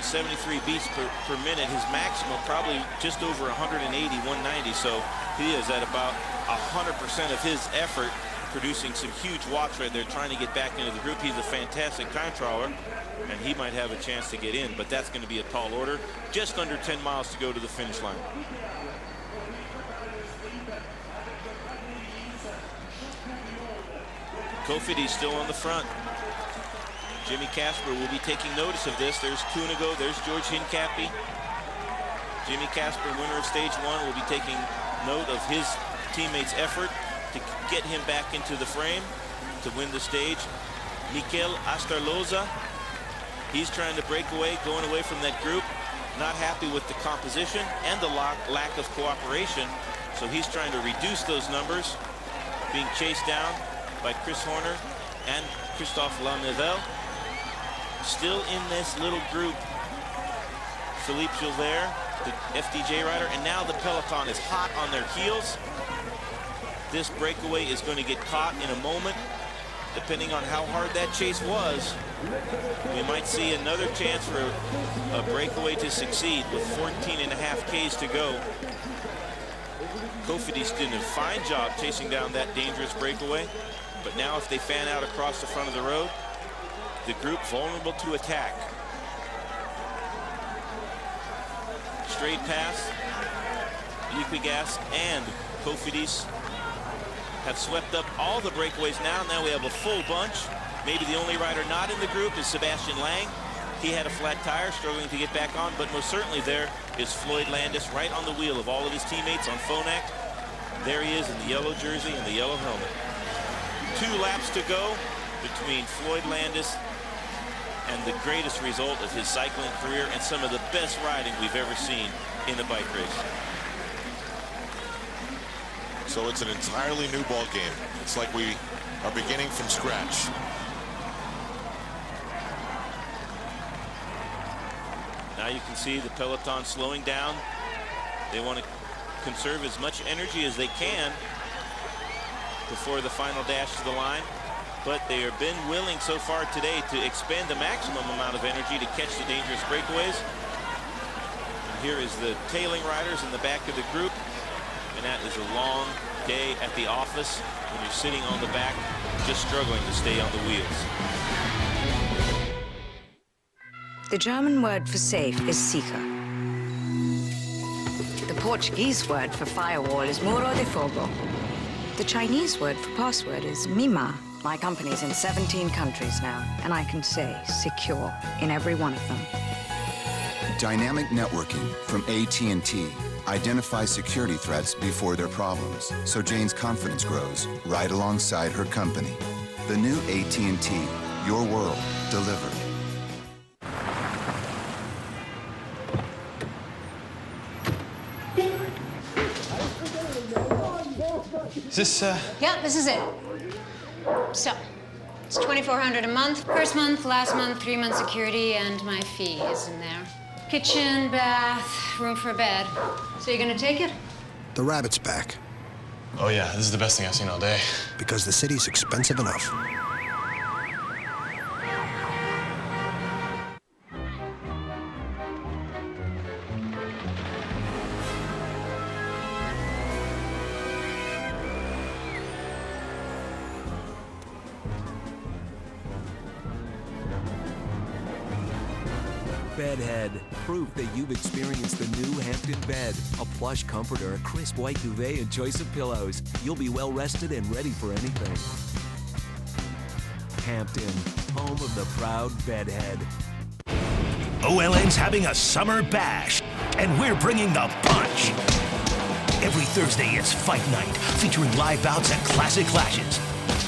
beats per minute. His maximum probably just over 180, 190. So he is at about 100% of his effort, producing some huge watts right there, trying to get back into the group. He's a fantastic time trawler, and he might have a chance to get in, but that's going to be a tall order. Just under 10 miles to go to the finish line. Kofidis still on the front. Jimmy Casper will be taking notice of this. There's Cunego, there's George Hincapie. Jimmy Casper, winner of stage 1, will be taking note of his teammates' effort to get him back into the frame to win the stage. Mikel Astarloza, he's trying to break away, going away from that group, not happy with the composition and the lack of cooperation, so he's trying to reduce those numbers, being chased down by Chris Horner and Christophe Laneuville. Still in this little group, Philippe Gilbert, the FDJ rider, and now the peloton is hot on their heels. This breakaway is going to get caught in a moment. Depending on how hard that chase was, we might see another chance for a breakaway to succeed with 14.5 Ks to go. Kofidis did a fine job chasing down that dangerous breakaway, but now if they fan out across the front of the road, the group vulnerable to attack. Straight pass, Liquigas and Kofidis have swept up all the breakaways now. Now we have a full bunch. Maybe the only rider not in the group is Sebastian Lang. He had a flat tire, struggling to get back on, but most certainly there is Floyd Landis right on the wheel of all of his teammates on Phonak. There he is in the yellow jersey and the yellow helmet. 2 laps to go between Floyd Landis and the greatest result of his cycling career and some of the best riding we've ever seen in a bike race. So it's an entirely new ball game. It's like we are beginning from scratch. Now you can see the peloton slowing down. They want to conserve as much energy as they can before the final dash to the line, but they have been willing so far today to expend the maximum amount of energy to catch the dangerous breakaways. And here is the tailing riders in the back of the group, and that is a long day at the office when you're sitting on the back just struggling to stay on the wheels. The German word for safe is sicher. The Portuguese word for firewall is muro de fogo. The Chinese word for password is mima. My company's in 17 countries now, and I can say secure in every one of them. Dynamic networking from AT&T identifies security threats before they're problems, so Jane's confidence grows right alongside her company. The new AT&T, your world delivered. Is this, Yeah, this is it. So, it's $2,400 a month. First month, last month, 3-month security, and my fee is in there. Kitchen, bath, room for a bed. So you're gonna take it? The rabbit's back. Oh yeah, this is the best thing I've seen all day. Because the city's expensive enough. Bedhead. Proof that you've experienced the new Hampton bed. A plush comforter, a crisp white duvet, and choice of pillows. You'll be well rested and ready for anything. Hampton, home of the proud bedhead. OLN's having a summer bash, and we're bringing the punch. Every Thursday, it's Fight Night, featuring live bouts and classic clashes.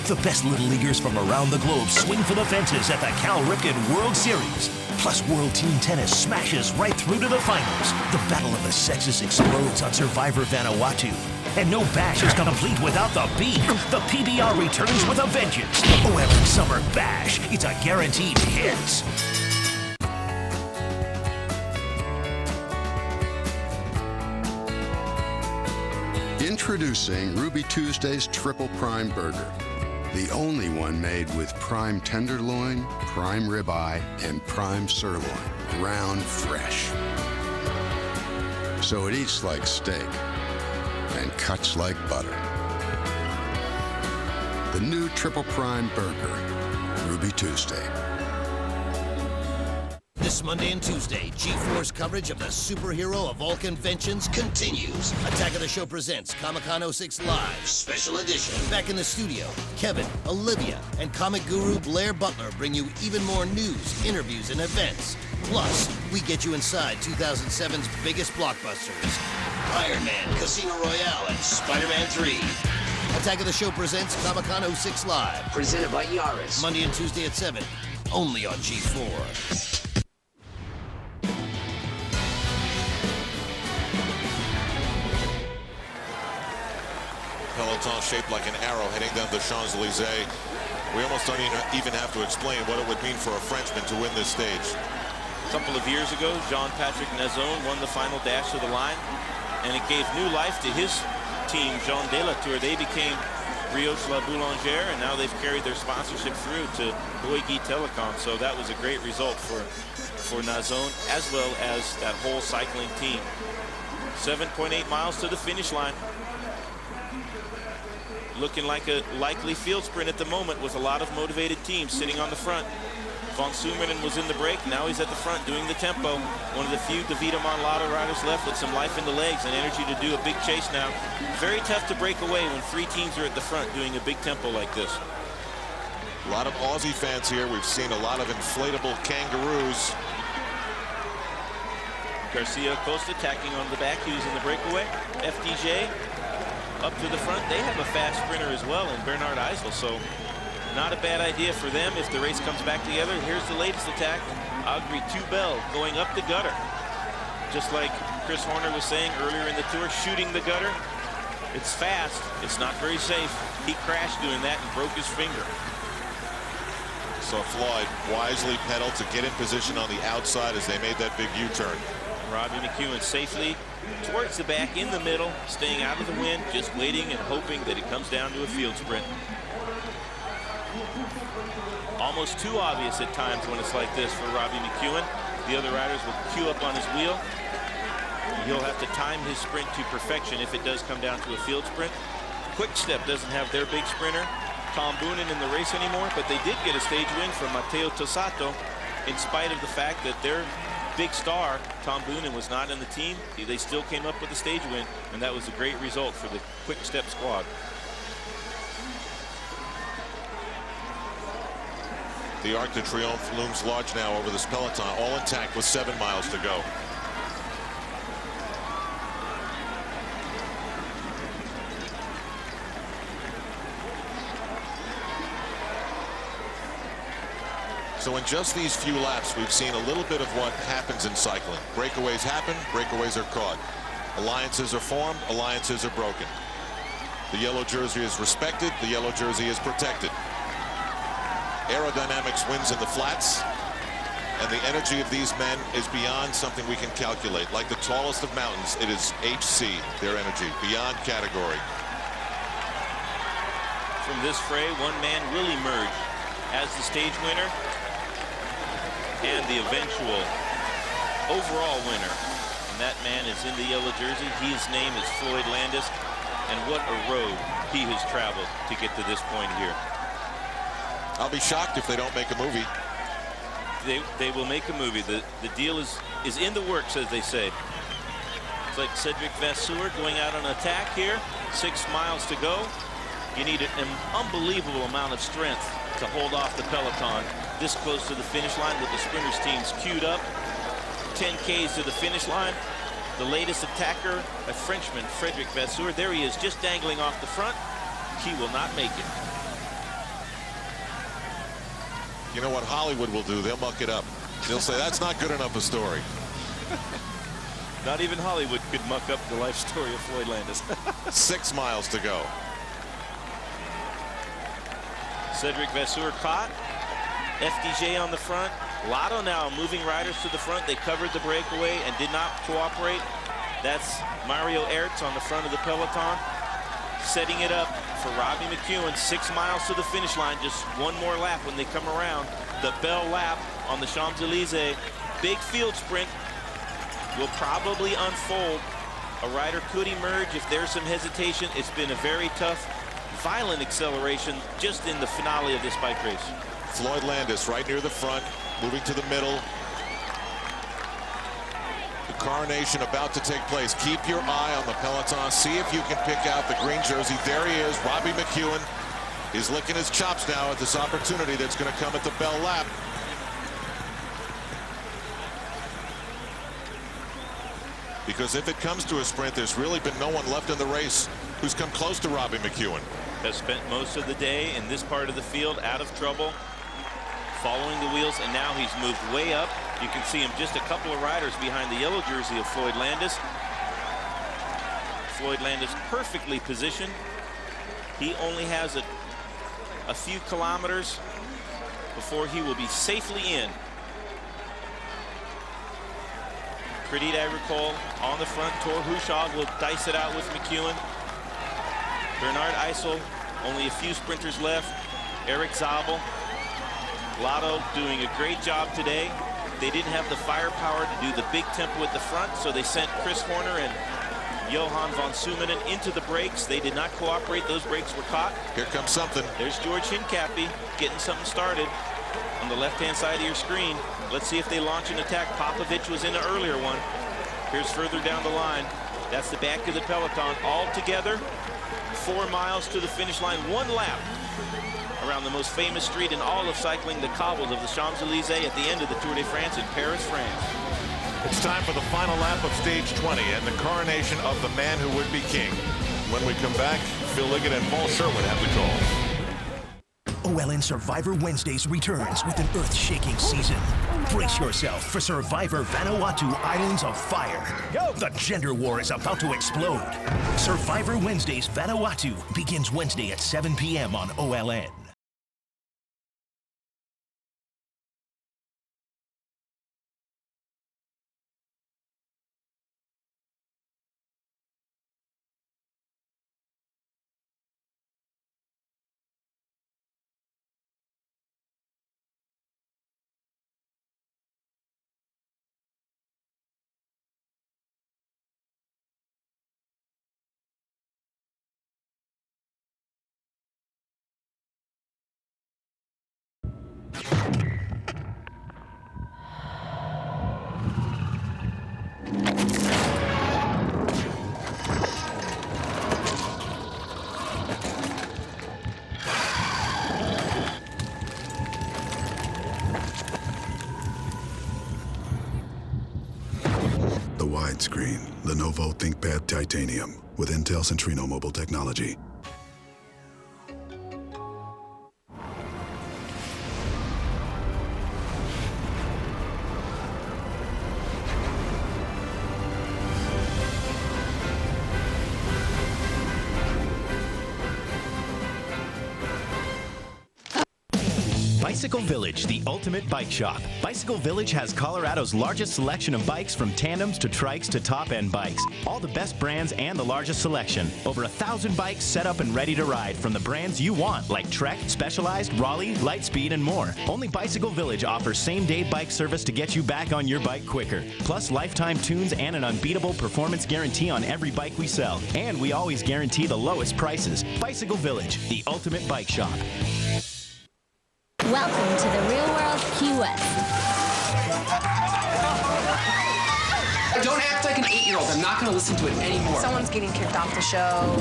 The best little leaguers from around the globe swing for the fences at the Cal Ripken World Series. Plus, World Team Tennis smashes right through to the finals. The battle of the sexes explodes on Survivor Vanuatu. And no bash is complete without the beef. The PBR returns with a vengeance. OLN Summer Bash. It's a guaranteed hit. Introducing Ruby Tuesday's Triple Prime Burger. The only one made with prime tenderloin, prime ribeye, and prime sirloin. Ground fresh. So it eats like steak and cuts like butter. The new Triple Prime Burger, Ruby Tuesday. This Monday and Tuesday, G4's coverage of the superhero of all conventions continues. Attack of the Show presents Comic-Con 06 Live, Special Edition. Back in the studio, Kevin, Olivia, and comic guru Blair Butler bring you even more news, interviews, and events. Plus, we get you inside 2007's biggest blockbusters, Iron Man, Casino Royale, and Spider-Man 3. Attack of the Show presents Comic-Con 06 Live. Presented by Yaris. Monday and Tuesday at 7, only on G4. Peloton shaped like an arrow heading down the Champs-Élysées. We almost don't even have to explain what it would mean for a Frenchman to win this stage. A couple of years ago, Jean-Patrick Nazon won the final dash of the line, and it gave new life to his team, Jean Delatour. They became Brioche La Boulangère, and now they've carried their sponsorship through to Bouygues Telecom. So that was a great result for Nazon, as well as that whole cycling team. 7.8 miles to the finish line. Looking like a likely field sprint at the moment with a lot of motivated teams sitting on the front. Von Sumernen was in the break. Now he's at the front doing the tempo. One of the few Davide Monlato riders left with some life in the legs and energy to do a big chase now. Very tough to break away when three teams are at the front doing a big tempo like this. A lot of Aussie fans here. We've seen a lot of inflatable kangaroos. Garcia Costa tacking on the back. He was in the breakaway. FDJ up to the front. They have a fast sprinter as well in Bernard Eisel, so not a bad idea for them if the race comes back together. Here's the latest attack. Agri Tubel going up the gutter. Just like Chris Horner was saying earlier in the tour, shooting the gutter. It's fast. It's not very safe. He crashed doing that and broke his finger. So Floyd wisely pedaled to get in position on the outside as they made that big U-turn. Robbie McEwen safely towards the back in the middle, staying out of the wind, just waiting and hoping that it comes down to a field sprint. Almost too obvious at times when it's like this for Robbie McEwen. The other riders will queue up on his wheel. He'll have to time his sprint to perfection if it does come down to a field sprint. Quick Step doesn't have their big sprinter, Tom Boonen, in the race anymore, but they did get a stage win from Matteo Tossato in spite of the fact that their big star, Tom Boonen, was not in the team. They still came up with a stage win, and that was a great result for the Quick Step squad. The Arc de Triomphe looms large now over this peloton, all intact with 7 miles to go. So in just these few laps, we've seen a little bit of what happens in cycling. Breakaways happen, breakaways are caught. Alliances are formed, alliances are broken. The yellow jersey is respected, the yellow jersey is protected. Aerodynamics wins in the flats, and the energy of these men is beyond something we can calculate. Like the tallest of mountains, it is HC, their energy, beyond category. From this fray, one man will emerge as the stage winner and the eventual overall winner. And that man is in the yellow jersey. His name is Floyd Landis, and what a road he has traveled to get to this point here. I'll be shocked if they don't make a movie. They will make a movie. The deal is in the works, as they say. It's like Cedric Vasseur going out on attack here. 6 miles to go. You need an unbelievable amount of strength to hold off the peloton this close to the finish line with the sprinters teams queued up. 10 Ks to the finish line. The latest attacker, a Frenchman, Frederic Vasseur. There he is, just dangling off the front. He will not make it. You know what Hollywood will do? They'll muck it up. They'll say, that's not good enough a story. Not even Hollywood could muck up the life story of Floyd Landis. 6 miles to go. Cedric Vasseur caught. FDJ on the front. Lotto now moving riders to the front. They covered the breakaway and did not cooperate. That's Mario Ertz on the front of the peloton, setting it up for Robbie McEwen. 6 miles to the finish line. Just one more lap when they come around. The bell lap on the Champs-Élysées. Big field sprint will probably unfold. A rider could emerge if there's some hesitation. It's been a very tough, violent acceleration just in the finale of this bike race. Floyd Landis right near the front, moving to the middle. The coronation about to take place. Keep your eye on the peloton. See if you can pick out the green jersey. There he is, Robbie McEwen. He's licking his chops now at this opportunity that's going to come at the bell lap. Because if it comes to a sprint, there's really been no one left in the race who's come close to Robbie McEwen. Has spent most of the day in this part of the field, out of trouble, following the wheels, and now he's moved way up. You can see him just a couple of riders behind the yellow jersey of Floyd Landis. Floyd Landis perfectly positioned. He only has a few kilometers before he will be safely in. Crédit Agricole on the front. Tor Hushovd will dice it out with McEwen. Bernard Eisel, only a few sprinters left. Eric Zabel. Lotto doing a great job today. They didn't have the firepower to do the big tempo at the front, so they sent Chris Horner and Johan von Sumenen into the brakes. They did not cooperate. Those brakes were caught. Here comes something. There's George Hincapie getting something started on the left-hand side of your screen. Let's see if they launch an attack. Popovich was in an earlier one. Here's further down the line. That's the back of the peloton. All together, 4 miles to the finish line. One lap around the most famous street in all of cycling, the cobbles of the Champs-Élysées at the end of the Tour de France in Paris, France. It's time for the final lap of stage 20 and the coronation of the man who would be king. When we come back, Phil Liggett and Paul Sherwen have the call. OLN Survivor Wednesdays returns with an earth-shaking season. Brace yourself for Survivor Vanuatu Islands of Fire. The gender war is about to explode. Survivor Wednesdays Vanuatu begins Wednesday at 7 p.m. on OLN. Widescreen Lenovo ThinkPad Titanium with Intel Centrino mobile technology. Bicycle Village, the ultimate bike shop. Bicycle Village has Colorado's largest selection of bikes, from tandems to trikes to top-end bikes. All the best brands and the largest selection. Over 1,000 bikes set up and ready to ride from the brands you want, like Trek, Specialized, Raleigh, Lightspeed, and more. Only Bicycle Village offers same-day bike service to get you back on your bike quicker. Plus lifetime tunes and an unbeatable performance guarantee on every bike we sell. And we always guarantee the lowest prices. Bicycle Village, the ultimate bike shop. Welcome to the Real World Key West. Don't act like an 8-year-old. I'm not going to listen to it anymore. Someone's getting kicked off the show.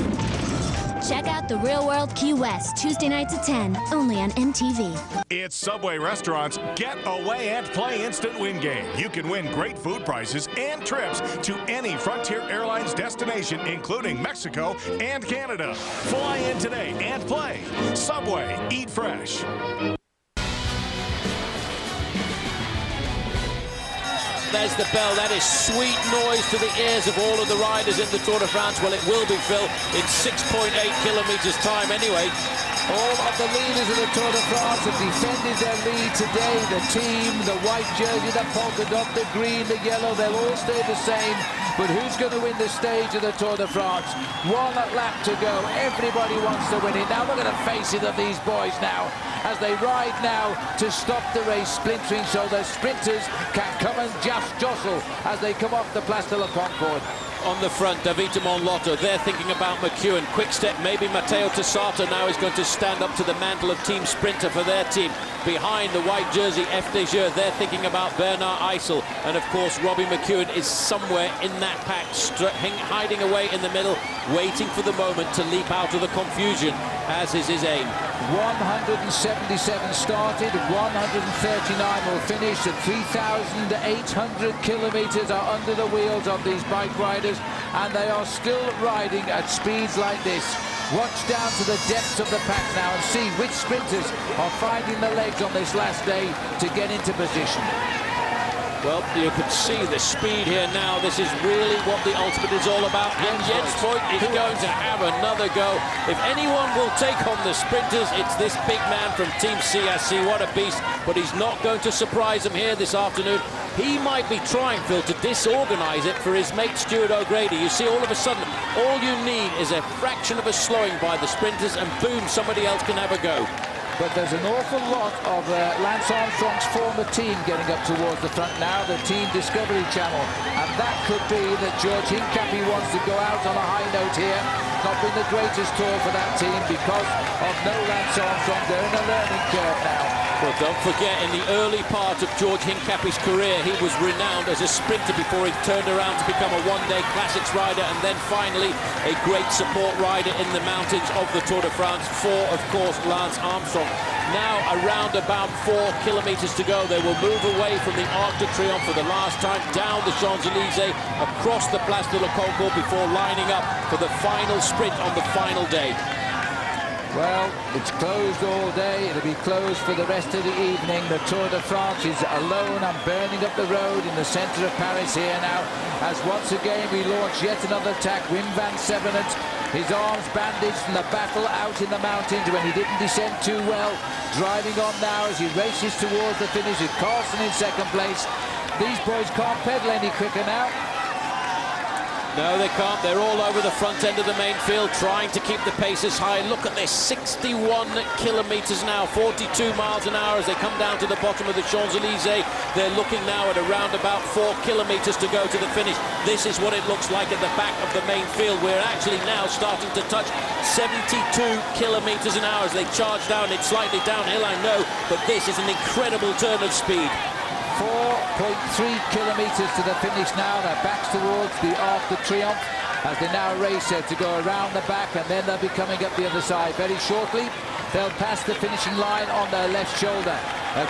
Check out The Real World Key West, Tuesday nights at 10, only on MTV. It's Subway Restaurants' Get Away and Play Instant Win game. You can win great food prices and trips to any Frontier Airlines destination, including Mexico and Canada. Fly in today and play. Subway, eat fresh. There's the bell. That is sweet noise to the ears of all of the riders in the Tour de France. Well, it will be, Phil, in 6.8 kilometers time anyway. All of the leaders of the Tour de France have defended their lead today. The team, the white jersey, the polka dot, the green, the yellow, they'll all stay the same. But who's going to win the stage of the Tour de France? One lap to go. Everybody wants to win it. Now look at the faces of these boys now as they ride now to stop the race splintering so the sprinters can come and just jostle as they come off the Place de la Concorde. On the front, Davide Monlotto, they're thinking about McEwen. Quick step, maybe Matteo Tessato now is going to stand up to the mantle of team sprinter for their team. Behind the white jersey, FDJ, they're thinking about Bernard Eisel. And of course, Robbie McEwen is somewhere in that pack, hiding away in the middle, waiting for the moment to leap out of the confusion, as is his aim. 177 started, 139 will finish, and 3,800 kilometers are under the wheels of these bike riders, and they are still riding at speeds like this. Watch down to the depths of the pack now and see which sprinters are finding the legs on this last day to get into position. Well, you can see the speed here now. This is really what the ultimate is all about. And Jens Voigt is going to have another go. If anyone will take on the sprinters, it's this big man from Team CSC. What a beast. But he's not going to surprise him here this afternoon. He might be trying, Phil, to disorganize it for his mate Stuart O'Grady. You see, all of a sudden, all you need is a fraction of a slowing by the sprinters, and boom, somebody else can have a go. But there's an awful lot of Lance Armstrong's former team getting up towards the front now, the Team Discovery Channel. And that could be that George Hincapie wants to go out on a high note here. Not been the greatest tour for that team because of no Lance Armstrong. They're in a learning curve now. Well, don't forget, in the early part of George Hincapie's career, he was renowned as a sprinter before he turned around to become a one-day classics rider and then finally a great support rider in the mountains of the Tour de France for, of course, Lance Armstrong. Now, around about 4 kilometers to go, they will move away from the Arc de Triomphe for the last time, down the Champs-Élysées, across the Place de la Concorde before lining up for the final sprint on the final day. Well, it's closed all day. It'll be closed for the rest of the evening. The Tour de France is alone and burning up the road in the centre of Paris here now, as once again we launch yet another attack. Wim van Sevenant, his arms bandaged from the battle out in the mountains when he didn't descend too well. Driving on now as he races towards the finish with Carlsen in second place. These boys can't pedal any quicker now. No, they can't. They're all over the front end of the main field, trying to keep the paces high. Look at this, 61 kilometers now, 42 miles an hour as they come down to the bottom of the Champs-Élysées. They're looking now at around about 4 kilometers to go to the finish. This is what it looks like at the back of the main field. We're actually now starting to touch 72 kilometers an hour as they charge down. It's slightly downhill, I know, but this is an incredible turn of speed. 4.3 kilometers to the finish now. They're back towards the Arc de Triomphe as they now race to go around the back, and then they'll be coming up the other side. Very shortly, they'll pass the finishing line on their left shoulder.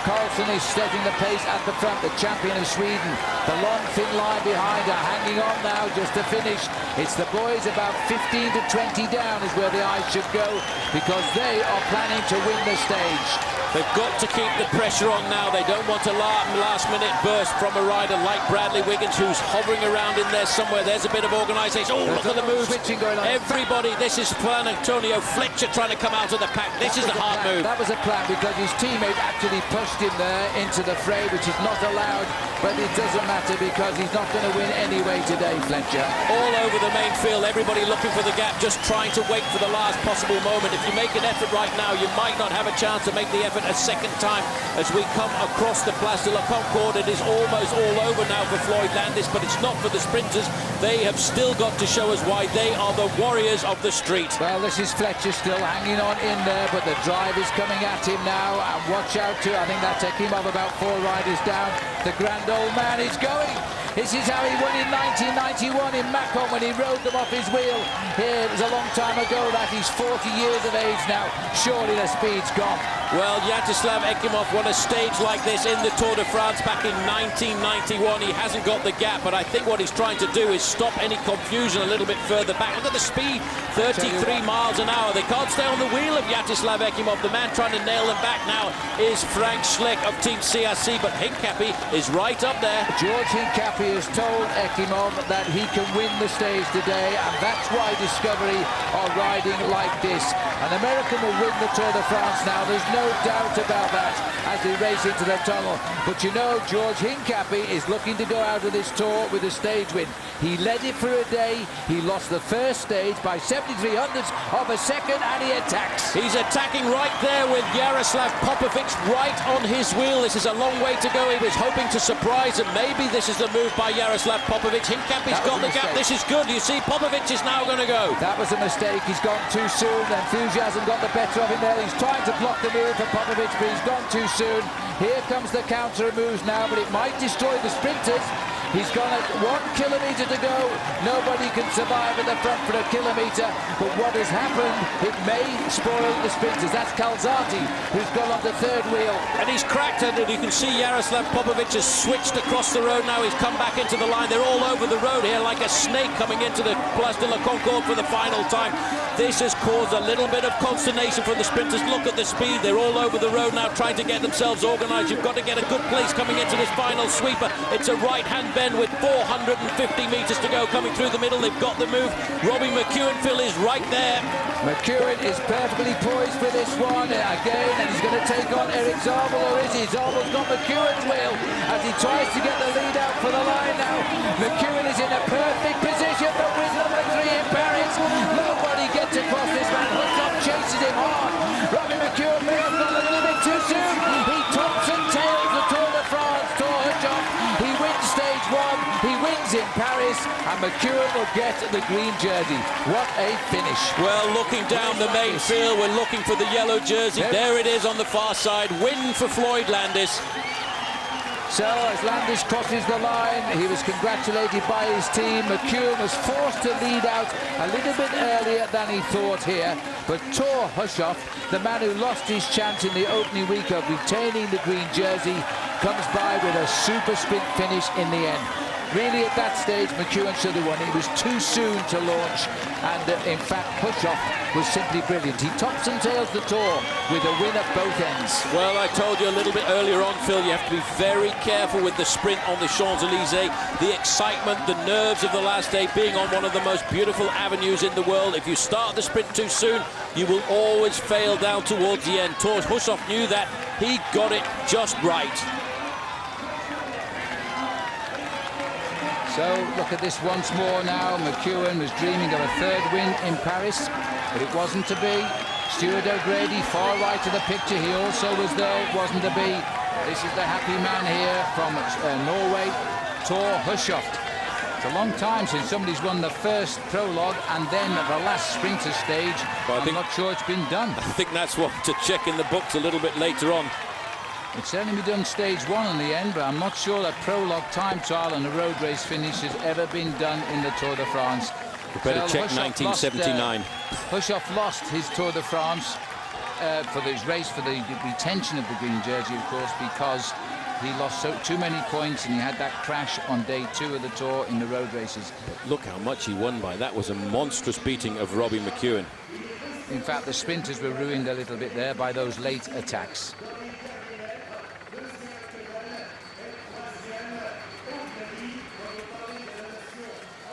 Carlsen is setting the pace at the front, the champion of Sweden. The long, thin line behind are hanging on now just to finish. It's the boys about 15 to 20 down is where the eyes should go, because they are planning to win the stage. They've got to keep the pressure on now. They don't want a last-minute burst from a rider like Bradley Wiggins, who's hovering around in there somewhere. There's a bit of organisation. Oh, look at the moves. Everybody, this is Plan Antonio Fletcher trying to come out of the pack. This is the hard move. That was a plan because his teammate actually pushed him there into the fray, which is not allowed, but it doesn't matter because he's not going to win anyway today, Fletcher. All over the main field, everybody looking for the gap, just trying to wait for the last possible moment. If you make an effort right now, you might not have a chance to make the effort a second time as we come across the Place de la Concorde. It is almost all over now for Floyd Landis, but it's not for the sprinters. They have still got to show us why they are the warriors of the street. Well, this is Fletcher still hanging on in there, but the drive is coming at him now, and watch out too. I think that'll take him up about 4 riders down. The grand old man is going. This is how he won in 1991 in Macon when he rode them off his wheel. Here, it was a long time ago that. He's 40 years of age now. Surely the speed's gone. Well, Yaroslav Ekimov won a stage like this in the Tour de France back in 1991. He hasn't got the gap, but I think what he's trying to do is stop any confusion a little bit further back. Look at the speed, 33 miles an hour. They can't stay on the wheel of Yaroslav Ekimov. The man trying to nail them back now is Frank Schleck of Team CRC, but Hincapie is right up there. George Hincapie has told Ekimov that he can win the stage today, and that's why Discovery are riding like this. An American will win the Tour de France now. There's no doubt about that as they race into the tunnel. But you know, George Hincapie is looking to go out of this tour with a stage win. He led it for a day. He lost the first stage by 73 hundredths of a second, and he attacks. He's attacking right there with Jaroslav Popovic right on his wheel. This is a long way to go. He was hoping to surprise, and maybe this is the move by Jaroslav Popovic. Hincapie's got the gap. This is good. You see, Popovic is now going to go. That was a mistake. He's gone too soon. The enthusiasm got the better of him there. He's trying to block the move for Popovic, but he's gone too soon. Here comes the counter moves now, but it might destroy the sprinters. He's got 1 kilometre to go. Nobody can survive at the front for a kilometre. But what has happened, it may spoil the sprinters. That's Calzati, who's gone on the third wheel. And he's cracked it. You can see Jaroslav Popovic has switched across the road now. He's come back into the line. They're all over the road here like a snake coming into the Place de la Concorde for the final time. This has caused a little bit of consternation for the sprinters. Look at the speed. They're all over the road now trying to get themselves organised. You've got to get a good place coming into this final sweeper. It's a right-hand bend with 450 metres to go coming through the middle. They've got the move. Robbie McEwen, Phil, is right there. McEwen is perfectly poised for this one again, and he's going to take on Eric Zabel, or is he? Zabel's got McEwen's wheel as he tries to get the lead out for the line now. McEwen is in a perfect position for win number 3 in Paris. Nobody gets across this man. Hutchop chases him hard. Robbie McEwen may have gone a little bit too soon. He tops and tails the Tour de France. Tour Hutchop. He wins stage 1. He wins in Paris, and McEwen will get the green jersey. What a finish. Well, looking down the main field, we're looking for the yellow jersey. There it is on the far side. Win for Floyd Landis. So as Landis crosses the line, he was congratulated by his team. McEwen was forced to lead out a little bit earlier than he thought here. But Thor Hushoff, the man who lost his chance in the opening week of retaining the green jersey, comes by with a super sprint finish in the end. Really, at that stage, McEwen should have won. It was too soon to launch, and in fact, Hushoff was simply brilliant. He tops and tails the Tour with a win at both ends. Well, I told you a little bit earlier on, Phil, you have to be very careful with the sprint on the Champs-Élysées. The excitement, the nerves of the last day, being on one of the most beautiful avenues in the world. If you start the sprint too soon, you will always fail down towards the end. Thor Hushoff knew that. He got it just right. So look at this once more now. McEwen was dreaming of a third win in Paris, but it wasn't to be. Stuart O'Grady, far right of the picture, he also was there. It wasn't to be. This is the happy man here from Norway, Thor Hushoff. It's a long time since somebody's won the first prologue and then the last sprinter stage. But I'm not sure it's been done. I think that's what to check in the books a little bit later on. It's certainly been done stage 1 in the end, but I'm not sure that prologue time trial and a road race finish has ever been done in the Tour de France. We better check 1979. Hushoff lost his Tour de France for his race for the retention of the green jersey, of course, because he lost too many points and he had that crash on day 2 of the Tour in the road races. But look how much he won by. That was a monstrous beating of Robbie McEwen. In fact, the sprinters were ruined a little bit there by those late attacks.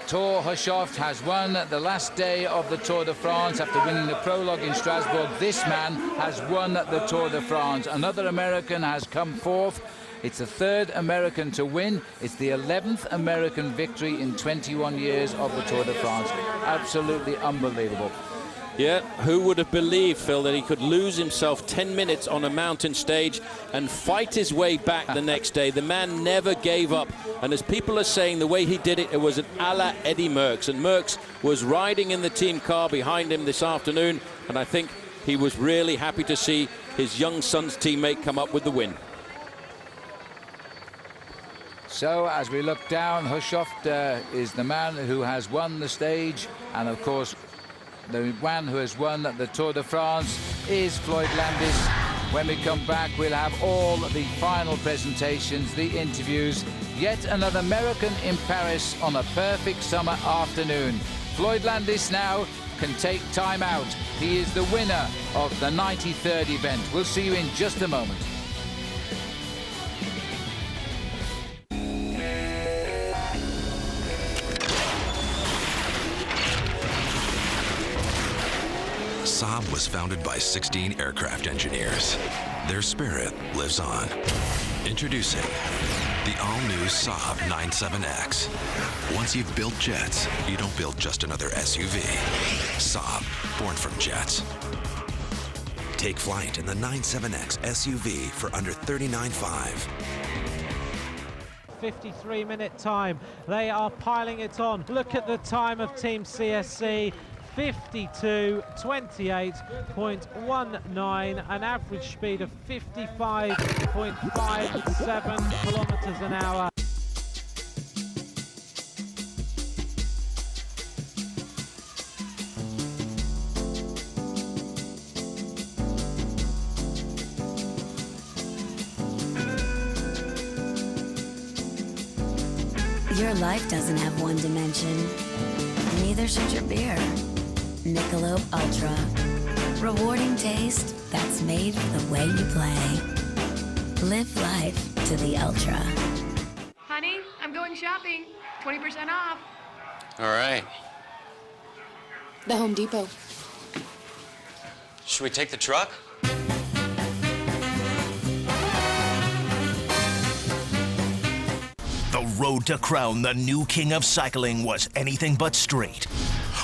Thor Hushoff has won the last day of the Tour de France after winning the prologue in Strasbourg. This man has won the Tour de France. Another American has come fourth. It's the 3rd American to win. It's the 11th American victory in 21 years of the Tour de France. Absolutely unbelievable. Yeah, who would have believed, Phil, that he could lose himself 10 minutes on a mountain stage and fight his way back the next day? The man never gave up. And as people are saying, the way he did it, it was an a la Eddie Merckx. And Merckx was riding in the team car behind him this afternoon. And I think he was really happy to see his young son's teammate come up with the win. So as we look down, Hushovd is the man who has won the stage, and of course the one who has won the Tour de France is Floyd Landis. When we come back, we'll have all the final presentations, the interviews, yet another American in Paris on a perfect summer afternoon. Floyd Landis now can take time out. He is the winner of the 93rd event. We'll see you in just a moment. Saab was founded by 16 aircraft engineers. Their spirit lives on. Introducing the all-new Saab 97X. Once you've built jets, you don't build just another SUV. Saab, born from jets. Take flight in the 97X SUV for under $39,500. 53-minute time. They are piling it on. Look at the time of Team CSC. 52:28.19, an average speed of 55.57 kilometers an hour. Your life doesn't have one dimension. Neither should your beer. Michelob Ultra. Rewarding taste that's made for the way you play. Live life to the Ultra. Honey, I'm going shopping. 20% off. All right. The Home Depot. Should we take the truck? The road to crown the new king of cycling was anything but straight.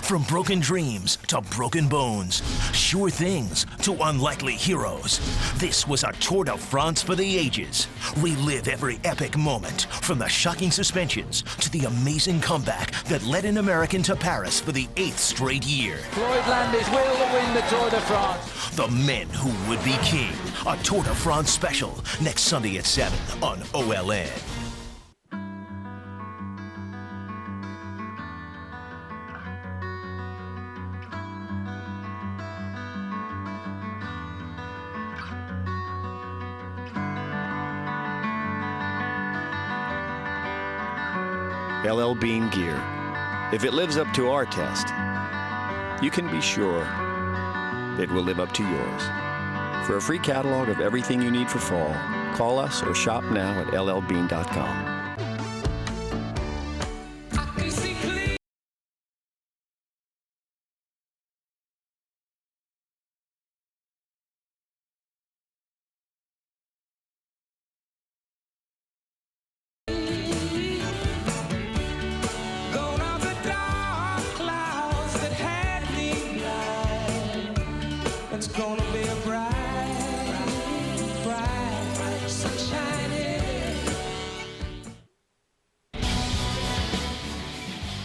From broken dreams to broken bones, sure things to unlikely heroes, this was a Tour de France for the ages. Relive every epic moment, from the shocking suspensions to the amazing comeback that led an American to Paris for the 8th straight year. Floyd Landis will win the Tour de France. The men who would be king. A Tour de France special next Sunday at 7 on OLN. LL Bean gear. If it lives up to our test, you can be sure it will live up to yours. For a free catalog of everything you need for fall, call us or shop now at llbean.com.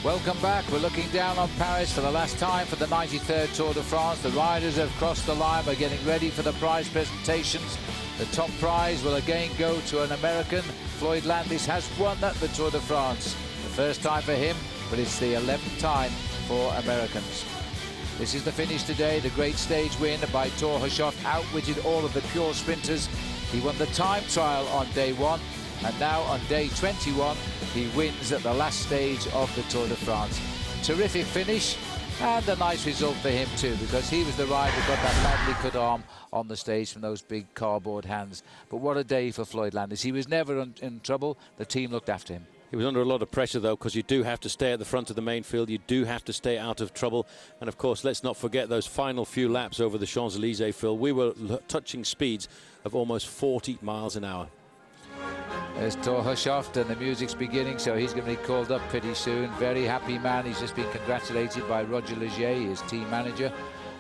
Welcome back. We're looking down on Paris for the last time for the 93rd Tour de France. The riders have crossed the line. We're getting ready for the prize presentations. The top prize will again go to an American. Floyd Landis has won the Tour de France. The first time for him, but it's the 11th time for Americans. This is the finish today. The great stage win by Thor Hushovd outwitted all of the pure sprinters. He won the time trial on day 1. And now on day 21, he wins at the last stage of the Tour de France. Terrific finish and a nice result for him too, because he was the rider who got that badly cut arm on the stage from those big cardboard hands. But what a day for Floyd Landis. He was never in trouble. The team looked after him. He was under a lot of pressure, though, because you do have to stay at the front of the main field. You do have to stay out of trouble. And, of course, let's not forget those final few laps over the Champs-Élysées, Phil. We were touching speeds of almost 40 miles an hour. There's Thor Hushovd, and the music's beginning, so he's going to be called up pretty soon. Very happy man. He's just been congratulated by Roger Liggett, his team manager.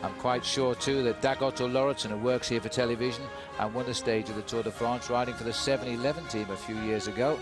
I'm quite sure, too, that Dag Otto Lauritsen, who works here for television and won a stage of the Tour de France, riding for the 7-11 team a few years ago.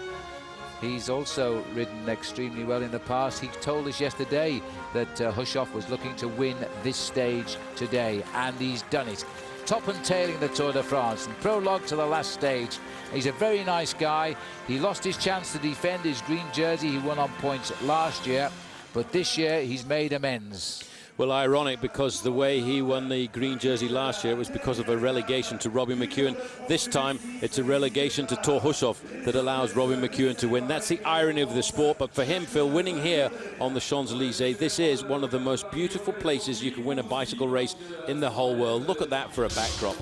He's also ridden extremely well in the past. He told us yesterday that Hushovd was looking to win this stage today, and he's done it. top and tailing the Tour de France, and prologue to the last stage. He's a very nice guy. He lost his chance to defend his green jersey he won on points last year, but this year he's made amends. Well, ironic, because the way he won the green jersey last year was because of a relegation to Robbie McEwen. This time, it's a relegation to Thor Hushovd that allows Robbie McEwen to win. That's the irony of the sport. But for him, Phil, winning here on the Champs-Élysées, this is one of the most beautiful places you can win a bicycle race in the whole world. Look at that for a backdrop.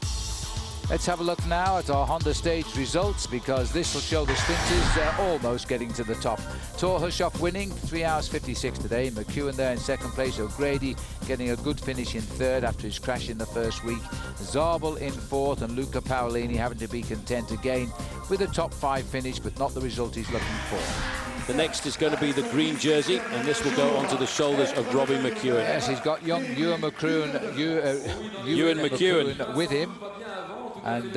Let's have a look now at our Honda stage results, because this will show the sprinters almost getting to the top. Thor Hushovd winning, 3 hours 56 today. McEwen there in second place. O'Grady getting a good finish in third after his crash in the first week. Zabel in fourth, and Luca Paolini having to be content again with a top 5 finish, but not the result he's looking for. The next is going to be the green jersey, and this will go onto the shoulders of Robbie McEwen. Yes, he's got young Ewan McEwen with him. And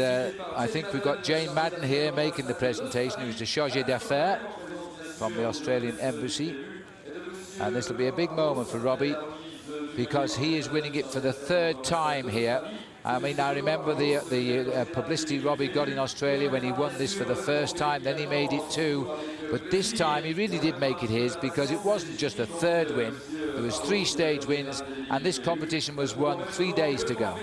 I think we've got Jane Madden here making the presentation, who's the chargé d'affaires from the Australian Embassy. And this will be a big moment for Robbie, because he is winning it for the 3rd time here. I mean, I remember the publicity Robbie got in Australia when he won this for the first time, then he made it 2. But this time he really did make it his, because it wasn't just a 3rd win. There was 3 stage wins, and this competition was won 3 days to go.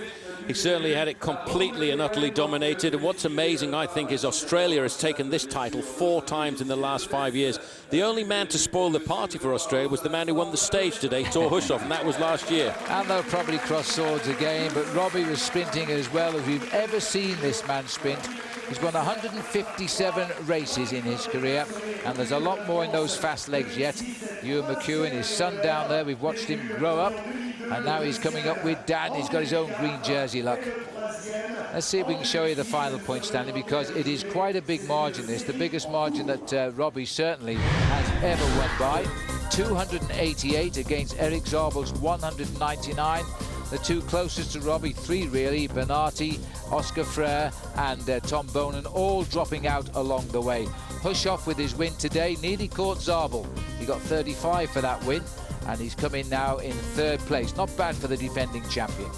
He certainly had it completely and utterly dominated. And what's amazing, I think, is Australia has taken this title 4 times in the last 5 years. The only man to spoil the party for Australia was the man who won the stage today, Thor Hushovd, and that was last year. And they'll probably cross swords again, but Robbie was sprinting as well as we've ever seen this man sprint. He's won 157 races in his career, and there's a lot more in those fast legs yet. Ewan McEwen, his son down there, we've watched him grow up, and now he's coming up with Dad. He's got his own green jersey, look. Let's see if we can show you the final point, Stanley, because it is quite a big margin, this. The biggest margin that Robbie certainly has ever won by. 288 against Eric Zabel's 199. The 2 closest to Robbie, 3 really, Bernardi, Oscar Freire and Tom Bonan, all dropping out along the way. Hushovd with his win today nearly caught Zabel. He got 35 for that win, and he's come in now in 3rd place. Not bad for the defending champion.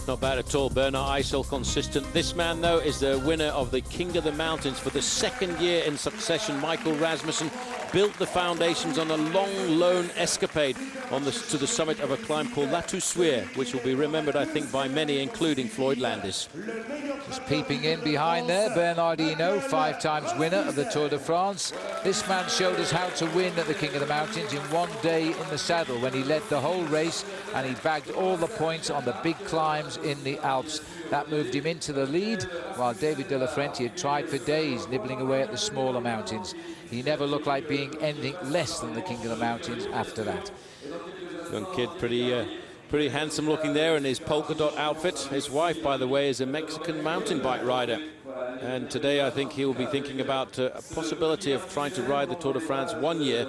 Not bad at all. Bernard Eisel consistent. This man, though, is the winner of the King of the Mountains for the 2nd year in succession. Michael Rasmussen built the foundations on a long lone escapade to the summit of a climb called La Toussuire, which will be remembered, I think, by many, including Floyd Landis. Just peeping in behind there, Bernardino, 5 times winner of the Tour de France. This man showed us how to win at the King of the Mountains in 1 day in the saddle, when he led the whole race and he bagged all the points on the big climbs in the Alps. That moved him into the lead, while David de la Fuente had tried for days nibbling away at the smaller mountains. He never looked like being anything less than the King of the Mountains after that. Young kid, pretty handsome looking there in his polka dot outfit. His wife, by the way, is a Mexican mountain bike rider. And today I think he will be thinking about a possibility of trying to ride the Tour de France 1 year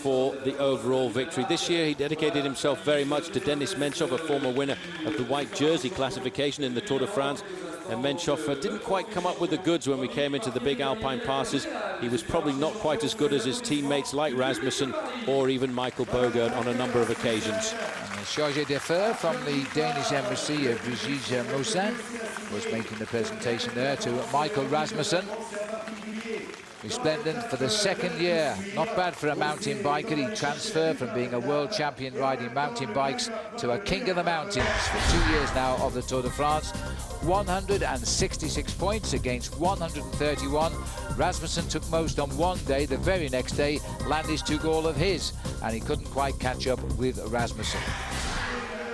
for the overall victory. This year he dedicated himself very much to Denis Menchov, a former winner of the white jersey classification in the Tour de France. And Menchov didn't quite come up with the goods when we came into the big Alpine passes. He was probably not quite as good as his teammates like Rasmussen or even Michael Bogert on a number of occasions. And the chargé d'affaires from the Danish embassy, Brigitte Moussin, was making the presentation there to Michael Rasmussen. Resplendent for the 2nd year. Not bad for a mountain biker. He transferred from being a world champion riding mountain bikes to a King of the Mountains for 2 years now of the Tour de France. 166 points against 131. Rasmussen took most on 1 day. The very next day, Landis took all of his, and he couldn't quite catch up with Rasmussen.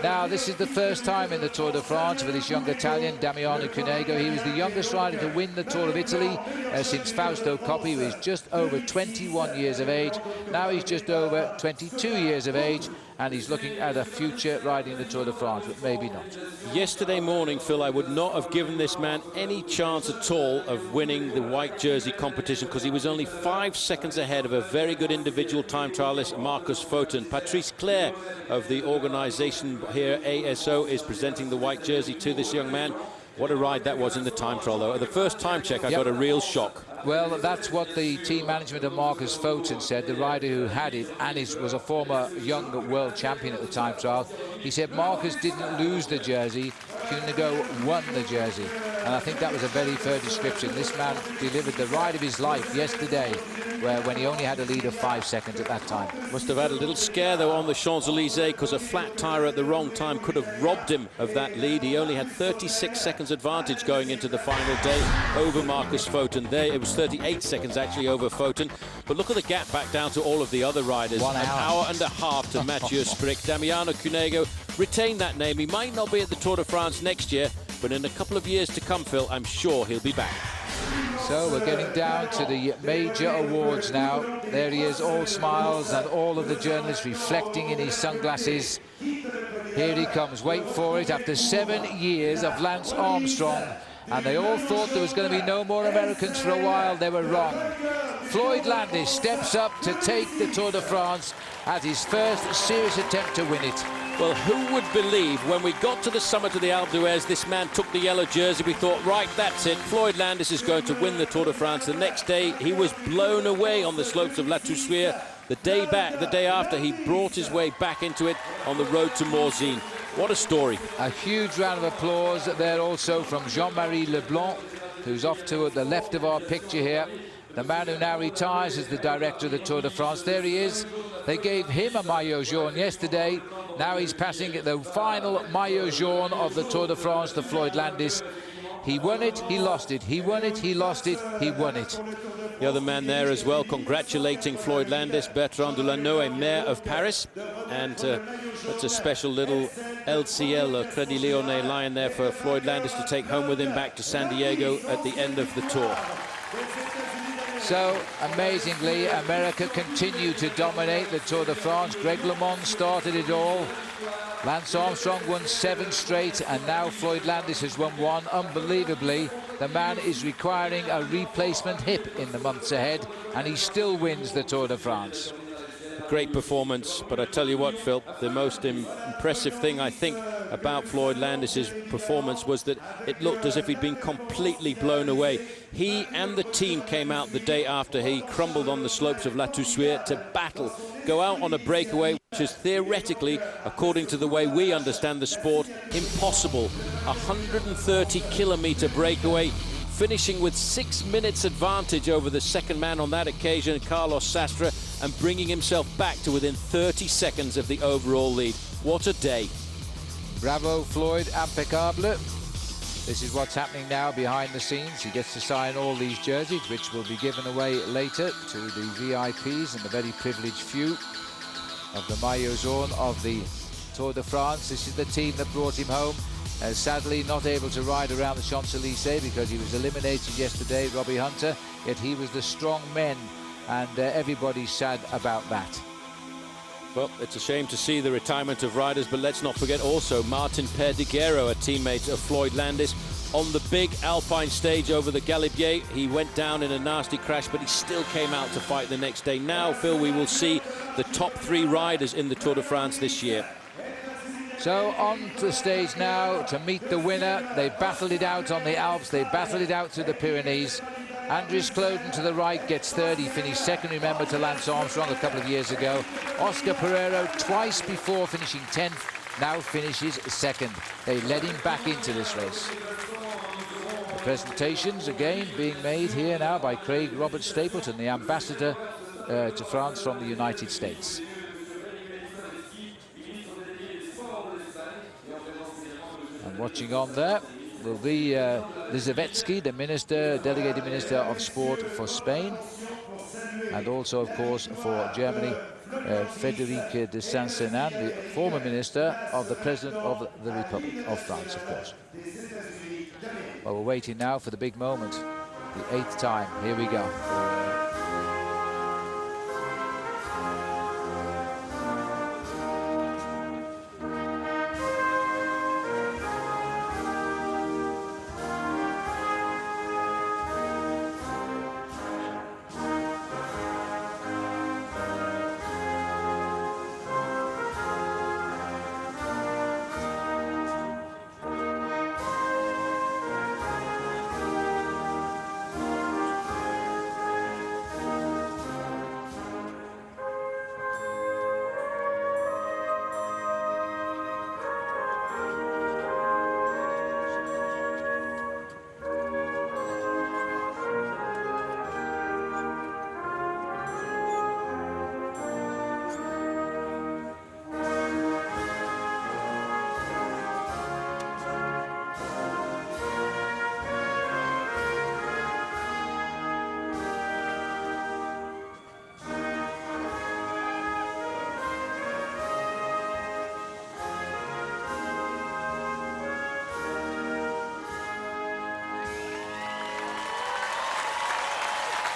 Now, this is the first time in the Tour de France for this young Italian, Damiano Cunego. He was the youngest rider to win the Tour of Italy since Fausto Coppi, who is just over 21 years of age. Now he's just over 22 years of age, and he's looking at a future riding the Tour de France, but maybe not. Yesterday morning, Phil, I would not have given this man any chance at all of winning the white jersey competition, because he was only 5 seconds ahead of a very good individual time trialist, Marcus Foten. Patrice Claire of the organization here, ASO, is presenting the white jersey to this young man. What a ride that was in the time trial, though. At the first time check, I got a real shock. Well, that's what the team management of Marcus Foten said, the rider who had it, and was a former young world champion at the time trial. He said Marcus didn't lose the jersey, Cunego won the jersey. And I think that was a very fair description. This man delivered the ride of his life yesterday, when he only had a lead of 5 seconds at that time. Must have had a little scare, though, on the Champs-Élysées, because a flat tyre at the wrong time could have robbed him of that lead. He only had 36 seconds advantage going into the final day over Marcus Foten. There, it was 38 seconds, actually, over Foten. But look at the gap back down to all of the other riders. 1 hour. An hour and a half to Mathieu Sprick. Damiano Cunego retained that name. He might not be at the Tour de France next year, but in a couple of years to come, Phil, I'm sure he'll be back. So we're getting down to the major awards now. There he is, all smiles, and all of the journalists reflecting in his sunglasses. Here he comes, wait for it, after 7 years of Lance Armstrong. And they all thought there was going to be no more Americans for a while. They were wrong. Floyd Landis steps up to take the Tour de France as his first serious attempt to win it. Well, who would believe when we got to the summit of the Alpe d'Huez, this man took the yellow jersey. We thought, right, that's it. Floyd Landis is going to win the Tour de France. The next day, he was blown away on the slopes of La Toussuire. The day after, he brought his way back into it on the road to Morzine. What a story. A huge round of applause there also from Jean-Marie Leblanc, who's off to the left of our picture here. The man who now retires as the director of the Tour de France. There he is. They gave him a maillot jaune yesterday. Now he's passing the final maillot jaune of the Tour de France to Floyd Landis. He won it, he lost it. He won it, he lost it, he won it. The other man there as well, congratulating Floyd Landis, Bertrand Delanoë, mayor of Paris. And that's a special little LCL, Crédit Lyonnais line there for Floyd Landis to take home with him back to San Diego at the end of the Tour. So, amazingly, America continued to dominate the Tour de France. Greg LeMond started it all. Lance Armstrong won 7 straight, and now Floyd Landis has won 1. Unbelievably, the man is requiring a replacement hip in the months ahead, and he still wins the Tour de France. Great performance, but I tell you what, Phil, the most impressive thing I think about Floyd Landis's performance was that it looked as if he'd been completely blown away. He and the team came out the day after he crumbled on the slopes of La Toussuire to battle, go out on a breakaway, which is theoretically, according to the way we understand the sport, impossible. 130-kilometer breakaway, finishing with 6 minutes advantage over the second man on that occasion, Carlos Sastre, and bringing himself back to within 30 seconds of the overall lead. What a day. Bravo, Floyd, impeccable. This is what's happening now behind the scenes. He gets to sign all these jerseys, which will be given away later to the VIPs and the very privileged few of the maillot jaune of the Tour de France. This is the team that brought him home. Sadly, not able to ride around the Champs-Élysées because he was eliminated yesterday, Robbie Hunter, yet he was the strong men, and everybody's sad about that. Well, it's a shame to see the retirement of riders, but let's not forget also Martin Perdiguero, a teammate of Floyd Landis, on the big Alpine stage over the Galibier. He went down in a nasty crash, but he still came out to fight the next day. Now, Phil, we will see the top 3 riders in the Tour de France this year. So on to the stage now to meet the winner. They battled it out on the Alps. They battled it out through the Pyrenees. Andries Kloden to the right gets third. He finished second, remember, to Lance Armstrong a couple of years ago. Oscar Pereiro, twice before finishing 10th, now finishes second. They led him back into this race. The presentations again being made here now by Craig Robert Stapleton, the ambassador to France from the United States. And watching on there will be Lizavetsky, the minister, delegated minister of sport for Spain, and also, of course, for Germany, Frédéric de Saint-Sénan, the former minister of the President of the Republic of France, of course. Well, we're waiting now for the big moment, the 8th time. Here we go.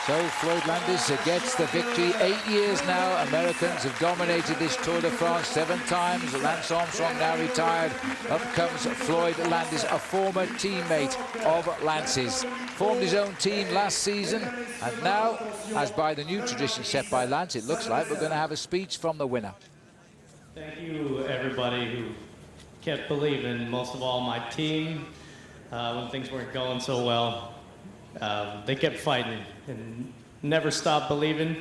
So Floyd Landis gets the victory. 8 years now, Americans have dominated this Tour de France 7 times. Lance Armstrong now retired. Up comes Floyd Landis, a former teammate of Lance's. Formed his own team last season, and now, as by the new tradition set by Lance, it looks like we're going to have a speech from the winner. Thank you, everybody who kept believing, most of all my team, when things weren't going so well. They kept fighting and never stopped believing.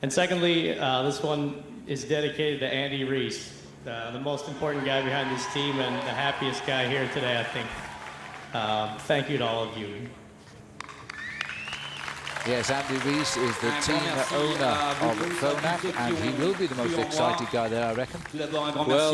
And secondly, this one is dedicated to Andy Reese, the most important guy behind this team and the happiest guy here today, I think. Thank you to all of you. Yes, Andy Reese is the team owner of Phonak, and he will be the most excited guy there, I reckon. Well,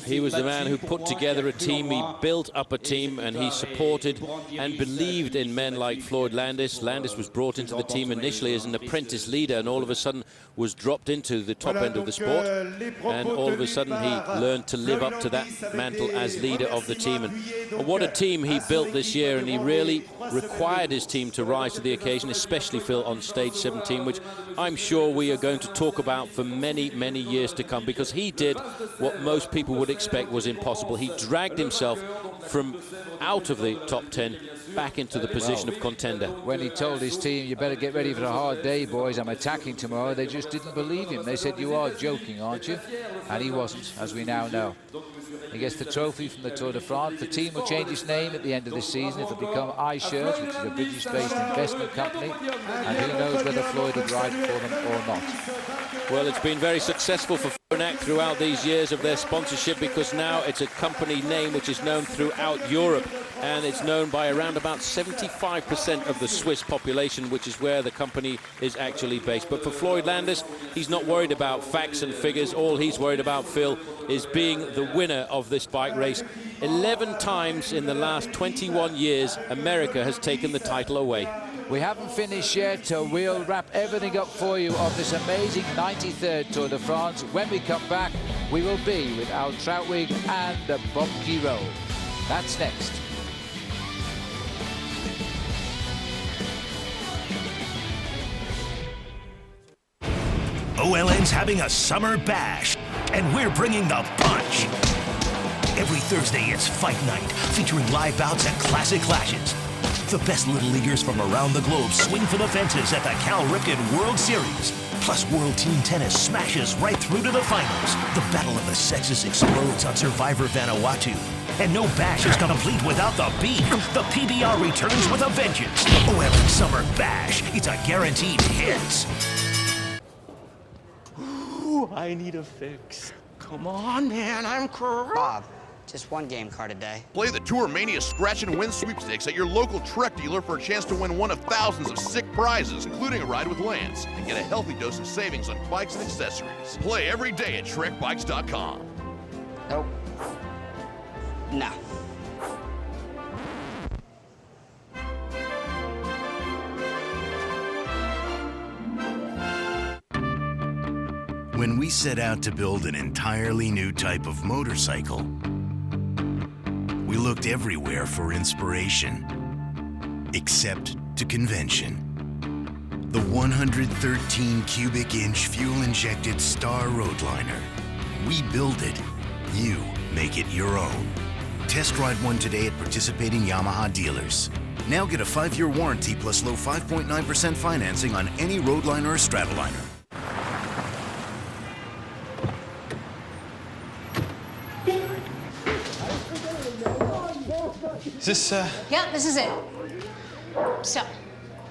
he was the man who put together a team, he built up a team, and he supported and believed in men like Floyd Landis. Landis was brought into the team initially as an apprentice leader, and all of a sudden was dropped into the top end of the sport, and all of a sudden he learned to live up to that mantle as leader of the team. And what a team he built this year, and he really required his team to rise to the occasion, especially Phil on stage 17, which I'm sure we are going to talk about for many, many years to come, because he did what most people would expect was impossible. He dragged himself from out of the top 10 back into the position of contender. When he told his team, you better get ready for a hard day, boys, I'm attacking tomorrow, they just didn't believe him. They said, you are joking, aren't you? And he wasn't, as we now know. He gets the trophy from the Tour de France. The team will change its name at the end of this season. It'll become iShirt, which is a British-based investment company. And who knows whether Floyd would ride for them or not. Well, it's been very successful for Phonak throughout these years of their sponsorship, because now it's a company name which is known throughout Europe, and it's known by around about 75% of the Swiss population, which is where the company is actually based. But for Floyd Landis, he's not worried about facts and figures. All he's worried about, Phil, is being the winner of this bike race. 11 times in the last 21 years, America has taken the title away. We haven't finished yet. We'll wrap everything up for you of this amazing 93rd Tour de France. When we come back, we will be with Al Trautwig and Bob Roll. That's next. OLN's having a summer bash, and we're bringing the punch. Every Thursday, it's Fight Night, featuring live bouts and classic clashes. The best little leaguers from around the globe swing for the fences at the Cal Ripken World Series. Plus, World Team Tennis smashes right through to the finals. The Battle of the Sexes explodes on Survivor Vanuatu. And no bash is complete without the beef. The PBR returns with a vengeance. OLN Summer Bash. It's a guaranteed hit. Ooh, I need a fix. Come on, man, I'm corrupt. Bob, just one game card a day. Play the Tour Mania Scratch and Win sweepstakes at your local Trek dealer for a chance to win one of thousands of sick prizes, including a ride with Lance, and get a healthy dose of savings on bikes and accessories. Play every day at TrekBikes.com. Nope. No. When we set out to build an entirely new type of motorcycle, we looked everywhere for inspiration, except to convention. The 113 cubic inch fuel-injected Star Roadliner. We build it, you make it your own. Test drive one today at participating Yamaha dealers. Now get a 5-year warranty plus low 5.9% financing on any Roadliner or Stratoliner. Is this, Yeah, this is it. So,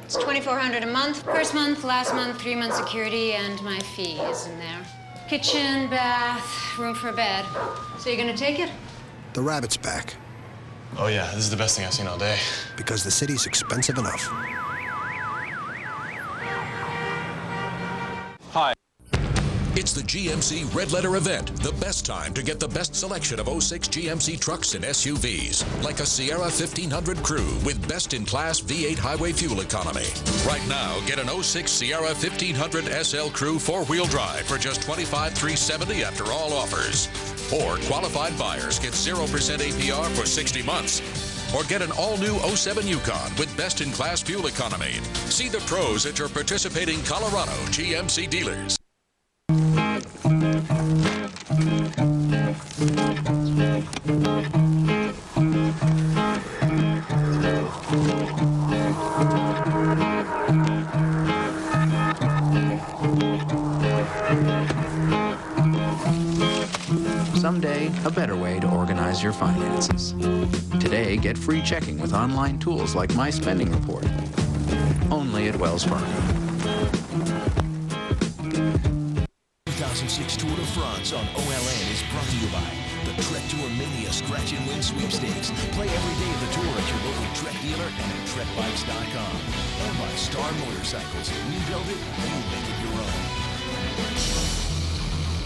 it's $2,400 a month. First month, last month, 3-month security, and my fee is in there. Kitchen, bath, room for a bed. So you're gonna take it? The rabbit's back. Oh yeah, this is the best thing I've seen all day. Because the city's expensive enough. Hi. It's the GMC Red Letter event, the best time to get the best selection of 06 GMC trucks and SUVs, like a Sierra 1500 Crew with best-in-class V8 highway fuel economy. Right now, get an 06 Sierra 1500 SL Crew 4-wheel drive for just $25,370 after all offers. Or qualified buyers get 0% APR for 60 months. Or get an all-new 07 Yukon with best-in-class fuel economy. See the pros at your participating Colorado GMC dealers. Someday, a better way to organize your finances. Today, get free checking with online tools like My Spending Report. Only at Wells Fargo. 2006 Tour de France on OLN is brought to you by the Trek Tour Mania Scratch and Win Sweepstakes. Play every day of the tour at your local Trek dealer and at TrekBikes.com. And by Star Motorcycles. We build it, you make it your own.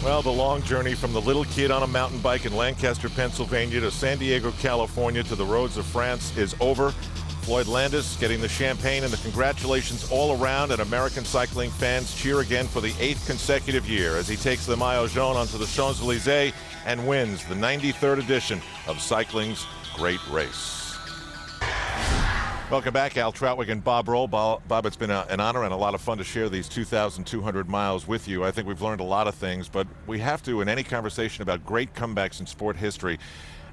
Well, the long journey from the little kid on a mountain bike in Lancaster, Pennsylvania to San Diego, California to the roads of France is over. Floyd Landis getting the champagne and the congratulations all around, and American cycling fans cheer again for the 8th consecutive year as he takes the Maillot Jaune onto the Champs-Élysées and wins the 93rd edition of cycling's great race. Welcome back, Al Trautwig and Bob Roll. Bob, it's been an honor and a lot of fun to share these 2,200 miles with you. I think we've learned a lot of things, but we have to, in any conversation about great comebacks in sport history,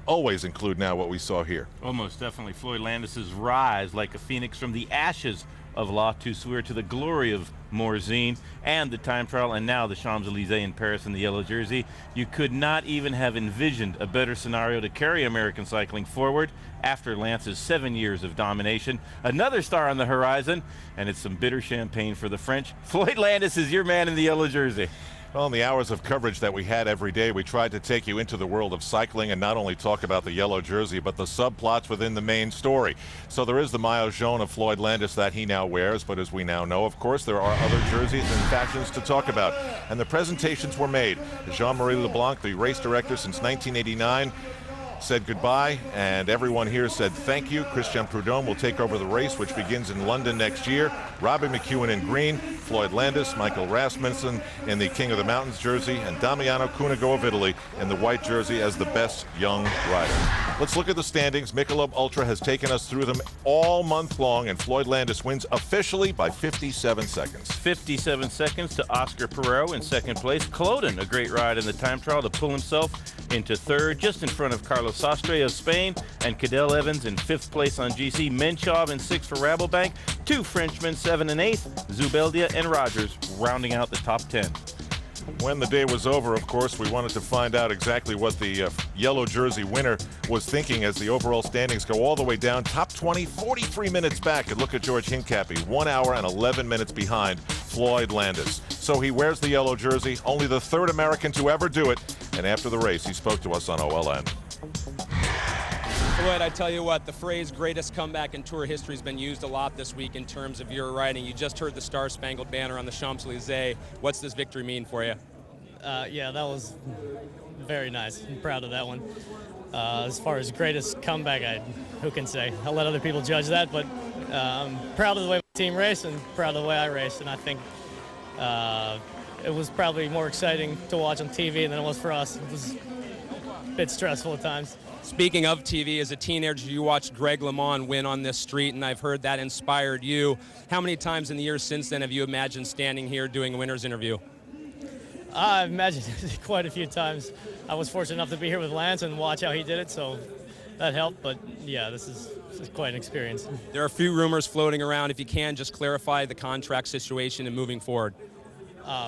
always include now what we saw here. Almost definitely Floyd Landis's rise like a phoenix from the ashes of La Toussaint to the glory of Morzine and the time trial, and now the Champs-Élysées in Paris in the yellow jersey. You could not even have envisioned a better scenario to carry American cycling forward after Lance's 7 years of domination. Another star on the horizon, and it's some bitter champagne for the French. Floyd Landis is your man in the yellow jersey. Well, in the hours of coverage that we had every day, we tried to take you into the world of cycling and not only talk about the yellow jersey, but the subplots within the main story. So there is the Maillot Jaune of Floyd Landis that he now wears, but as we now know, of course, there are other jerseys and fashions to talk about. And the presentations were made. Jean-Marie Leblanc, the race director since 1989, said goodbye, and everyone here said thank you. Christian Prudhomme will take over the race, which begins in London next year. Robbie McEwen in green, Floyd Landis, Michael Rasmussen in the King of the Mountains jersey, and Damiano Cunego of Italy in the white jersey as the best young rider. Let's look at the standings. Michelob Ultra has taken us through them all month long, and Floyd Landis wins officially by 57 seconds. 57 seconds to Oscar Pereiro in second place. Cloden, a great ride in the time trial to pull himself into third, just in front of Carlos Sastre of Spain, and Cadel Evans in fifth place on GC. Menchov in sixth for Rabobank. Two Frenchmen, 7 and 8th, Zubeldia and Rogers rounding out the top 10. When the day was over, of course, we wanted to find out exactly what the yellow jersey winner was thinking as the overall standings go all the way down. Top 20, 43 minutes back. And look at George Hincapie, 1 hour and 11 minutes behind Floyd Landis. So he wears the yellow jersey, only the third American to ever do it. And after the race, he spoke to us on OLN. Floyd, I tell you what, the phrase greatest comeback in Tour history has been used a lot this week in terms of your riding. You just heard the Star-Spangled Banner on the Champs-Élysées. What's this victory mean for you? Yeah, that was very nice. I'm proud of that one. As far as greatest comeback, who can say? I'll let other people judge that, but I'm proud of the way my team raced and proud of the way I raced, and I think it was probably more exciting to watch on TV than it was for us. It was a bit stressful at times. Speaking of TV, as a teenager, you watched Greg LeMond win on this street, and I've heard that inspired you. How many times in the years since then have you imagined standing here doing a winner's interview? I've imagined it quite a few times. I was fortunate enough to be here with Lance and watch how he did it, so that helped. But yeah, this is quite an experience. There are a few rumors floating around. If you can, just clarify the contract situation and moving forward.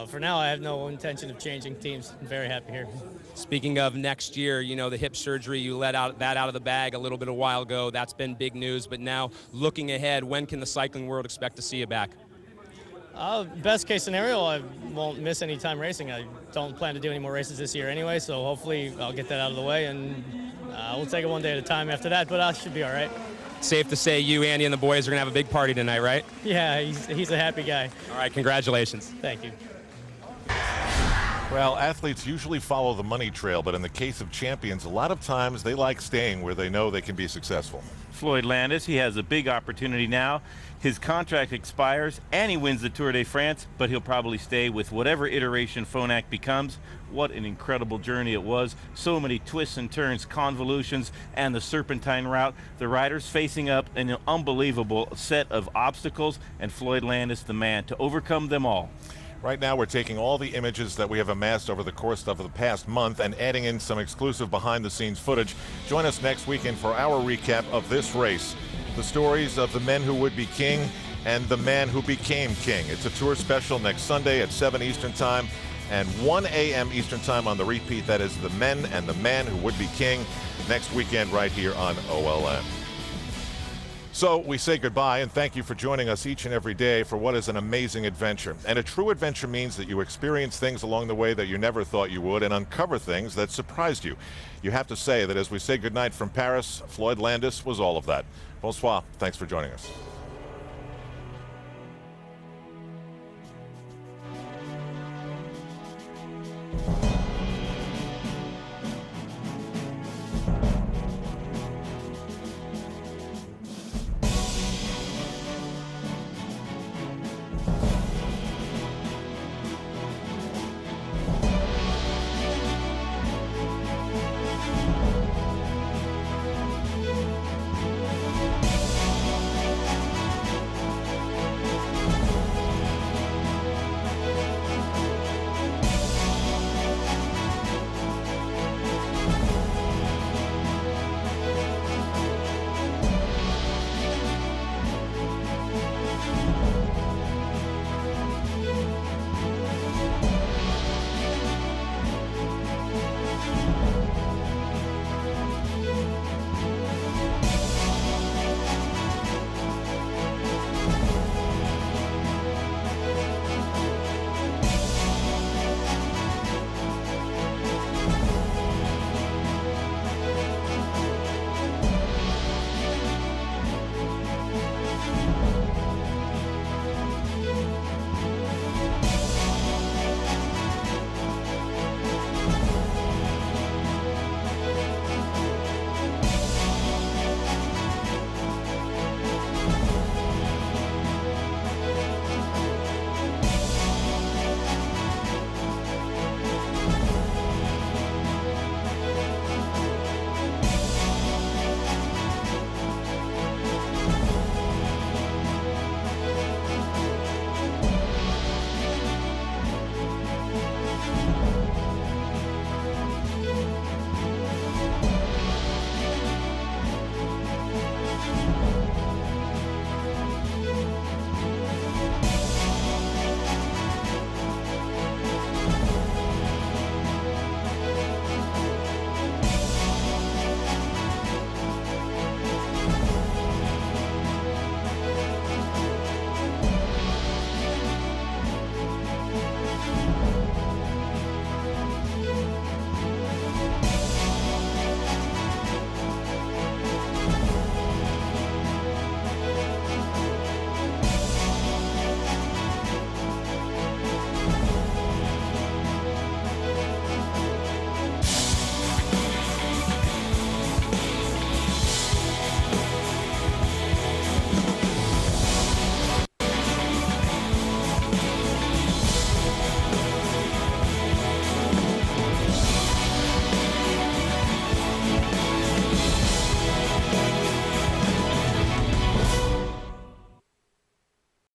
For now, I have no intention of changing teams. I'm very happy here. Speaking of next year, you know, the hip surgery, you let that out of the bag a little bit a while ago. That's been big news. But now, looking ahead, when can the cycling world expect to see you back? Best case scenario, I won't miss any time racing. I don't plan to do any more races this year anyway, so hopefully I'll get that out of the way, and we'll take it one day at a time after that, but I should be all right. Safe to say you, Andy, and the boys are going to have a big party tonight, right? Yeah, he's a happy guy. All right, congratulations. Thank you. Well, athletes usually follow the money trail, but in the case of champions, a lot of times they like staying where they know they can be successful. Floyd Landis, he has a big opportunity now. His contract expires and he wins the Tour de France, but he'll probably stay with whatever iteration Phonak becomes. What an incredible journey it was. So many twists and turns, convolutions, and the serpentine route. The riders facing up an unbelievable set of obstacles, and Floyd Landis, the man to overcome them all. Right now, we're taking all the images that we have amassed over the course of the past month and adding in some exclusive behind-the-scenes footage. Join us next weekend for our recap of this race. The stories of the men who would be king and the man who became king. It's a tour special next Sunday at 7 Eastern Time and 1 a.m. Eastern Time on the repeat. That is the men and the man who would be king next weekend right here on OLN. So we say goodbye and thank you for joining us each and every day for what is an amazing adventure. And a true adventure means that you experience things along the way that you never thought you would and uncover things that surprised you. You have to say that as we say goodnight from Paris, Floyd Landis was all of that. Bonsoir. Thanks for joining us.